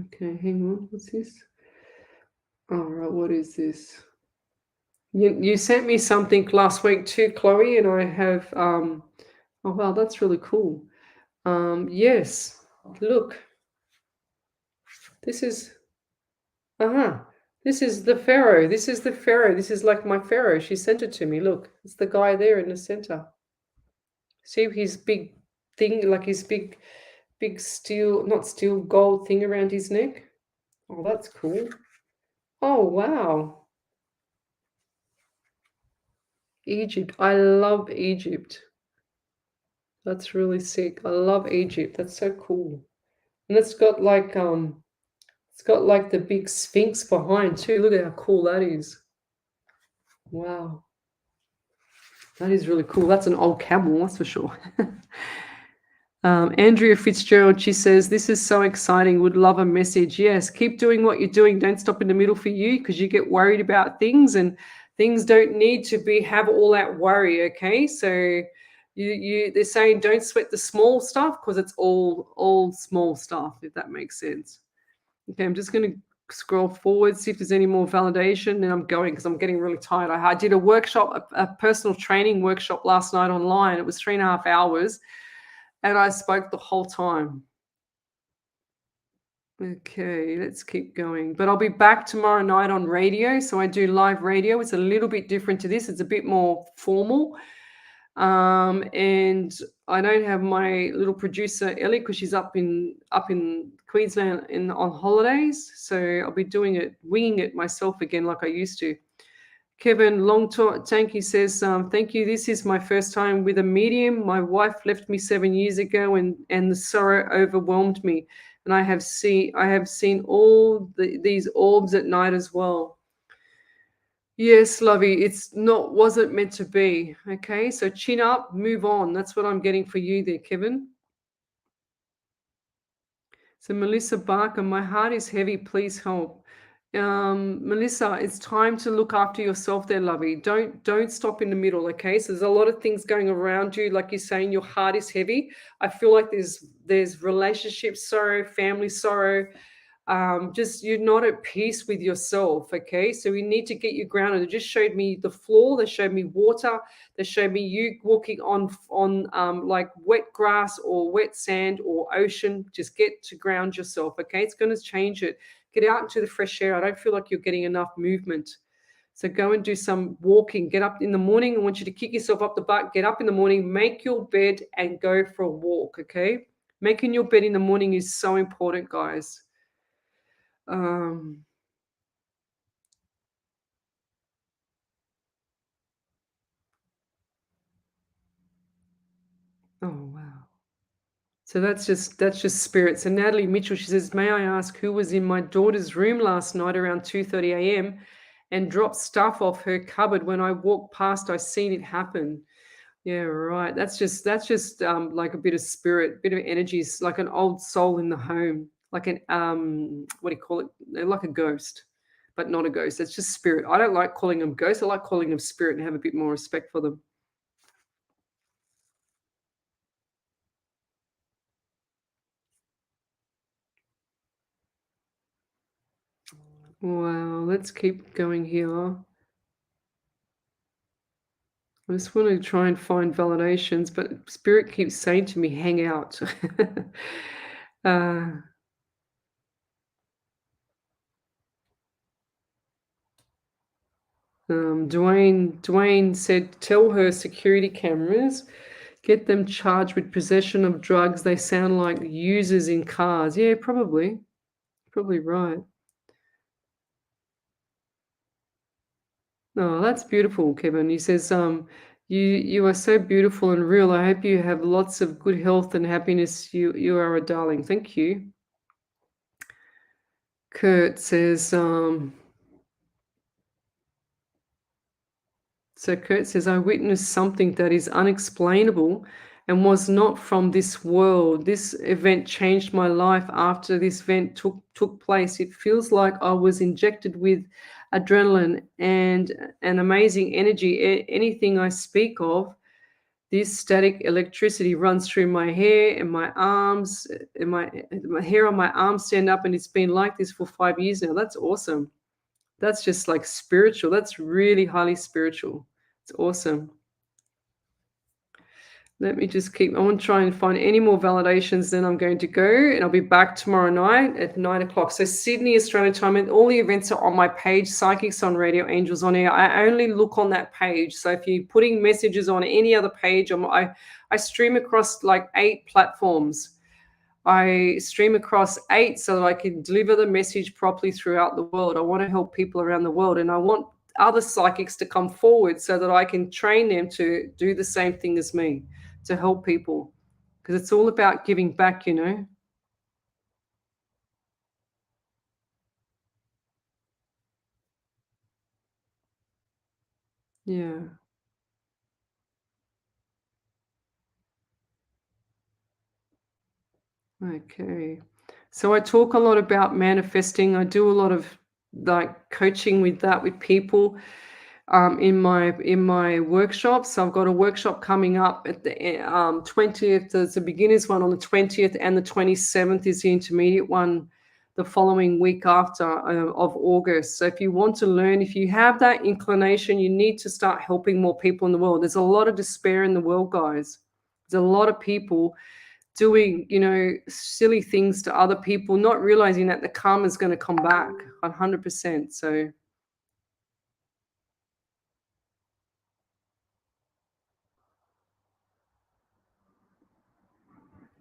Speaker 1: Okay, hang on. What's this? All right, what is this? You sent me something last week too, Chloe, and I have oh wow, that's really cool. Yes, look, this is this is the pharaoh. This is the pharaoh. This is like my pharaoh. She sent it to me. Look, it's the guy there in the center. See his big thing, like his big steel, not steel, gold thing around his neck. Oh, that's cool. Oh wow. Egypt. I love Egypt. That's really sick. I love Egypt. That's so cool. And it's got like the big sphinx behind too. Look at how cool that is. Wow. That is really cool. That's an old camel, that's for sure. Andrea Fitzgerald, she says, this is so exciting. Would love a message. Yes, keep doing what you're doing. Don't stop in the middle for you, because you get worried about things, and things don't need to have all that worry. Okay, so they're saying don't sweat the small stuff, because it's all small stuff, if that makes sense. Okay, I'm just going to scroll forward, see if there's any more validation, and I'm going because I'm getting really tired. I did a workshop, a personal training workshop last night online. It was 3.5 hours. And I spoke the whole time. Okay, let's keep going. But I'll be back tomorrow night on radio. So I do live radio. It's a little bit different to this. It's a bit more formal. And I don't have my little producer Ellie, because she's up in Queensland on holidays. So I'll be winging it myself again, like I used to. Kevin Tanky says, thank you. This is my first time with a medium. My wife left me 7 years ago, and the sorrow overwhelmed me. And I have seen all these orbs at night as well. Yes, lovey, wasn't meant to be. Okay, so chin up, move on. That's what I'm getting for you there, Kevin. So Melissa Barker, my heart is heavy. Please help. Melissa, it's time to look after yourself there, lovey. Don't stop in the middle, okay? So there's a lot of things going around you, like you're saying, your heart is heavy. I feel like there's relationship sorrow, family sorrow, just you're not at peace with yourself. Okay, so we need to get you grounded. It just showed me the floor, they showed me water, they showed me you walking on like wet grass or wet sand or ocean. Just get to ground yourself. Okay, it's going to change it. Get out into the fresh air. I don't feel like you're getting enough movement. So go and do some walking. Get up in the morning. I want you to kick yourself up the butt. Get up in the morning, make your bed, and go for a walk. Okay, making your bed in the morning is so important, guys. um Oh, wow. So that's just spirit. So Natalie Mitchell, she says, "May I ask who was in my daughter's room last night around 2:30 a.m. and dropped stuff off her cupboard? When I walked past, I seen it happen." Yeah, right. That's just like a bit of spirit, bit of energy. It's like an old soul in the home, like an what do you call it? Like a ghost, but not a ghost. It's just spirit. I don't like calling them ghosts. I like calling them spirit and have a bit more respect for them. Wow, let's keep going here. I just want to try and find validations, but Spirit keeps saying to me, hang out. uh, Dwayne said, tell her security cameras, get them charged with possession of drugs. They sound like users in cars. Yeah, probably. Probably right. Oh, that's beautiful, Kevin. He says, you are so beautiful and real. I hope you have lots of good health and happiness. You are a darling. Thank you. Kurt says, so Kurt says, I witnessed something that is unexplainable and was not from this world. This event changed my life after this event took place. It feels like I was injected with adrenaline and an amazing energy. Anything I speak of, this static electricity runs through my hair and my arms, and my hair on my arms stand up, and it's been like this for 5 years now. That's awesome. That's just like spiritual. That's really highly spiritual. It's awesome. Let me just keep, I want to try and find any more validations. Then I'm going to go and I'll be back tomorrow night at 9 o'clock. So Sydney, Australian time, and all the events are on my page, Psychics on Radio, Angels on Air. I only look on that page. So if you're putting messages on any other page, I stream across like 8 platforms. I stream across 8 so that I can deliver the message properly throughout the world. I want to help people around the world, and I want other psychics to come forward so that I can train them to do the same thing as me, to help people, because it's all about giving back. Yeah. Okay. So I talk a lot about manifesting. I do a lot of like coaching with that with people. In my workshops. So I've got a workshop coming up at the 20th. There's a beginner's one on the 20th, and the 27th is the intermediate one the following week after of August. So if you want to learn, if you have that inclination, you need to start helping more people in the world. There's a lot of despair in the world, guys. There's a lot of people doing, silly things to other people, not realizing that the karma is going to come back 100%. So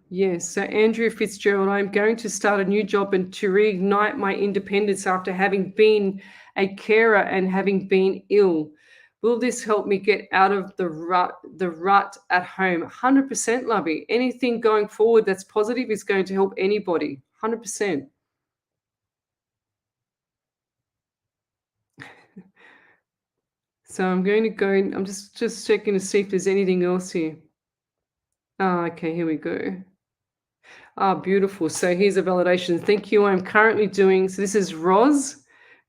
Speaker 1: yes. So, Andrea Fitzgerald, I'm going to start a new job and to reignite my independence after having been a carer and having been ill. Will this help me get out of the rut at home? 100%, lovey. Anything going forward that's positive is going to help anybody. 100%. So I'm going to go. I'm just checking to see if there's anything else here. Oh, okay. Here we go. Ah, beautiful. So here's a validation. Thank you. I'm currently doing, so this is Ros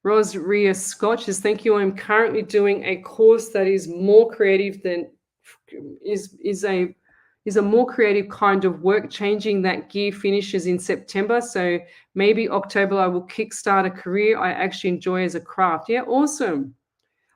Speaker 1: Ria Scott says, thank you. I'm currently doing a course that is more creative than is a is a more creative kind of work. Changing that gear finishes in September. So maybe October I will kickstart a career I actually enjoy as a craft. Yeah, awesome.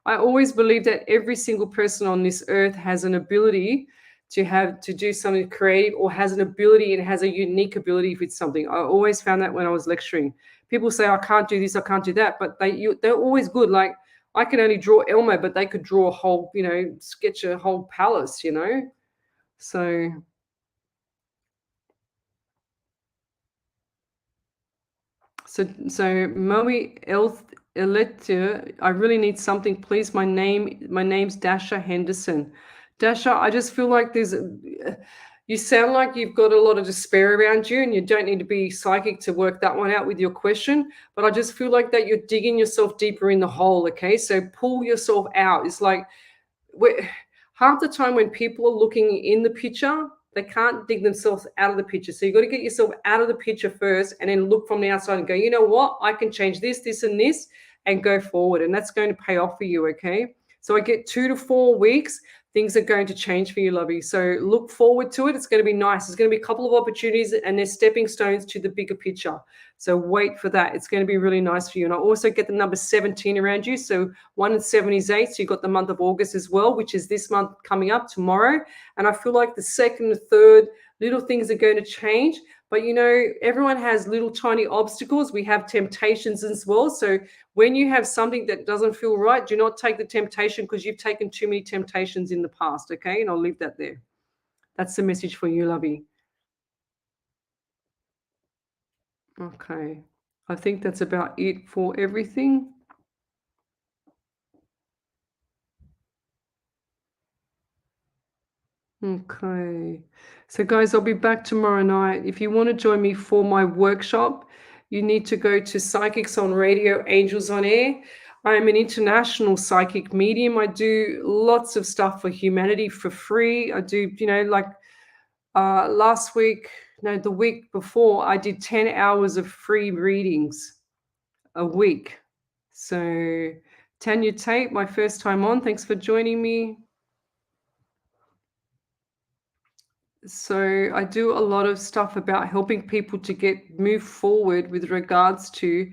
Speaker 1: I always believe that every single person on this earth has an ability to do something creative, or has an ability and has a unique ability with something. I always found that when I was lecturing. People say I can't do this, I can't do that, but they're always good. Like I can only draw Elmo, but they could draw a whole, sketch a whole palace. So so Moe Elector, I really need something, please. My name's Dasha Henderson. Dasha, I just feel like you sound like you've got a lot of despair around you, and you don't need to be psychic to work that one out with your question. But I just feel like that you're digging yourself deeper in the hole. Okay, so pull yourself out. It's like we half the time when people are looking in the picture, they can't dig themselves out of the picture. So you've got to get yourself out of the picture first, and then look from the outside and go, you know what? I can change this, this, and this, and go forward. And that's going to pay off for you. Okay. So I get 2 to 4 weeks. Things are going to change for you, lovey. So look forward to it. It's going to be nice. There's going to be a couple of opportunities, and there's stepping stones to the bigger picture. So wait for that. It's going to be really nice for you. And I also get the number 17 around you. So 1 and 7 is 8. So you've got the month of August as well, which is this month coming up tomorrow. And I feel like the second and third, little things are going to change. But everyone has little tiny obstacles. We have temptations as well. So when you have something that doesn't feel right, do not take the temptation, because you've taken too many temptations in the past. Okay. And I'll leave that there. That's the message for you, lovey. Okay. I think that's about it for everything. Okay. So, guys, I'll be back tomorrow night. If you want to join me for my workshop, you need to go to Psychics on Radio, Angels on Air. I am an international psychic medium. I do lots of stuff for humanity for free. I do, like last week, no, the week before, I did 10 hours of free readings a week. So, Tanya Tate, my first time on. Thanks for joining me. So I do a lot of stuff about helping people to move forward with regards to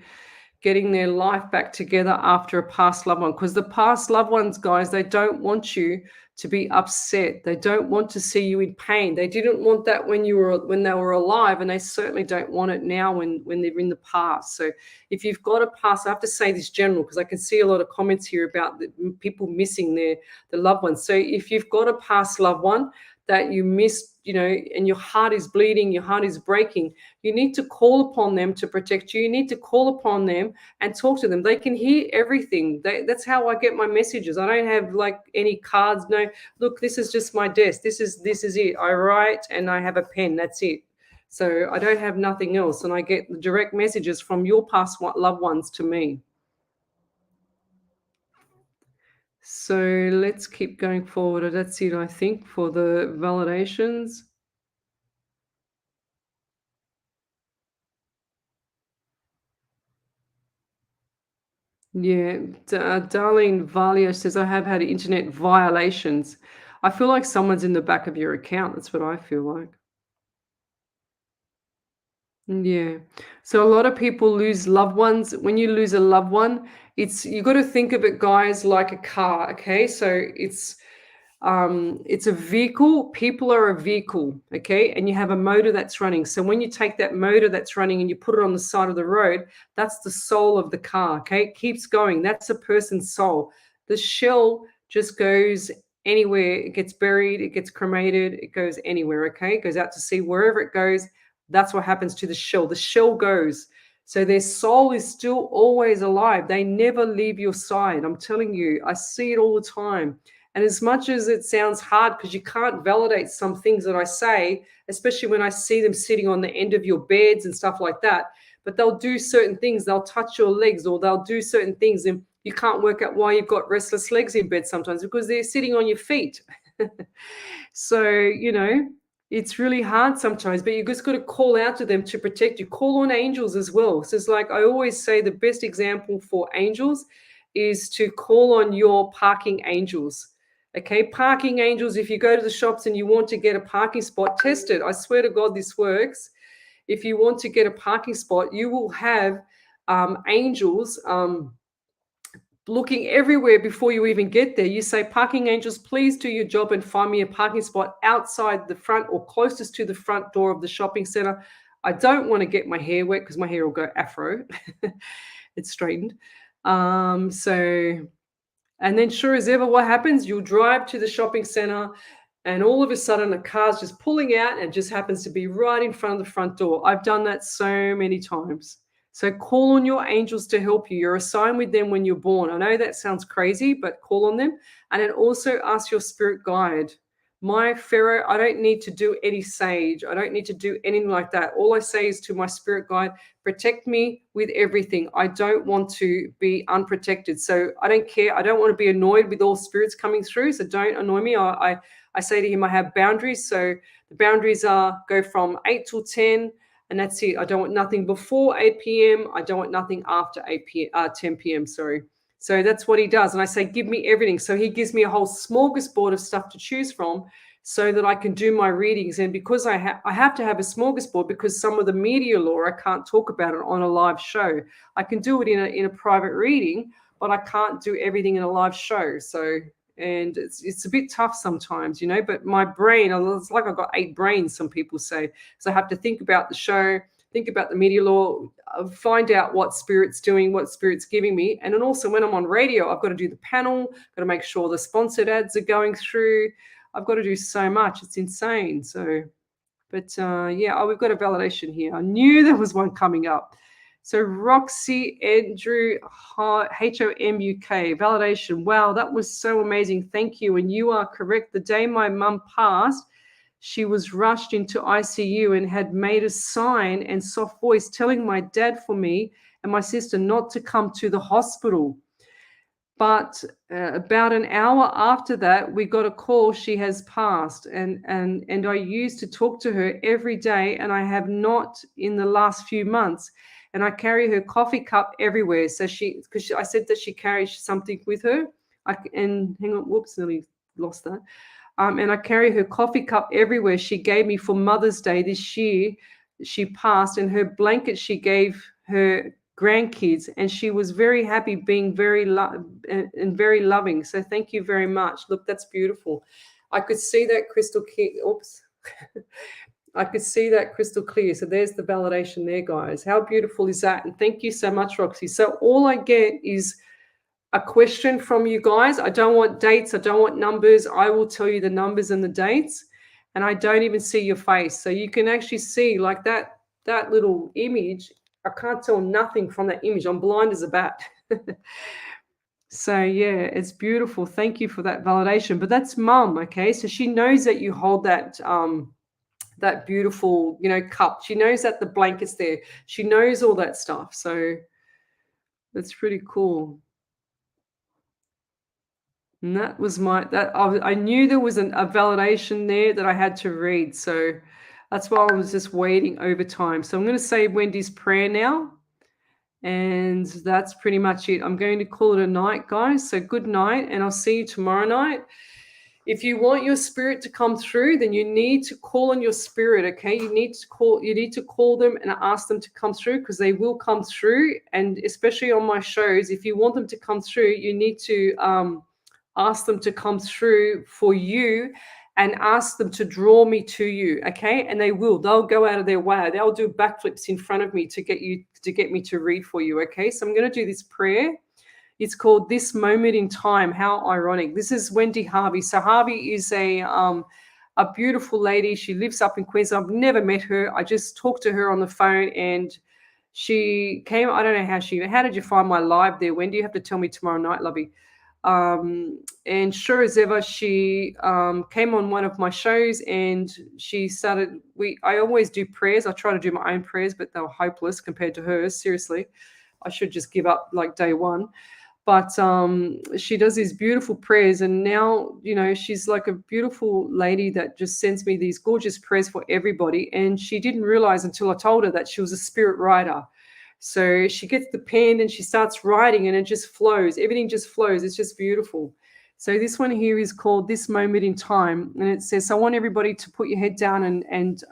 Speaker 1: getting their life back together after a past loved one. Because the past loved ones, guys, they don't want you to be upset. They don't want to see you in pain. They didn't want that when they were alive, and they certainly don't want it now when they're in the past. So if you've got a past, I have to say this general, because I can see a lot of comments here about people missing the loved ones. So if you've got a past loved one that you missed, and your heart is bleeding, your heart is breaking, you need to call upon them to protect you. You need to call upon them and talk to them. They can hear everything. That's how I get my messages. I don't have like any cards. No, look, this is just my desk. This is it. I write and I have a pen. That's it. So I don't have nothing else. And I get direct messages from your past loved ones to me. So let's keep going forward. That's it, I think, for the validations. Yeah, Darlene Valia says, I have had internet violations. I feel like someone's in the back of your account. That's what I feel like. Yeah. So a lot of people lose loved ones. When you lose a loved one, you got to think of it, guys, like a car. Okay. So it's a vehicle. People are a vehicle. Okay. And you have a motor that's running. So when you take that motor that's running and you put it on the side of the road, that's the soul of the car. Okay. It keeps going. That's a person's soul. The shell just goes anywhere. It gets buried, it gets cremated, it goes anywhere. Okay. It goes out to sea. Wherever it goes, that's what happens to the shell. The shell goes. So their soul is still always alive. They never leave your side. I'm telling you, I see it all the time. And as much as it sounds hard, because you can't validate some things that I say, especially when I see them sitting on the end of your beds and stuff like that, but they'll do certain things. They'll touch your legs, or they'll do certain things, and you can't work out why you've got restless legs in bed sometimes, because they're sitting on your feet. So, It's really hard sometimes, but you just got to call out to them to protect you. Call on angels as well. So it's like I always say, the best example for angels is to call on your parking angels. Okay, parking angels. If you go to the shops and you want to get a parking spot, test it. I swear to God, this works. If you want to get a parking spot, you will have angels looking everywhere before you even get there. You say, parking angels, please do your job and find me a parking spot outside the front or closest to the front door of the shopping center. I don't want to get my hair wet because my hair will go afro. It's straightened. And then sure as ever, what happens? You'll drive to the shopping center and all of a sudden a car's just pulling out and it just happens to be right in front of the front door. I've done that so many times. So call on your angels to help you. You're assigned with them when you're born. I know that sounds crazy, but call on them. And then also ask your spirit guide. My Pharaoh, I don't need to do any sage. I don't need to do anything like that. All I say is to my spirit guide, protect me with everything. I don't want to be unprotected. So I don't care. I don't want to be annoyed with all spirits coming through. So don't annoy me. I say to him, I have boundaries. So the boundaries are go from 8 till 10. And that's it. I don't want nothing before 8 p.m. I don't want nothing after 10 p.m. Sorry. So that's what he does. And I say, give me everything. So he gives me a whole smorgasbord of stuff to choose from so that I can do my readings. And because I have to have a smorgasbord because some of the media lore, I can't talk about it on a live show. I can do it in a private reading, but I can't do everything in a live show. So, and it's a bit tough sometimes, but my brain, it's like I've got 8 brains, some people say. So I have to think about the show, think about the media law, find out what spirit's doing, what spirit's giving me. And then also when I'm on radio, I've got to do the panel, got to make sure the sponsored ads are going through. I've got to do so much. It's insane. So, but yeah, we've got a validation here. I knew there was one coming up. So Roxy Andrew HOMUK, validation. Wow, that was so amazing. Thank you. And you are correct. The day my mum passed, she was rushed into ICU and had made a sign and soft voice telling my dad for me and my sister not to come to the hospital. But about an hour after that, we got a call she has passed. And I used to talk to her every day, and I have not in the last few months. And I carry her coffee cup everywhere. So because I said that she carries something with her. And hang on, whoops, nearly lost that. And I carry her coffee cup everywhere. She gave me for Mother's Day this year. She passed, and her blanket she gave her grandkids, and she was very happy, being very very loving. So thank you very much. Look, that's beautiful. I could see that crystal clear. Oops. I could see that crystal clear. So there's the validation there, guys. How beautiful is that? And thank you so much, Roxy. So all I get is a question from you guys. I don't want dates. I don't want numbers. I will tell you the numbers and the dates, and I don't even see your face. So you can actually see like that little image. I can't tell nothing from that image. I'm blind as a bat. So yeah, it's beautiful. Thank you for that validation. But that's mum, okay? So she knows that you hold that that beautiful, cup. She knows that the blanket's there. She knows all that stuff. So that's pretty cool. And that was I knew there was a validation there that I had to read. So that's why I was just waiting over time. So I'm going to say Wendy's prayer now. And that's pretty much it. I'm going to call it a night, guys. So good night, and I'll see you tomorrow night. If you want your spirit to come through, then you need to call on your spirit, okay? You need to call them and ask them to come through, because they will come through. And especially on my shows, if you want them to come through, you need to ask them to come through for you and ask them to draw me to you, okay? And they'll go out of their way. They'll do backflips in front of me to get me to read for you, okay? So I'm going to do this prayer. It's called This Moment in Time. How ironic. This is Wendy Harvey. So Harvey is a beautiful lady. She lives up in Queensland. I've never met her. I just talked to her on the phone, and she came. I don't know how did you find my live there, Wendy? You have to tell me tomorrow night, lovey. And sure as ever, she came on one of my shows, and she started. I always do prayers. I try to do my own prayers, but they were hopeless compared to hers. Seriously, I should just give up like day one. But she does these beautiful prayers, and now, she's like a beautiful lady that just sends me these gorgeous prayers for everybody. And she didn't realize until I told her that she was a spirit writer. So she gets the pen and she starts writing, and it just flows. Everything just flows. It's just beautiful. So this one here is called This Moment in Time, and it says, I want everybody to put your head down and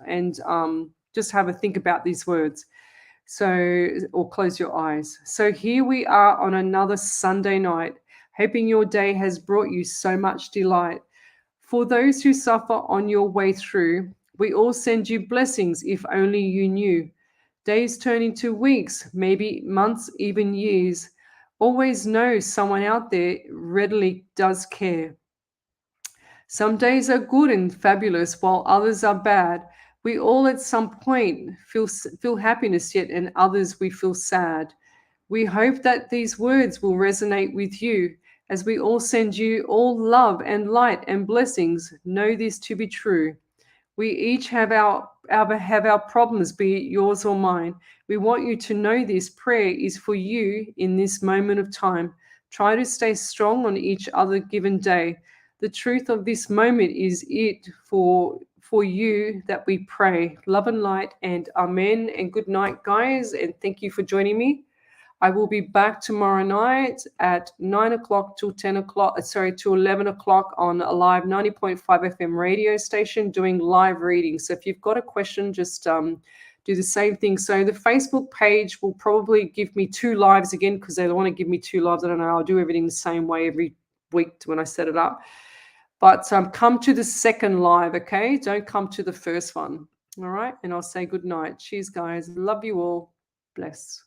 Speaker 1: just have a think about these words. So, or close your eyes. So here we are on another Sunday night, hoping your day has brought you so much delight. For those who suffer on your way through, we all send you blessings if only you knew. Days turn into weeks, maybe months, even years. Always know someone out there readily does care. Some days are good and fabulous, while others are bad. We all at some point feel happiness yet, and others we feel sad. We hope that these words will resonate with you as we all send you all love and light and blessings. Know this to be true. We each have our problems, be it yours or mine. We want you to know this prayer is for you in this moment of time. Try to stay strong on each other given day. The truth of this moment is it for you that we pray. Love and light, and amen, and good night, guys, and thank you for joining me. I will be back tomorrow night at 9 o'clock till 10 o'clock, to 11 o'clock on a live 90.5 FM radio station doing live readings. So if you've got a question, just do the same thing. So the Facebook page will probably give me 2 lives again, because they want to give me 2 lives. I don't know. I'll do everything the same way every week when I set it up. But come to the second live, okay? Don't come to the first one. All right? And I'll say good night. Cheers, guys. Love you all. Bless.